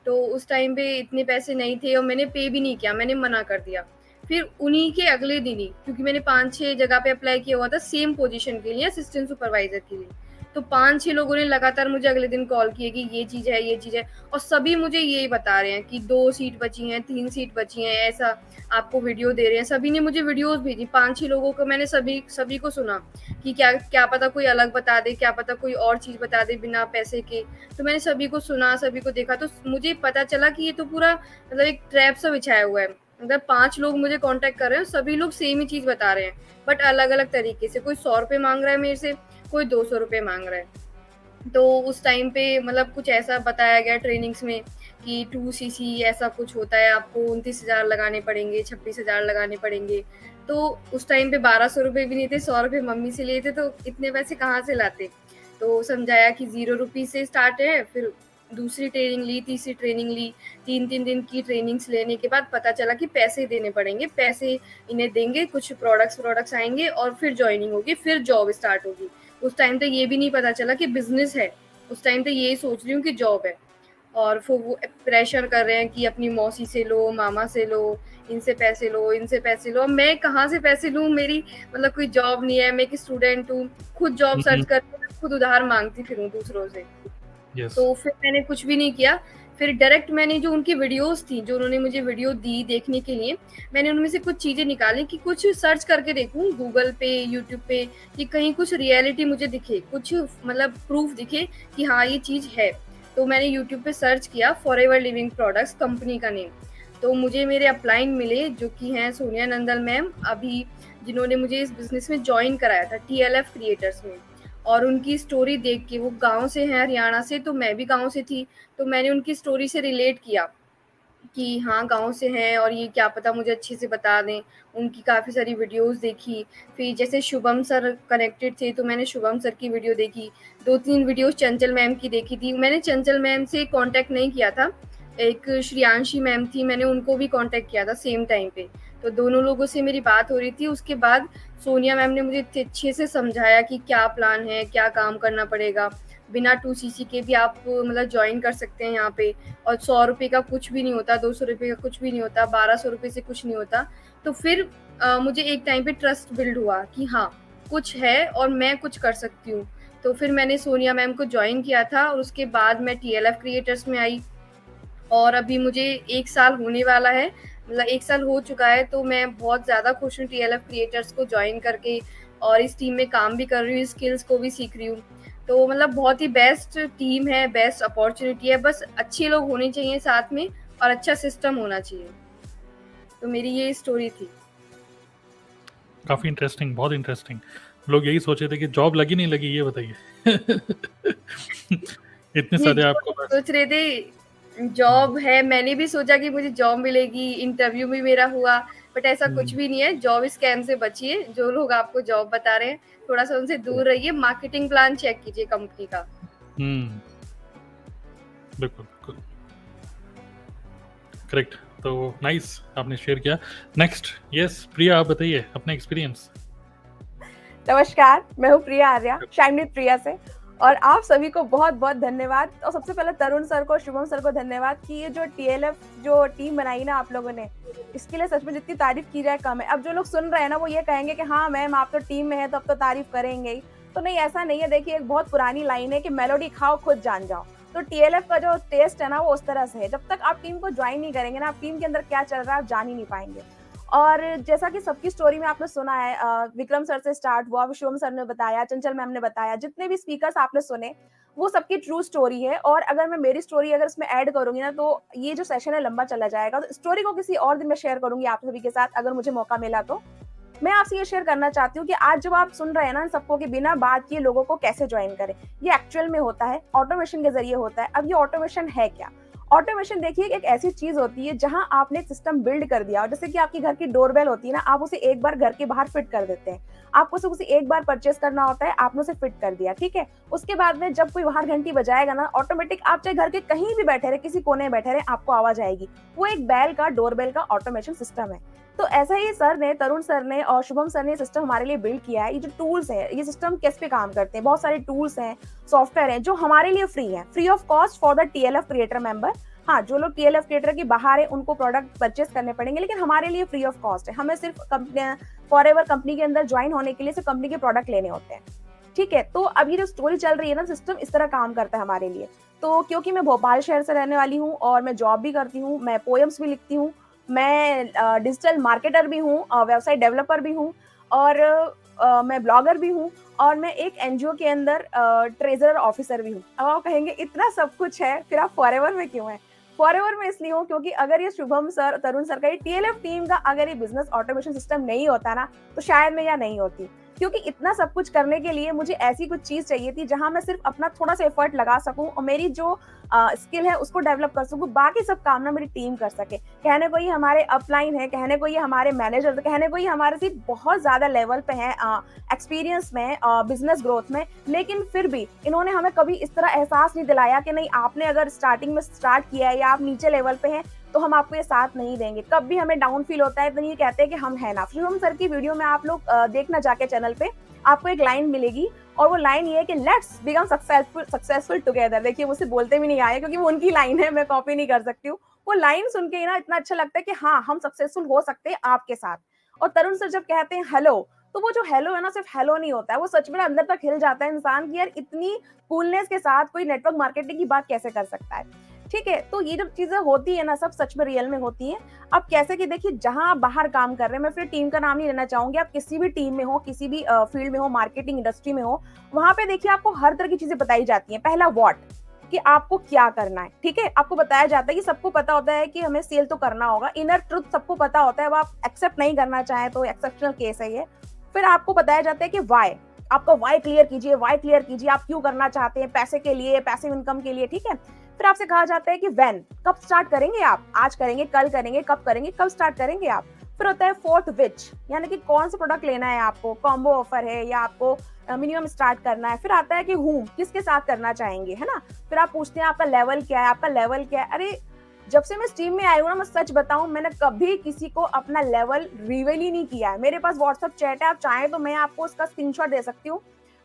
तो उस टाइम पे इतने पैसे नहीं थे और मैंने पे भी नहीं किया, मैंने मना कर दिया। फिर उन्हीं के अगले दिन ही, क्योंकि मैंने 5-6 जगह पे अप्लाई किया हुआ था सेम पोजीशन के लिए, असिस्टेंट सुपरवाइज़र के लिए। तो 5-6 लोगों ने लगातार मुझे अगले दिन कॉल किए कि ये चीज़ है, ये चीज़ है और सभी मुझे यही बता रहे हैं कि 2 सीट बची हैं, 3 सीट बची हैं, ऐसा आपको वीडियो दे रहे हैं। सभी ने मुझे वीडियोज़ भेजी, 5-6 लोगों को मैंने सभी को सुना कि क्या क्या पता कोई अलग बता दे, क्या पता कोई और चीज़ बता दे बिना पैसे के। तो मैंने सभी को सुना, सभी को देखा, तो मुझे पता चला कि ये तो पूरा मतलब एक ट्रैप सा बिछाया हुआ है। मतलब 5 लोग मुझे कॉन्टैक्ट कर रहे हैं, सभी लोग सेम ही चीज़ बता रहे हैं, बट अलग-अलग तरीके से। कोई 100 रुपए माँग रहा है मेरे से, कोई 200 रुपए माँग रहा है। तो उस टाइम पे मतलब कुछ ऐसा बताया गया ट्रेनिंग्स में कि 2cc ऐसा कुछ होता है, आपको 29,000 लगाने पड़ेंगे, 26,000 लगाने पड़ेंगे। तो उस टाइम पे 1200 रुपए भी नहीं थे, 100 रुपए मम्मी से लिए थे, तो इतने पैसे कहाँ से लाते? तो समझाया कि 0 रुपीज़ से स्टार्ट है, फिर दूसरी ट्रेनिंग ली, तीसरी ट्रेनिंग ली, 3-3 दिन की ट्रेनिंग्स लेने के बाद पता चला कि पैसे देने पड़ेंगे, पैसे इन्हें देंगे, कुछ प्रोडक्ट्स आएँगे और फिर जॉइनिंग होगी, फिर जॉब स्टार्ट होगी। उस टाइम तो ये भी नहीं पता चला कि बिज़नेस है, उस टाइम तो यही सोच रही हूँ कि जॉब है। और फिर वो प्रेशर कर रहे हैं कि अपनी मौसी से लो, मामा से लो, इनसे पैसे लो, इनसे पैसे लो। अब मैं कहाँ से पैसे लूँ? मेरी मतलब कोई जॉब नहीं है, मैं एक स्टूडेंट हूँ, खुद जॉब हुँ, सर्च हुँ। करके मैं खुद उधार माँगती फिरूँ दूसरों से। यस। तो फिर मैंने कुछ भी नहीं किया, फिर डायरेक्ट मैंने जो उनकी वीडियोज़ थी, जो उन्होंने मुझे वीडियो दी देखने के लिए, मैंने उनमें से कुछ चीज़ें निकाली कि कुछ सर्च करके देखूँ गूगल पे, यूट्यूब पे कि कहीं कुछ रियलिटी मुझे दिखे, कुछ मतलब प्रूफ़ दिखे कि हाँ, ये चीज़ है। तो मैंने यूट्यूब पे सर्च किया फॉरएवर लिविंग प्रोडक्ट्स कंपनी का नेम। तो मुझे मेरे अपलाइन मिले जो कि हैं सोनिया नंदन मैम, अभी जिन्होंने मुझे इस बिज़नेस में जॉइन कराया था टीएलएफ क्रिएटर्स में। और उनकी स्टोरी देख के, वो गाँव से हैं हरियाणा से, तो मैं भी गाँव से थी, तो मैंने उनकी स्टोरी से रिलेट किया कि हाँ, गाँव से हैं और ये क्या पता मुझे अच्छे से बता दें। उनकी काफ़ी सारी वीडियोज़ देखी, फिर जैसे शुभम सर कनेक्टेड थे, तो मैंने शुभम सर की वीडियो देखी, 2-3 वीडियोज़ चंचल मैम की देखी थी। मैंने चंचल मैम से कॉन्टैक्ट नहीं किया था, एक श्रेयांशी मैम थी, मैंने उनको भी कॉन्टैक्ट किया था सेम टाइम पे। तो दोनों लोगों से मेरी बात हो रही थी, उसके बाद सोनिया मैम ने मुझे इतने अच्छे से समझाया कि क्या प्लान है, क्या काम करना पड़ेगा। बिना 2cc के भी आप मतलब जॉइन कर सकते हैं यहाँ पे और 100 रुपए का कुछ भी नहीं होता, 200 रुपए का कुछ भी नहीं होता, 1200 रुपए से कुछ नहीं होता। तो फिर मुझे एक टाइम पे ट्रस्ट बिल्ड हुआ कि हाँ, कुछ है और मैं कुछ कर सकती हूँ। तो फिर मैंने सोनिया मैम को जॉइन किया था और उसके बाद मैं टीएलएफ क्रिएटर्स में आई और अभी मुझे 1 साल होने वाला है, मतलब 1 साल हो चुका है, तो मैं बहुत ज़्यादा खुश हूँ टीएलएफ क्रिएटर्स को जॉइन करके और इस टीम में काम भी कर रही हूँ, स्किल्स को भी सीख रही हूँ। तो मतलब बहुत ही बेस्ट टीम है, बेस्ट अपॉर्च्युनिटी है, बस अच्छे लोग होने चाहिए साथ में और अच्छा सिस्टम होना चाहिए। तो मेरी ये स्टोरी थी। काफ़ी इंटरेस्टिंग, बहुत इंटरेस्टिंग। लोग यही सोच रहे थे कि जॉब लगी नहीं लगी, ये बताइए। इतने ये सारे जो आपको बस सोच रहे थे जॉब है, मैंने भी सोचा कि मुझे जॉब मिलेगी, इंटरव्यू भी मेरा हुआ, बट ऐसा कुछ भी नहीं है। जॉब स्कैम से बचिए, जो लोग आपको जॉब बता रहे हैं, थोड़ा-सा उनसे दूर रहिए, मार्केटिंग प्लान चेक कीजिए कंपनी का। बिल्कुल, बिल्कुल। करेक्ट। तो नाइस, आपने शेयर किया। नेक्स्ट, यस प्रिया, आप बताइए अपना एक्सपीरियंस। नमस्कार, मैं हूँ प्रिया आर्या, शाइन विद प्रिया से, और आप सभी को बहुत बहुत धन्यवाद। और सबसे पहले तरुण सर को, शुभम सर को धन्यवाद कि ये जो TLF जो टीम बनाई ना आप लोगों ने, इसके लिए सच में जितनी तारीफ की जाए कम है। अब जो लोग सुन रहे हैं ना वो ये कहेंगे कि हाँ मैम आप तो टीम में है तो अब तो तारीफ करेंगे ही, तो नहीं, ऐसा नहीं है। देखिए एक बहुत पुरानी लाइन है कि मेलोडी खाओ खुद जान जाओ। तो TLF का जो टेस्ट है ना वो उस तरह से है, जब तक आप टीम को ज्वाइन नहीं करेंगे ना, आप टीम के अंदर क्या चल रहा है आप जान ही नहीं पाएंगे। और जैसा कि सबकी स्टोरी में आपने सुना है, विक्रम सर से स्टार्ट हुआ, शुभम सर ने बताया, चंचल मैम ने बताया, जितने भी स्पीकर्स आपने सुने वो सबकी ट्रू स्टोरी है। और अगर मैं मेरी स्टोरी अगर इसमें ऐड करूंगी ना तो ये जो सेशन है लंबा चला जाएगा, तो स्टोरी को किसी और दिन में शेयर करूंगी आप सभी के साथ अगर मुझे मौका मिला तो। मैं आपसे ये शेयर करना चाहती हूँ कि आज जब आप सुन रहे हैं ना सबको कि बिना बात किए लोगों को कैसे ज्वाइन करें, ये एक्चुअल में होता है, ऑटोमेशन के जरिए होता है। अब ये ऑटोमेशन है क्या? ऑटोमेशन देखिए एक ऐसी चीज होती है जहां आपने एक सिस्टम बिल्ड कर दिया, और जैसे कि आपकी घर की डोरबेल होती है ना, आप उसे एक बार घर के बाहर फिट कर देते हैं। आपको सिर्फ उसे एक बार परचेस करना होता है, आपने उसे फिट कर दिया, ठीक है। उसके बाद में जब कोई बाहर घंटी बजाएगा ना, ऑटोमेटिक आप चाहे घर के कहीं भी बैठे रहे, किसी कोने में बैठे रहे, आपको आवाज आएगी। वो एक बेल का, डोरबेल का ऑटोमेशन सिस्टम है। तो ऐसा ही सर ने, तरुण सर ने और शुभम सर ने सिस्टम हमारे लिए बिल्ड किया है। ये जो टूल्स है, ये सिस्टम किस पे काम करते हैं, बहुत सारे टूल्स हैं, सॉफ्टवेयर हैं जो हमारे लिए फ्री है, free of cost for the TLF creator member. हाँ, जो लोग TLF क्रिएटर के बाहर है उनको प्रोडक्ट परचेस करने पड़ेंगे, लेकिन हमारे लिए फ्री ऑफ कॉस्ट है। हमें सिर्फ फॉरएवर कंपनी के अंदर ज्वाइन होने के लिए सिर्फ कंपनी के प्रोडक्ट लेने होते हैं, ठीक है। तो अभी जो स्टोरी चल रही है ना, सिस्टम इस तरह काम करता है हमारे लिए। तो क्योंकि मैं भोपाल शहर से रहने वाली हूँ और मैं जॉब भी करती हूँ, मैं पोएम्स भी लिखती हूँ, मैं डिजिटल मार्केटर भी हूँ, वेबसाइट डेवलपर भी हूँ, और मैं ब्लॉगर भी हूँ, और मैं एक NGO के अंदर ट्रेजरर ऑफिसर भी हूँ। अब आप कहेंगे इतना सब कुछ है फिर आप फॉरएवर में क्यों है? फॉरएवर में इसलिए हूँ क्योंकि अगर ये शुभम सर, तरुण सर का, ये TLF टीम का अगर ये बिजनेस ऑटोमेशन सिस्टम नहीं होता ना तो शायद मैं यहाँ नहीं होती। क्योंकि इतना सब कुछ करने के लिए मुझे ऐसी कुछ चीज चाहिए थी जहां मैं सिर्फ अपना थोड़ा सा एफर्ट लगा सकूं और मेरी जो स्किल है उसको डेवलप कर सकूं, बाकी सब काम ना मेरी टीम कर सके। कहने को ये हमारे अपलाइन है, कहने को ये हमारे मैनेजर, कहने को ये हमारे से बहुत ज्यादा लेवल पे है एक्सपीरियंस में, बिजनेस ग्रोथ में, लेकिन फिर भी इन्होंने हमें कभी इस तरह एहसास नहीं दिलाया कि नहीं आपने अगर स्टार्टिंग में स्टार्ट किया है या आप नीचे लेवल पे हैं तो हम आपको ये साथ नहीं देंगे। कब भी हमें डाउन फील होता है तो ये कहते हैं कि हम है ना। शुभम सर की वीडियो में आप लोग देखना जाके चैनल पे, आपको एक लाइन मिलेगी और वो लाइन ये है कि लेट्स बिकम सक्सेसफुल टुगेदर। देखिए मुझसे बोलते भी नहीं आए क्योंकि वो उनकी लाइन है, मैं कॉपी नहीं कर सकती हूँ। वो लाइन सुन के ही ना इतना अच्छा लगता है कि हाँ हम सक्सेसफुल हो सकते हैं आपके साथ। और तरुण सर जब कहते हैं हेलो, तो वो जो हेलो है ना सिर्फ हेलो नहीं होता है, वो सच में अंदर तक हिल जाता है इंसान की यार इतनी कूलनेस के साथ कोई नेटवर्क मार्केटिंग की बात कैसे कर सकता है, ठीक है। तो ये जो चीजें होती है ना सब सच में रियल में होती है। अब कैसे कि देखिए जहां आप बाहर काम कर रहे हैं, मैं फिर टीम का नाम नहीं लेना चाहूंगी, आप किसी भी टीम में हो, किसी भी फील्ड में हो, मार्केटिंग इंडस्ट्री में हो, वहां पे देखिए आपको हर तरह की चीजें बताई जाती हैं। पहला व्हाट, कि आपको क्या करना है, ठीक है। आपको बताया जाता है कि सबको पता होता है कि हमें सेल तो करना होगा, इनर ट्रुथ सबको पता होता है, अब आप एक्सेप्ट नहीं करना चाहें तो एक्सेप्शनल केस है ये। फिर आपको बताया जाता है कि वाई, आपका वाई क्लियर कीजिए, वाई क्लियर कीजिए, आप क्यों करना चाहते हैं, पैसे के लिए, पैसिव इनकम के लिए, ठीक है। फिर आपसे कहा जाता है कि व्हेन, कब स्टार्ट करेंगे आप, आज करेंगे, कल करेंगे, कब करेंगे, कब स्टार्ट करेंगे आप। फिर होता है फोर्थ विच, यानी कि कौन सा प्रोडक्ट लेना है आपको, कॉम्बो ऑफर है या आपको मिनिमम स्टार्ट करना है। फिर आता है कि हूम, किसके साथ करना चाहेंगे, है ना। फिर आप पूछते हैं आपका लेवल क्या है, आपका लेवल क्या है। अरे जब से मैं स्ट्रीम में आई हूँ ना, मैं सच बताऊं मैंने कभी किसी को अपना लेवल रिवील ही नहीं किया है। मेरे पास व्हाट्सएप चैट है, आप चाहें तो मैं आपको उसका स्क्रीनशॉट दे सकती हूँ।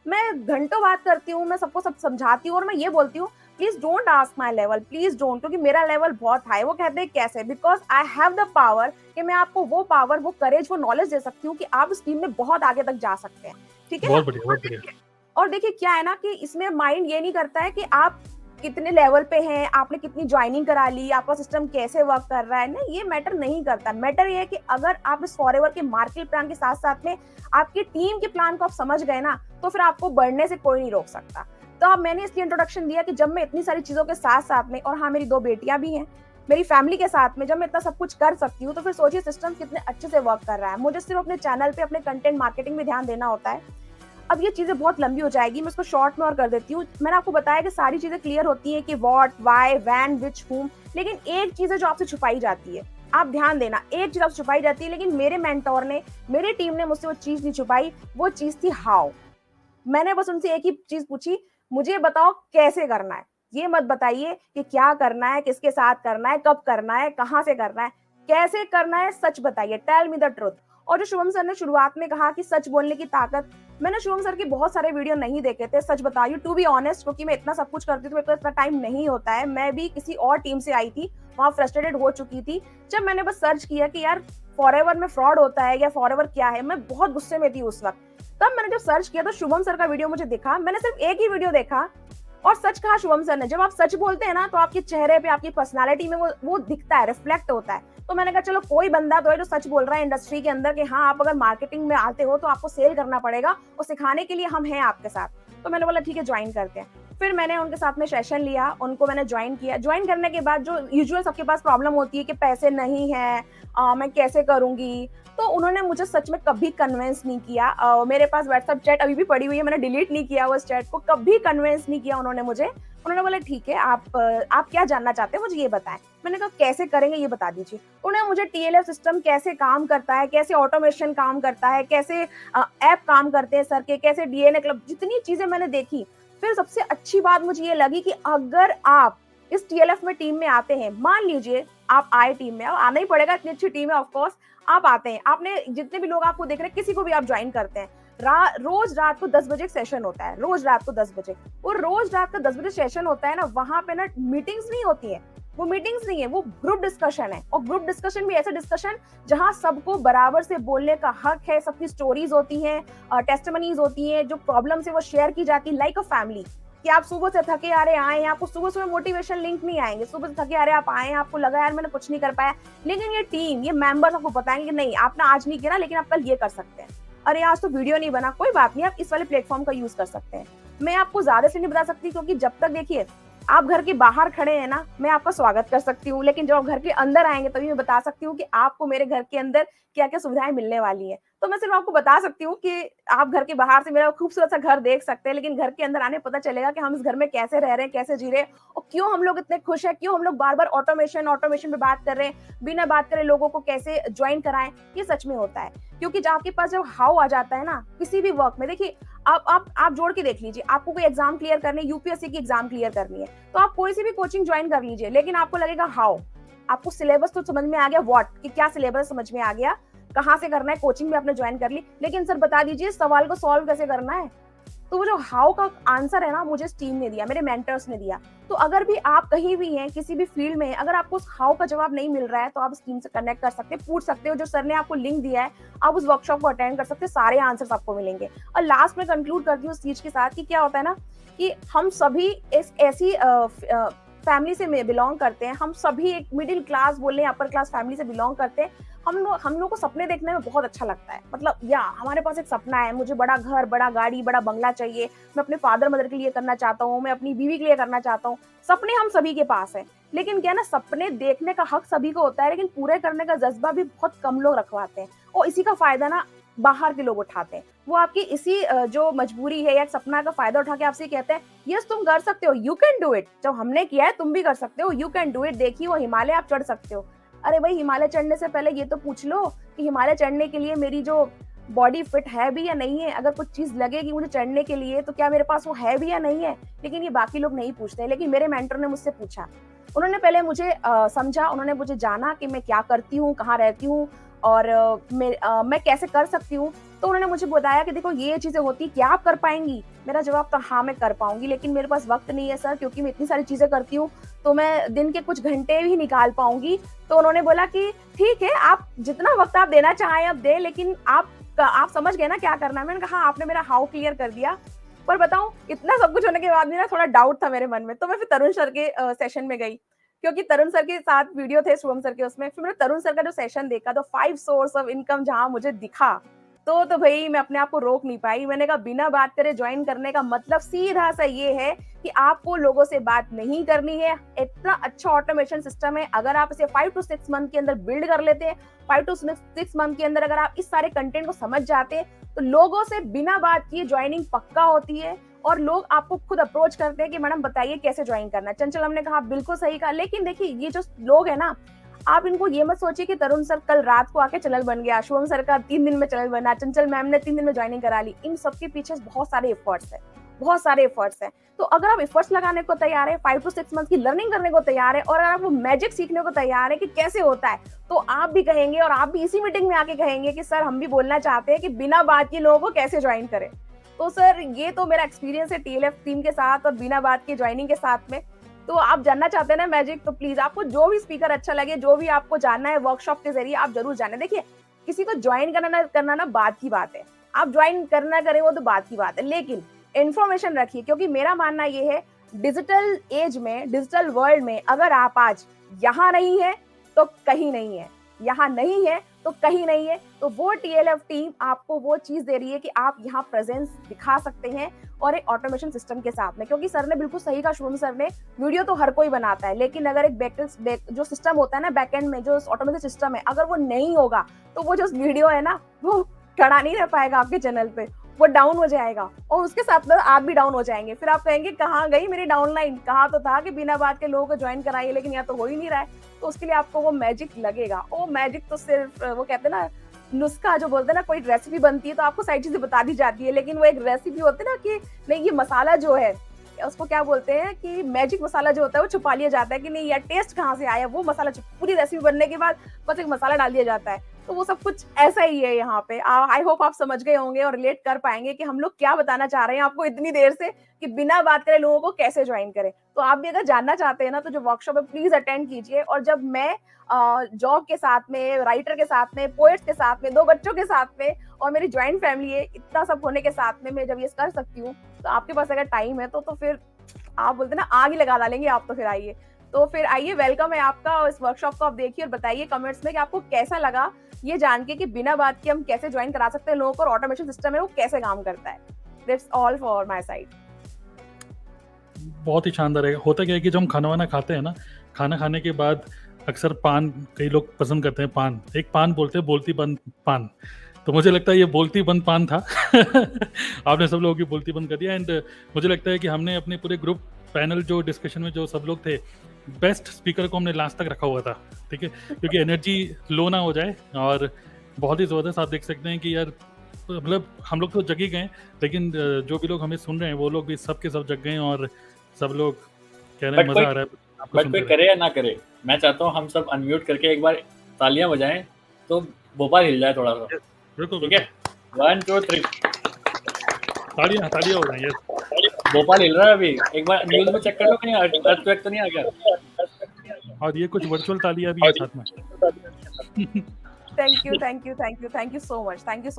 मैं घंटों बात करती हूँ, मैं सबको सब समझाती हूँ और मैं ये बोलती हूँ please don't ask my level, please don't, क्योंकि मेरा लेवल बहुत हाई। वो कहते हैं कैसे, because I have the power कि मैं आपको वो पावर, वो करेज, वो नॉलेज दे सकती हूँ कि आप इस टीम में बहुत आगे तक जा सकते हैं, ठीक है। बहुत बढ़िया, बहुत बढ़िया। और देखिए क्या है ना कि इसमें माइंड ये नहीं करता है कि आप कितने लेवल पे हैं, आपने कितनी ज्वाइनिंग करा ली, आपका सिस्टम कैसे वर्क कर रहा है, नहीं ये मैटर नहीं करता। मैटर ये है कि अगर आप इस फॉरएवर के मार्केट प्लान के साथ साथ में आपकी टीम के प्लान को आप समझ गए ना, तो फिर आपको बढ़ने से कोई नहीं रोक सकता। तो अब मैंने इसलिए इंट्रोडक्शन दिया कि जब मैं इतनी सारी चीजों के साथ साथ में, और हाँ मेरी 2 बेटियां भी हैं, मेरी फैमिली के साथ में जब मैं इतना सब कुछ कर सकती हूँ, तो फिर सोचिए सिस्टम कितने अच्छे से वर्क कर रहा है। मुझे सिर्फ अपने चैनल पे अपने कंटेंट मार्केटिंग में ध्यान देना होता है। अब ये चीजें बहुत लंबी हो जाएगी, मैं इसको शॉर्ट में और कर देती हूँ। मैंने आपको बताया कि सारी चीजें क्लियर होती हैं कि व्हाट, व्हाई, व्हेन, व्हिच, हुम, लेकिन एक चीज है जो आपसे छुपाई जाती है। आप ध्यान देना, एक चीज आपसे छुपाई जाती है, लेकिन मेरे मेंटोर ने, मेरी टीम ने मुझसे वो चीज नहीं छुपाई। वो चीज थी हाउ। मैंने बस उनसे एक ही चीज पूछी, मुझे बताओ कैसे करना है, ये मत बताइए कि क्या करना है, किसके साथ करना है, कब करना है, कहाँ से करना है। कैसे करना है सच बताइए, टेल मी द ट्रुथ। और जो शुभम सर ने शुरुआत में कहा कि सच बोलने की ताकत, मैंने शुभम सर के बहुत सारे वीडियो नहीं देखे थे, सच बता रही हूँ, टू बी ऑनेस्ट, क्योंकि मैं इतना सब कुछ करती हूँ तो मेरे को इतना टाइम नहीं होता है। मैं भी किसी और टीम से आई थी, वहां फ्रस्ट्रेटेड हो चुकी थी। जब मैंने बस सर्च किया कि यार फॉरएवर में फ्रॉड होता है या फॉरएवर क्या है, मैं बहुत गुस्से में थी उस वक्त। तब मैंने जब सर्च किया तो शुभम सर का वीडियो मुझे दिखा, मैंने सिर्फ एक ही वीडियो देखा और सच कहा शुभम सर ने। जब आप सच बोलते हैं ना तो आपके चेहरे पे, आपकी पर्सनालिटी में वो दिखता है, रिफ्लेक्ट होता है। तो मैंने कहा चलो कोई बंदा तो है जो सच बोल रहा है इंडस्ट्री के अंदर कि हाँ आप अगर मार्केटिंग में आते हो तो आपको सेल करना पड़ेगा और सिखाने के लिए हम हैं आपके साथ। तो मैंने बोला ठीक है ज्वाइन करते हैं। फिर मैंने उनके साथ में सेशन लिया, उनको मैंने ज्वाइन किया। ज्वाइन करने के बाद जो यूजुअल सबके पास प्रॉब्लम होती है कि पैसे नहीं है, मैं कैसे करूंगी, तो उन्होंने मुझे सच में कभी कन्विंस नहीं किया। मेरे पास व्हाट्सएप चैट अभी भी पड़ी हुई है, मैंने डिलीट नहीं किया उस चैट को, कभी कन्विंस नहीं किया उन्होंने मुझे। उन्होंने बोला ठीक है आप क्या जानना चाहते हैं मुझे ये बताएं। मैंने कहा कैसे करेंगे ये बता दीजिए। उन्होंने मुझे टीएलएफ सिस्टम कैसे काम करता है, कैसे ऑटोमेशन काम करता है, कैसे ऐप काम करते हैं सर के, कैसे डीएनए क्लब, जितनी चीजें मैंने देखी। फिर सबसे अच्छी बात मुझे ये लगी कि अगर आप इस टीएलएफ में टीम में आते हैं, मान लीजिए आप आए टीम में, अब आना ही पड़ेगा, इतनी अच्छी टीम है ऑफकोर्स, आप आते हैं, आपने जितने भी लोग आपको देख रहे हैं किसी को भी आप ज्वाइन करते हैं, रोज रात को 10 बजे सेशन होता है, रोज रात को 10 बजे। वो रोज रात का 10 बजे सेशन होता है ना, वहां पे ना मीटिंग्स नहीं होती है, वो मीटिंग्स नहीं है, वो ग्रुप डिस्कशन है। और ग्रुप डिस्कशन भी ऐसा डिस्कशन जहां सबको बराबर से बोलने का हक है, सबकी स्टोरीज होती हैं, टेस्टिमनीज होती हैं, जो प्रॉब्लम्स है वो शेयर की जाती है लाइक अ फैमिली। कि आप सुबह से थके आ रहे आए हैं, आपको सुबह सुबह मोटिवेशन लिंक नहीं आएंगे, सुबह से थके आ रहे आप आए हैं, आपको लगा यार मैंने कुछ नहीं कर पाया, लेकिन ये टीम, ये मेंबर्स आपको बताएंगे कि नहीं आपने आज नहीं किया लेकिन आप कल ये कर सकते हैं। अरे आज तो वीडियो नहीं बना, कोई बात नहीं, आप इस वाले प्लेटफॉर्म का यूज कर सकते हैं। मैं आपको ज्यादा से नहीं बता सकती क्योंकि जब तक देखिए आप घर के बाहर खड़े हैं ना, मैं आपका स्वागत कर सकती हूँ, लेकिन जब आप घर के अंदर आएंगे तभी मैं बता सकती हूँ कि आपको मेरे घर के अंदर क्या क्या सुविधाएं मिलने वाली है। तो मैं सिर्फ आपको बता सकती हूँ कि आप घर के बाहर से मेरा खूबसूरत सा घर देख सकते हैं, लेकिन घर के अंदर आने पता चलेगा कि हम इस घर में कैसे रह रहे हैं, कैसे जी रहे हैं और क्यों हम लोग इतने खुश हैं, क्यों हम लोग बार बार ऑटोमेशन पे बात कर रहे हैं, बिना बात करे लोगों को कैसे ज्वाइन कराएं। ये सच में होता है क्योंकि जब आपके पास जब हाउ आ जाता है ना किसी भी वर्क में, देखिए आप जोड़ के देख लीजिए, आपको कोई एग्जाम क्लियर करनी है, यूपीएससी की एग्जाम क्लियर करनी है, तो आप कोई सी भी कोचिंग ज्वाइन कर लीजिए, लेकिन आपको लगेगा हाउ, आपको सिलेबस तो समझ में आ गया, व्हाट कि क्या सिलेबस समझ में आ गया, कहाँ से करना है, कोचिंग भी आपने ज्वाइन कर ली, लेकिन सर बता दीजिए सवाल को सॉल्व कैसे करना है। तो वो जो हाउ का आंसर है ना मुझे इस टीम ने दिया, मेरे मेंटर्स ने दिया। तो अगर भी आप कहीं भी हैं किसी भी फील्ड में, अगर आपको उस हाउ का जवाब नहीं मिल रहा है तो आप इस टीम से कनेक्ट कर सकते हैं, पूछ सकते हो, जो सर ने आपको लिंक दिया है आप उस वर्कशॉप को अटेंड कर सकते हैं, सारे आंसर्स आपको मिलेंगे। और लास्ट में कंक्लूड करती हूँ उस चीज के साथ कि क्या होता है ना कि हम सभी इस ऐसी फैमिली से बिलोंग करते हैं, हम सभी एक मिडिल क्लास बोल रहे हैं, अपर क्लास फैमिली से बिलोंग करते हैं। हम लोग को सपने देखने में बहुत अच्छा लगता है, मतलब या हमारे पास एक सपना है, मुझे बड़ा घर, बड़ा गाड़ी, बड़ा बंगला चाहिए, मैं अपने फादर मदर के लिए करना चाहता हूँ, मैं अपनी बीवी के लिए करना चाहता हूँ। सपने हम सभी के पास है, लेकिन क्या ना सपने देखने का हक सभी को होता है, लेकिन पूरे करने का जज्बा भी बहुत कम लोग रखवाते हैं और इसी का फायदा ना बाहर के लोग उठाते हैं। वो आपकी इसी जो मजबूरी है या सपना का फायदा उठा के आपसे कहते हैं यस तुम कर सकते हो, यू कैन डू इट, जब हमने किया है तुम भी कर सकते हो, यू कैन डू इट। देखिए वो हिमालय आप चढ़ सकते हो। अरे भाई हिमालय चढ़ने से पहले ये तो पूछ लो कि हिमालय चढ़ने के लिए मेरी जो बॉडी फिट है भी या नहीं है, अगर कुछ चीज लगेगी मुझे चढ़ने के लिए तो क्या मेरे पास वो है भी या नहीं है। लेकिन ये बाकी लोग नहीं पूछते, लेकिन मेरे मेंटर ने मुझसे पूछा, उन्होंने पहले मुझे समझा, उन्होंने मुझे जाना कि मैं क्या करती हूँ, कहाँ रहती हूँ और मैं कैसे कर सकती हूँ। तो उन्होंने मुझे बताया कि देखो ये चीजें होती, क्या आप कर पाएंगी? मेरा जवाब था हाँ मैं कर पाऊंगी, लेकिन मेरे पास वक्त नहीं है सर, क्योंकि मैं इतनी सारी चीजें करती हूँ तो मैं दिन के कुछ घंटे भी निकाल पाऊंगी। तो उन्होंने बोला कि ठीक है आप जितना वक्त आप देना चाहें आप दे, लेकिन आप समझ गए ना क्या करना है। मैंने कहा हाँ आपने मेरा हाउ क्लियर कर दिया। पर बताऊं इतना सब कुछ होने के बाद भी ना थोड़ा डाउट था मेरे मन में, तो मैं फिर तरुण सर के सेशन में गई, क्योंकि तरुण सर के साथ वीडियो थे शुभम सर के, उसमें फिर मैंने तरुण सर का जो सेशन देखा तो 5 सोर्स ऑफ इनकम जहां मुझे दिखा तो भाई मैं अपने आप को रोक नहीं पाई। मैंने कहा बिना बात करे ज्वाइन करने का मतलब सीधा सा ये है कि आपको लोगों से बात नहीं करनी है। इतना अच्छा ऑटोमेशन सिस्टम है, अगर आप इसे 5 to 6 मंथ के अंदर बिल्ड कर लेते हैं, 5 to 6 मंथ के अंदर अगर आप इस सारे कंटेंट को समझ जाते हैं तो लोगों से बिना बात किए ज्वाइनिंग पक्का होती है और लोग आपको खुद अप्रोच करते हैं कि मैडम बताइए कैसे ज्वाइन करना है। चंचल हमने कहा बिल्कुल सही कहा, लेकिन देखिए ये जो लोग है ना, आप इनको ये मत सोचिए कि तरुण सर कल रात को आके चैनल बन गया, शुभम सर का 3 दिन में चैनल बना, चंचल मैम ने 3 दिन में ज्वाइनिंग करा ली। इन सबके पीछे बहुत सारे एफर्ट्स है बहुत सारे एफर्ट्स हैं। तो अगर आप एफर्ट्स लगाने को तैयार है, 5 to 6 मंथ की लर्निंग करने को तैयार है, और अगर आप वो मैजिक सीखने को तैयार है कि कैसे होता है, तो आप भी कहेंगे और आप भी इसी मीटिंग में आके कहेंगे कि सर हम भी बोलना चाहते हैं कि बिना बात के लोगों को कैसे ज्वाइन करें। तो सर ये तो मेरा एक्सपीरियंस है टीएलएफ टीम के साथ और बिना बात के ज्वाइनिंग के साथ में। तो आप जानना चाहते हैं ना मैजिक, तो प्लीज आपको जो भी स्पीकर अच्छा लगे, जो भी आपको जानना है वर्कशॉप के जरिए आप जरूर जाने। देखिए किसी को ज्वाइन करना ना बात की बात है, आप ज्वाइन करना करें वो तो बात की बात है, लेकिन इन्फॉर्मेशन रखिए, क्योंकि मेरा मानना ये है डिजिटल एज में, डिजिटल वर्ल्ड में अगर आप आज यहाँ नहीं है तो कहीं नहीं है, यहाँ नहीं है तो कहीं नहीं है। तो वो टीएलएफ टीम आपको वो चीज दे रही है कि आप यहाँ प्रेजेंस दिखा सकते हैं और एक ऑटोमेशन सिस्टम के साथ में। क्योंकि सर ने बिल्कुल सही कहा, शुभम सर ने, वीडियो तो हर कोई बनाता है, लेकिन अगर एक जो सिस्टम होता है ना बैकएंड में, जो ऑटोमेशन सिस्टम है, अगर वो नहीं होगा तो वो जो वीडियो है ना वो खड़ा नहीं रह पाएगा आपके चैनल पे, वो डाउन हो जाएगा और उसके साथ में आप भी डाउन हो जाएंगे। फिर आप कहेंगे कहाँ गई मेरी डाउनलाइन, कहाँ तो था कि बिना बात के लोगों को ज्वाइन कराइए, लेकिन यहाँ तो हो ही नहीं रहा है। तो उसके लिए आपको वो मैजिक लगेगा। वो मैजिक तो सिर्फ वो कहते हैं ना नुस्खा, जो बोलते हैं ना कोई रेसिपी बनती है तो आपको सारी चीजें बता दी जाती है, लेकिन वो एक रेसिपी होती है ना कि नहीं ये मसाला जो है उसको क्या बोलते हैं कि मैजिक मसाला जो होता है वो छुपा लिया जाता है कि नहीं यार टेस्ट कहाँ से आया, वो मसाला पूरी रेसिपी बनने के बाद बस एक मसाला डाल दिया जाता है। तो वो सब कुछ ऐसा ही है यहाँ पे। आई होप आप समझ गए होंगे और रिलेट कर पाएंगे कि हम लोग क्या बताना चाह रहे हैं आपको इतनी देर से, कि बिना बात करे लोगों को कैसे ज्वाइन करें। तो आप भी अगर जानना चाहते हैं ना तो जो वर्कशॉप है प्लीज अटेंड कीजिए। और जब मैं जॉब के साथ में, राइटर के साथ में, पोएट्स के साथ में, 2 बच्चों के साथ में और मेरी ज्वाइंट फैमिली है, इतना सब होने के साथ में मैं जब ये कर सकती हूँ, तो आपके पास अगर टाइम है तो फिर आप बोलते ना आग ही लगा डालेंगे आप। तो फिर आइए, तो फिर आइए, वेलकम है आपका। और इस वर्कशॉप को आप देखिए और बताइए कमेंट्स में कि आपको कैसा लगा ये जान के कि बिना बात के हम कैसे ज्वाइन करा सकते हैं लोगों को, और ऑटोमेशन सिस्टम है वो कैसे काम करता है। That's all for my side. बहुत ही शानदार है। होता क्या है कि जब हम खाना वाना खाते हैं ना, खाना खाने के बाद अक्सर पान, कई लोग पसंद करते हैं पान, एक पान बोलते हैं बोलती बंद पान। तो मुझे लगता है ये बोलती बंद पान था आपने सब लोगों की बोलती बंद कर दिया। एंड मुझे लगता है कि हमने अपने पूरे ग्रुप पैनल जो डिस्कशन में जो सब लोग थे, बेस्ट स्पीकर को हमने लास्ट तक रखा हुआ था, ठीक है, क्योंकि एनर्जी लो ना हो जाए। और बहुत ही ज़बरदस्त आप देख सकते हैं कि यार मतलब हम लोग तो जग ही गए, लेकिन जो भी लोग हमें सुन रहे हैं वो लोग भी सब के सब जग गए और सब लोग कह रहे हैं मज़ा आ रहा है आपको बट कोई करे या ना करे, मैं चाहता हूँ हम सब अनम्यूट करके एक बार तालियां बजाएं तो भोपाल हिल जाए थोड़ा सा। बिल्कुल ठीक है, 1 2 3 तालियां हो रही हैं। भोपाल हिल रहा है अभी, एक बार न्यूज़ में चेक कर लो कहीं अर्थक्वेक तो नहीं आ गया। और ये कुछ वर्चुअल तालियां भी हैं साथ में। Thank you so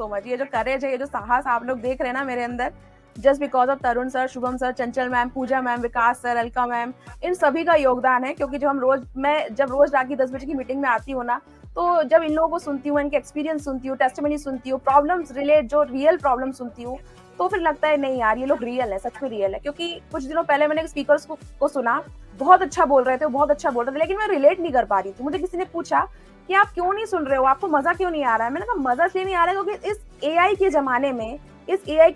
much. ये जो करेज है, ये जो साहस आप लोग देख रहे हैं ना मेरे अंदर, just because of Tarun sir, Shubham sir, Chanchal ma'am, Puja ma'am, Vikas sir, Alka ma'am, इन सभी का योगदान है। क्योंकि जब रोज रात की 10 बजे की मीटिंग में आती हूँ ना, तो जब इन लोगों को सुनती हूँ, इनके एक्सपीरियंस सुनती हूँ, टेस्टिमनी सुनती हूँ, प्रॉब्लम्स रिलेट, जो रियल प्रॉब्लम सुनती हूँ, तो फिर लगता है नहीं यार ये लोग रियल है, सच में रियल है। क्योंकि कुछ दिनों पहले मैंने स्पीकर्स को सुना, बहुत अच्छा बोल रहे थे, बहुत अच्छा बोल रहे थे, लेकिन मैं रिलेट नहीं कर पा रही थी। मुझे किसी ने पूछा कि आप क्यों नहीं सुन रहे हो, आपको मजा क्यों नहीं आ रहा है? मैंने कहा मजा इसलिए नहीं आ रहा है क्योंकि इस एआई के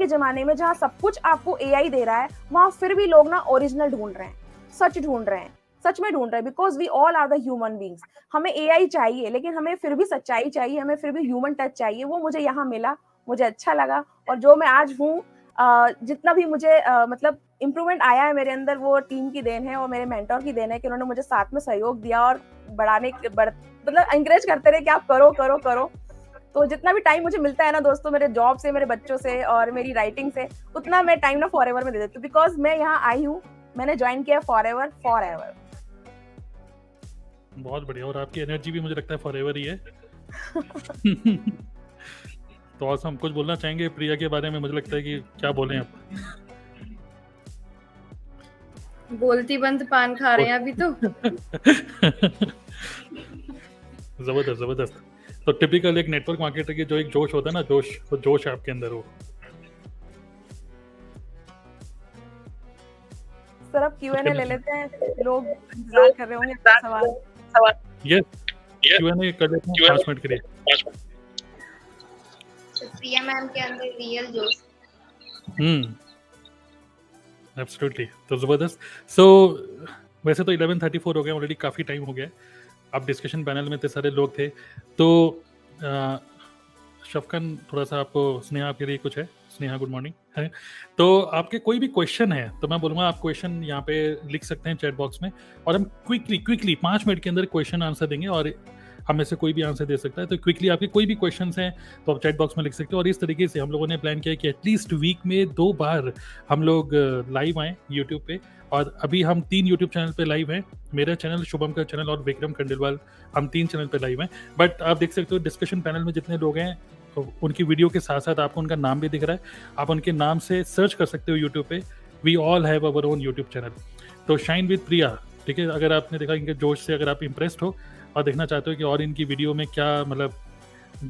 जमाने में जहाँ सब कुछ आपको एआई दे रहा है, वहाँ फिर भी लोग ना ओरिजिनल ढूंढ रहे हैं, सच ढूंढ रहे हैं, सच में ढूंढ रहे हैं। Because we all are the human beings. हमें एआई चाहिए, लेकिन हमें फिर भी सच्चाई चाहिए, हमें फिर भी ह्यूमन टच चाहिए। वो मुझे यहाँ मिला, मुझे अच्छा लगा। और जो मैं आज हूँ, जितना भी मुझे मतलब इम्प्रूवमेंट आया है मेरे अंदर, वो टीम की देन है और मेरे मेंटोर की देन है कि उन्होंने मुझे साथ में सहयोग दिया और मतलब एनकरेज करते रहे कि आप करो करो करो। तो जितना भी टाइम मुझे मिलता है ना दोस्तों, मेरे जॉब से, मेरे बच्चों से और मेरी राइटिंग से, उतना मैं टाइम ना फॉरएवर में दे देती हूँ। बिकॉज मैं यहाँ आई हूँ, मैंने ज्वाइन किया फॉरएवर। बहुत बढ़िया। और आपकी एनर्जी भी मुझे लगता है फॉरएवर ही है। तो और हम कुछ बोलना चाहेंगे प्रिया के बारे में? मुझे लगता है कि क्या बोलें आप? बोलती बंद पान खा रहे हैं अभी तो। जबरदस्त। तो टिपिकल एक नेटवर्क मार्केटर की जो एक जोश होता है ना, वो जोश है आपके अंदर। वो सर अब Q&A ले लेते हैं, लोग इंतजार कर रहे होंगे सवाल। यस, Q&A कर लेते हैं 5 मिनट के लिए। प्रिया मैम के अंदर रियल जोश। एब्सोल्युटली। तो जबरदस्त। सो वैसे तो 11:34 हो गए ऑलरेडी, काफ़ी टाइम हो गया। आप डिस्कशन पैनल में इतने सारे लोग थे, तो शफकन थोड़ा सा आपको, स्नेहा आपके लिए कुछ है? Sneha good morning. है। तो आपके कोई भी क्वेश्चन है तो मैं बोलूँगा आप क्वेश्चन यहाँ पे लिख सकते हैं चैट बॉक्स में, और हम क्विकली 5 मिनट के अंदर क्वेश्चन आंसर देंगे, और हम में से कोई भी आंसर दे सकता है। तो क्विकली आपके कोई भी क्वेश्चंस हैं तो आप चैट बॉक्स में लिख सकते हो। और इस तरीके से हम लोगों ने प्लान किया कि एटलीस्ट वीक में 2 बार हम लोग लाइव आएँ यूट्यूब पे। और अभी हम 3 यूट्यूब चैनल पे लाइव हैं, मेरा चैनल, शुभम का चैनल और विक्रम खंडेलवाल, हम 3 चैनल पे लाइव हैं। बट आप देख सकते हो डिस्कशन पैनल में जितने लोग हैं उनकी वीडियो के साथ साथ आपको उनका नाम भी दिख रहा है, आप उनके नाम से सर्च कर सकते हो यूट्यूब पे। We all have our own YouTube channel. तो शाइन विद प्रिया, ठीक है, अगर आपने देखा इनके जोश से अगर आप इम्प्रेस्ड हो और देखना चाहते हो कि और इनकी वीडियो में क्या मतलब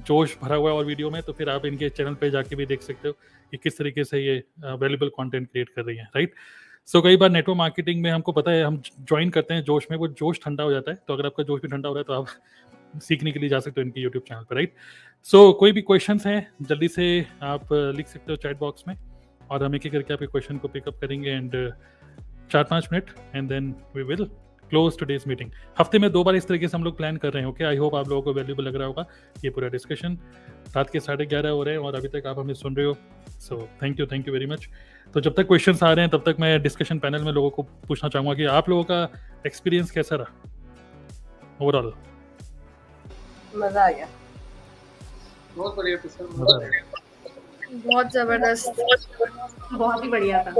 जोश भरा हुआ है और वीडियो में, तो फिर आप इनके चैनल पे जाके भी देख सकते हो कि किस तरीके से ये वैल्यूएबल कंटेंट क्रिएट कर रही हैं, राइट। सो कई बार नेटवर्क मार्केटिंग में हमको पता है, हम ज्वाइन करते हैं जोश में, वो जोश ठंडा हो जाता है। तो अगर आपका जोश भी ठंडा हो रहा है तो आप सीखने के लिए जा सकते हो इनके यूट्यूब चैनल पर, राइट। सो कोई भी क्वेश्चंस हैं जल्दी से आप लिख सकते हो चैट बॉक्स में, और हम एक एक करके आपके क्वेश्चन को पिकअप करेंगे and 4-5 minute and then we will close today's meeting. हफ्ते में 2 बार इस तरीके से हम लोग प्लान कर रहे हैं। ओके, आई होप आप लोगों को वैल्यूएबल लग रहा होगा ये पूरा डिस्कशन। रात के 11:30 हो रहे हैं और अभी तक आप हमें सुन रहे हो, so thank you very much. तो जब तक क्वेश्चंस आ रहे हैं तब तक मैं डिस्कशन पैनल में लोगों को पूछना चाहूँगा कि आप लोगों का एक्सपीरियंस कैसा रहा ओवरऑल। मजा आ गया, बहुत बढ़िया था सर, मजा आ रहा बहुत जबरदस्त, बहुत ही बढ़िया था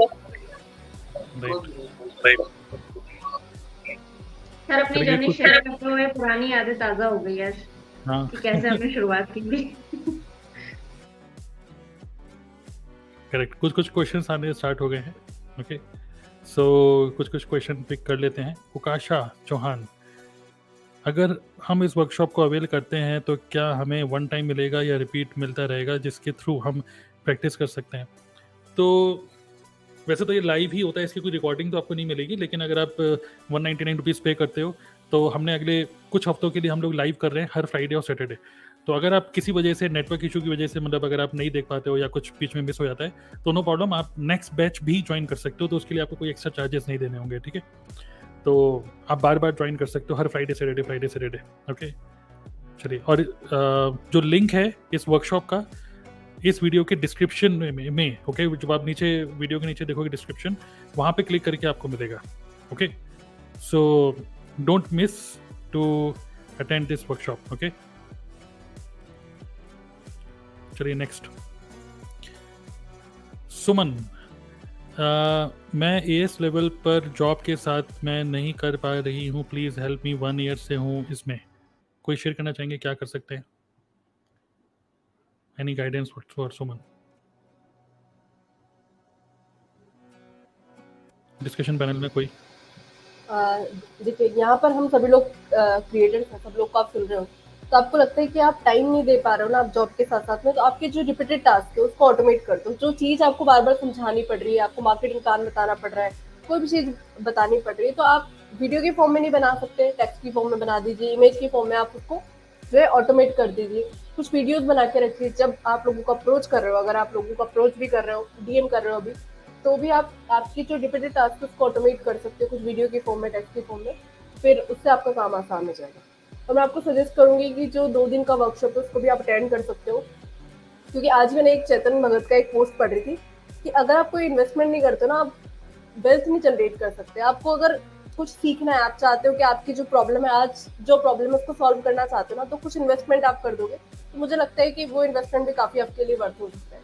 राइट। सर। अपनी चलिए, जर्नी कुछ- शेयर करते हुए पुरानी यादें ताजा हो गई आज हाँ कि कैसे हमने शुरुआत की थी। करेक्ट, कुछ क्वेश्चंस आने स्टार्ट हो गए हैं। ओके, सो कुछ क्वेश्चन पिक कर लेते हैं। उकाशा चौहान, अगर हम इस वर्कशॉप को अवेल करते हैं तो क्या हमें 1 टाइम मिलेगा या रिपीट मिलता रहेगा जिसके थ्रू हम प्रैक्टिस कर सकते हैं? तो वैसे तो ये लाइव ही होता है, इसकी कोई रिकॉर्डिंग तो आपको नहीं मिलेगी, लेकिन अगर आप 199 रुपीज़ पे करते हो तो हमने अगले कुछ हफ्तों के लिए हम लोग लाइव कर रहे हैं हर फ्राइडे और सैटरडे। तो अगर आप किसी वजह से नेटवर्क इशू की वजह से मतलब अगर आप नहीं देख पाते हो या कुछ बीच में मिस हो जाता है तो नो प्रॉब्लम, आप नेक्स्ट बैच भी ज्वाइन कर सकते हो। तो उसके लिए आपको कोई एक्स्ट्रा चार्जेस नहीं देने होंगे, ठीक है। तो आप बार बार ज्वाइन कर सकते हो हर फ्राइडे सैटरडे। ओके, चलिए। और जो लिंक है इस वर्कशॉप का इस वीडियो के डिस्क्रिप्शन में ओके, जब आप नीचे वीडियो के नीचे देखोगे डिस्क्रिप्शन, वहाँ पे क्लिक करके आपको मिलेगा। Okay, so don't miss to attend this workshop. Okay, चलिए नेक्स्ट। सुमन, मैं एएस लेवल पर जॉब के साथ मैं नहीं कर पा रही हूँ, प्लीज़ हेल्प मी, 1 ईयर से हूँ इसमें। कोई शेयर करना चाहेंगे क्या कर सकते हैं? Any guidance for Suman? Discussion panel में कोई? देखिए, यहाँ पर हम सभी लोग क्रिएटर्स हैं, सब लोग को आप सुन रहे हो, तो आपको लगता है कि आप टाइम नहीं दे पा रहे हो ना आप जॉब के साथ साथ में, तो आपके जो रिपीटेड टास्क है उसको ऑटोमेट कर दो। जो चीज़ आपको बार बार समझानी पड़ रही है, आपको मार्केटिंग प्लान बताना पड़ रहा है, कोई भी चीज़ बतानी पड़ रही है, तो आप वीडियो के फॉर्म में नहीं बना सकते, टेक्स्ट की फॉर्म में बना दीजिए, इमेज के फॉर्म में आप उसको जो है ऑटोमेट कर दीजिए। कुछ वीडियोस बना के रखिए, जब आप लोगों को अप्रोच कर रहे हो, अगर आप लोगों को अप्रोच भी कर रहे हो, डीएम कर रहे हो अभी, तो भी आप आपकी जो रिपीटेड टास्क है उसको ऑटोमेट कर सकते हो कुछ वीडियो के फॉर्म में, टेक्स्ट के फॉर्म में, फिर उससे आपका काम आसान हो जाएगा। और मैं आपको सजेस्ट करूंगी कि जो 2 दिन का वर्कशॉप है उसको भी आप अटेंड कर सकते हो, क्योंकि आज मैंने एक चेतन भगत का एक पोस्ट पढ़ रही थी कि अगर आप कोई इन्वेस्टमेंट नहीं करते ना, आप वेल्थ नहीं जनरेट कर सकते। आपको अगर कुछ सीखना है, आप चाहते हो कि आपकी जो प्रॉब्लम है, आज जो प्रॉब्लम है उसको सॉल्व करना चाहते हो ना, तो कुछ इन्वेस्टमेंट आप कर दोगे, तो मुझे लगता है कि वो इन्वेस्टमेंट भी काफी आपके लिए वर्थ हो सकता है।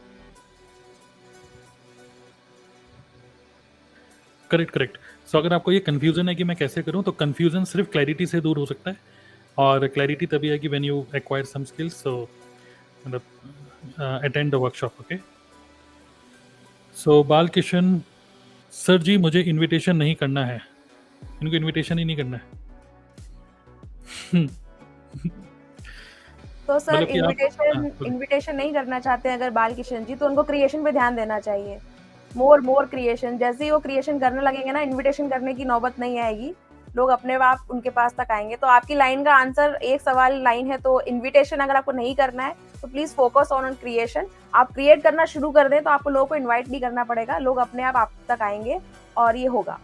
करेक्ट। सो अगर आपको ये कन्फ्यूजन है कि मैं कैसे करूं, तो कन्फ्यूजन सिर्फ क्लैरिटी से दूर हो सकता है, और क्लैरिटी तभी है कि when you acquire some skills. So मतलब attend the workshop. Okay, so Bal Kishan sir जी, मुझे इनविटेशन नहीं करना है, इनको इनविटेशन ही नहीं करना है। तो सर मतलब कि आप- इनविटेशन नहीं करना चाहते हैं अगर बाल किशन जी, तो उनको क्रिएशन पे ध्यान देना चाहिए। मोर क्रिएशन, जैसे ही वो क्रिएशन करने लगेंगे ना, इनविटेशन करने की नौबत नहीं आएगी, लोग अपने आप उनके पास तक आएंगे। तो आपकी लाइन का आंसर, एक सवाल लाइन है, तो इनविटेशन अगर आपको नहीं करना है तो प्लीज फोकस ऑन क्रिएशन। आप क्रिएट करना शुरू कर दें तो आपको लोगों को इन्वाइट नहीं करना पड़ेगा, लोग अपने आप तक आएंगे और ये होगा।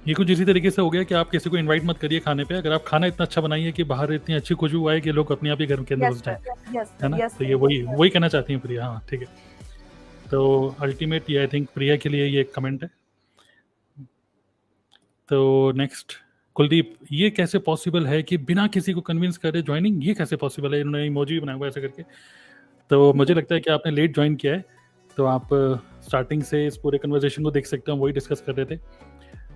ये कुछ इसी तरीके से हो गया कि आप किसी को इनवाइट मत करिए खाने पे, अगर आप खाना इतना अच्छा बनाइए कि बाहर इतनी अच्छी खुशबू आए कि लोग अपने आप ही घर के अंदर घुस जाए, है ना। तो ये वही कहना चाहती हैं प्रिया। हाँ, ठीक है। तो अल्टीमेट ये आई थिंक प्रिया के लिए ये कमेंट है। तो नेक्स्ट कुलदीप, ये कैसे पॉसिबल है कि बिना किसी को कन्विंस करे ज्वाइनिंग, ये कैसे पॉसिबल है? इन्होंने इमोजी बनाया हुआ ऐसे करके। तो मुझे लगता है कि आपने लेट ज्वाइन किया है, तो आप स्टार्टिंग से इस पूरे कन्वर्सेशन को देख सकते हो, वही डिस्कस कर रहे थे।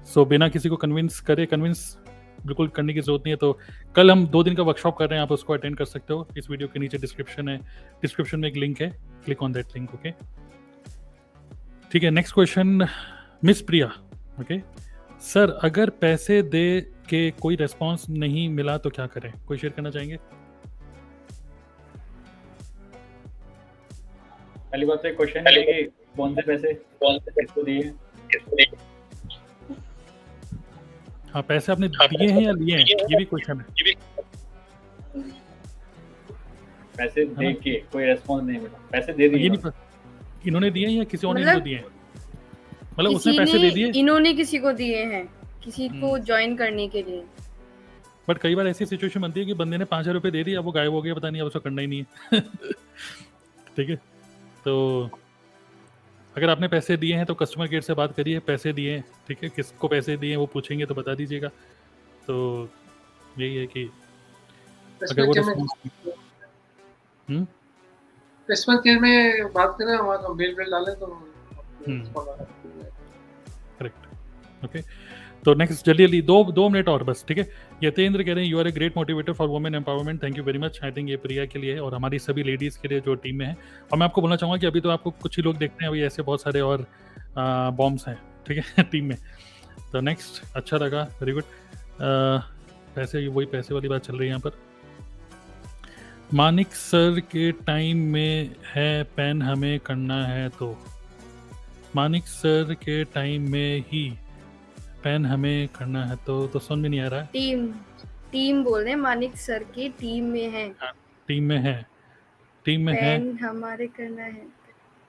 सो बिना किसी को कन्विंस बिल्कुल करने की जरूरत नहीं है। तो कल हम 2 दिन का वर्कशॉप कर रहे हैं, आप उसको अटेंड कर सकते हो। इस वीडियो के नीचे डिस्क्रिप्शन में एक लिंक है, click on that link. Okay, ठीक है। नेक्स्ट क्वेश्चन मिस प्रिया। ओके सर, अगर पैसे दे के कोई रेस्पॉन्स नहीं मिला तो क्या करें? कोई शेयर करना चाहेंगे? पहली बात तो एक क्वेश्चन है कि कौन से पैसे किसको दिए? हाँ, पैसे आपने दिए हैं या लिए हैं, ये भी क्वेश्चन है। पैसे दे के कोई रेस्पॉन्स नहीं मिला, पैसे दे दिए, ये नहीं इन्होंने दिए हैं या किसी और ने इनको दिए हैं? मतलब उसने पैसे दे दिए, इन्होंने किसी को दिए हैं, किसी को ज्वाइन करने के लिए। बट कई बार ऐसी सिचुएशन बनती है कि बंदे ने 5,000 रुपए दे दिए, अब वो गायब हो गया, पता नहीं अब उसको करना ही नहीं है। ठीक है, तो अगर आपने पैसे दिए हैं तो कस्टमर केयर से बात करिए, पैसे दिए हैं, ठीक है, किसको पैसे दिए हैं वो पूछेंगे तो बता दीजिएगा। तो यही है कि अगर वो कस्टमर केयर में बात करें, हमारा बिल डालें तो करेक्ट। ओके, तो नेक्स्ट जल्दी 2 मिनट और बस, ठीक है। यतेंद्र कह रहे हैं you are a great motivator for women empowerment, thank you very much. I think ये प्रिया के लिए है और हमारी सभी लेडीज़ के लिए जो टीम में है। और मैं आपको बोलना चाहूँगा कि अभी तो आपको कुछ ही लोग देखते हैं, अभी ऐसे बहुत सारे और बॉम्ब्स हैं, ठीक है, टीम में। तो नेक्स्ट अच्छा लगा, वेरी गुड। पैसे, वही पैसे वाली बात चल रही है यहाँ पर। मानिक सर के टाइम में है पेन हमें करना है, तो मानिक सर के टाइम में ही पेन हमें करना है, तो सुन भी नहीं आ रहा है। टीम बोल रहे हैं, मानिक सर की टीम में है, टीम में है, पेन हमारे करना है,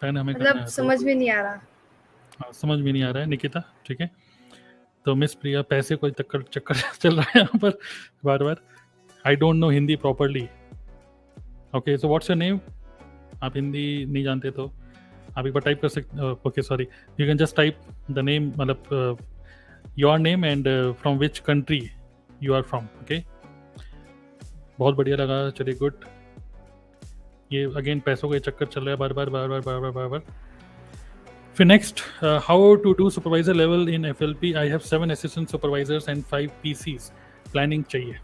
पेन हमें करना है, मतलब समझ में नहीं आ रहा। हाँ, समझ में नहीं आ रहा है निकिता, ठीक है। तो मिस प्रिया, पैसे कोई चक्कर चल रहा है यहाँ पर बार। I don't know Hindi properly. Okay, so what's your name? आप हिंदी नहीं जानते तो आप एक बार टाइप कर सकते। Okay, sorry, you can just type the name, मतलब your name and from which country you are from. Okay, बहुत बढ़िया लगा, चलिए गुड। ये अगेन पैसों का चक्कर चल रहा है बार। फिर next, how to do supervisor level in FLP? I have 7 assistant supervisors and 5 PCs, planning चाहिए।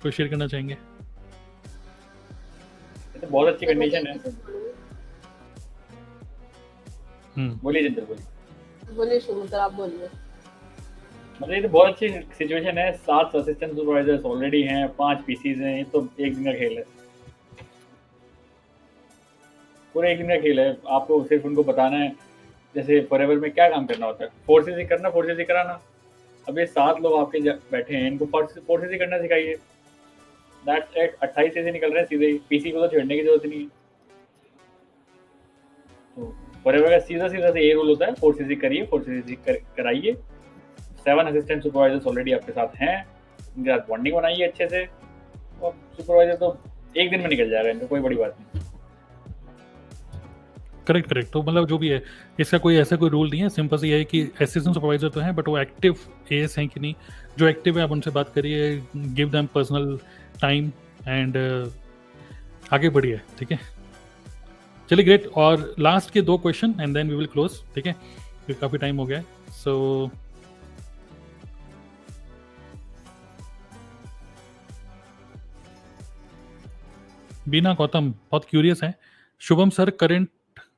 कोई शेयर करना चाहेंगे? तो बहुत अच्छी कंडीशन है। बोलिए जिंदर, बोलिए शुरू सर, आप बोलिए। मतलब ये तो बहुत अच्छी सिचुएशन है। 7 असिस्टेंट सुपरवाइजर्स ऑलरेडी हैं, 5 PCs हैं, ये तो एक दिन का खेल है, पूरा एक दिन का खेल है। आपको सिर्फ उनको बताना है, जैसे फॉरएवर में क्या काम करना होता है, 4CC करना, 4CC कराना। अब ये 7 लोग आपके बैठे हैं, इनको 4CC करना सिखाइए। That's it. 28 CC निकल रहे हैं सीधे, PC को तो छेड़ने की जरूरत नहीं है। तो फॉरएवर का सीधा से ये रूल होता है, 4CC करिए, 4CC कराइए। 7 असिस्टेंट सुपरवाइजर्स ऑलरेडी आपके साथ हैं, इनके साथ बॉन्डिंग बनाइए अच्छे से, और सुपरवाइजर तो एक दिन में निकल जाएगा, इनका कोई बड़ी बात नहीं। करेक्ट। तो मतलब जो भी है, इसका कोई ऐसा कोई रूल नहीं है, सिंपल से ये है कि असिस्टेंट सुपरवाइजर तो हैं, बट वो एक्टिव AS हैं कि नहीं। जो एक्टिव है आप उनसे बात करिए, give them personal time and आगे बढ़िए, ठीक है। चलिए ग्रेट। और लास्ट के 2 question and then we will close, ठीक है, फिर काफ़ी टाइम हो गया है। सो बीना गौतम बहुत क्यूरियस है। शुभम सर, करंट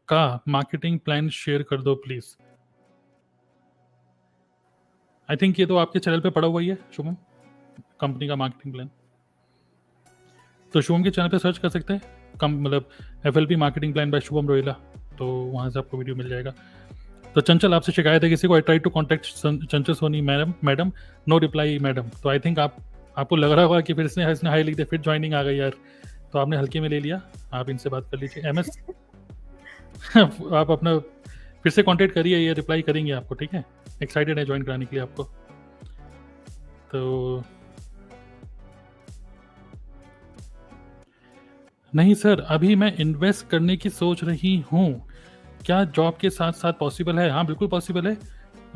का मार्केटिंग प्लान शेयर कर दो प्लीज। आई थिंक ये तो आपके चैनल पे पड़ा हुआ ही है शुभम, कंपनी का मार्केटिंग प्लान। तो शुभम के चैनल पे सर्च कर सकते हैं, मतलब FLP marketing plan by Shubham Rohila, तो वहाँ से आपको वीडियो मिल जाएगा। तो चंचल, आपसे शिकायत है किसी को, I try to contact Chanchal Soni madam, no reply madam. तो आई थिंक आपको लग रहा होगा कि फिर इसने हाई लिख दिया, फिर ज्वाइनिंग आ गई यार, तो आपने हल्के में ले लिया। आप इनसे बात कर लीजिए, MS आप अपना फिर से कांटेक्ट करिए, ये रिप्लाई करेंगे आपको, ठीक है। एक्साइटेड है ज्वाइन कराने के लिए आपको। तो नहीं सर, अभी मैं इन्वेस्ट करने की सोच रही हूँ। क्या जॉब के साथ साथ पॉसिबल है? हाँ बिल्कुल पॉसिबल है।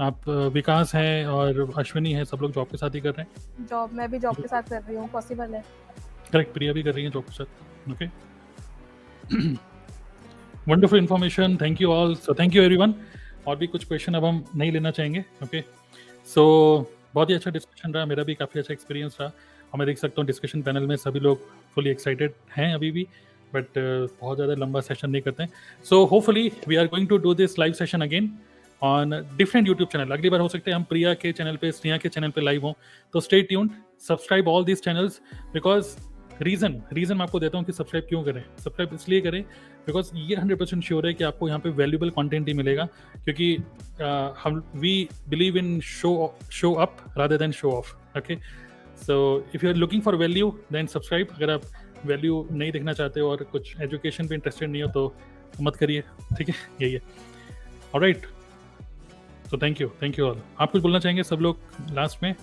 आप विकास हैं और अश्विनी है, सब लोग जॉब के साथ ही कर रहे हैं। जॉब मैं भी जॉब के साथ कर रही हूँ, पॉसिबल है। करेक्ट, प्रिया भी कर रही है जॉब के साथ। Okay, wonderful information, thank you all. So thank you everyone. और भी कुछ क्वेश्चन अब हम नहीं लेना चाहेंगे। ओके, सो बहुत ही अच्छा डिस्कशन रहा, मेरा भी काफ़ी अच्छा एक्सपीरियंस रहा। और मैं देख सकता हूँ डिस्कशन पैनल में सभी लोग फुली एक्साइटेड हैं अभी भी, बट बहुत ज़्यादा लंबा सेशन नहीं करते हैं। So hopefully we are going to do this live session again on different YouTube channel. अगली बार हो सकते हैं हम प्रिया के चैनल पे, स्नेहा के चैनल पे लाइव हों। तो stay tuned, subscribe all these channels, because reason मैं आपको देता हूँ कि सब्सक्राइब क्यों करें। सब्सक्राइब इसलिए करें बिकॉज ये 100% श्योर है कि आपको यहाँ पे वैल्यूबल कंटेंट ही मिलेगा, क्योंकि हम we believe in show up rather than show off. Okay, so if you are looking for value then subscribe. अगर आप वैल्यू नहीं देखना चाहते हो और कुछ एजुकेशन पे इंटरेस्टेड नहीं हो तो मत करिए, ठीक है, यही है। ऑलराइट, तो थैंक यू ऑल। आप कुछ बोलना चाहेंगे सब लोग लास्ट में?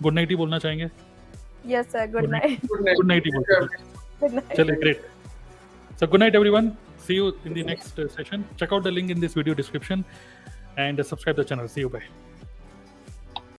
गुड नाइट ही बोलना चाहेंगे? Yes sir, good night. Good night ही बोलते हैं। Good night. चलिए, great. So good night everyone. See you in the next session. Check out the link in this video description and subscribe the channel. See you, bye.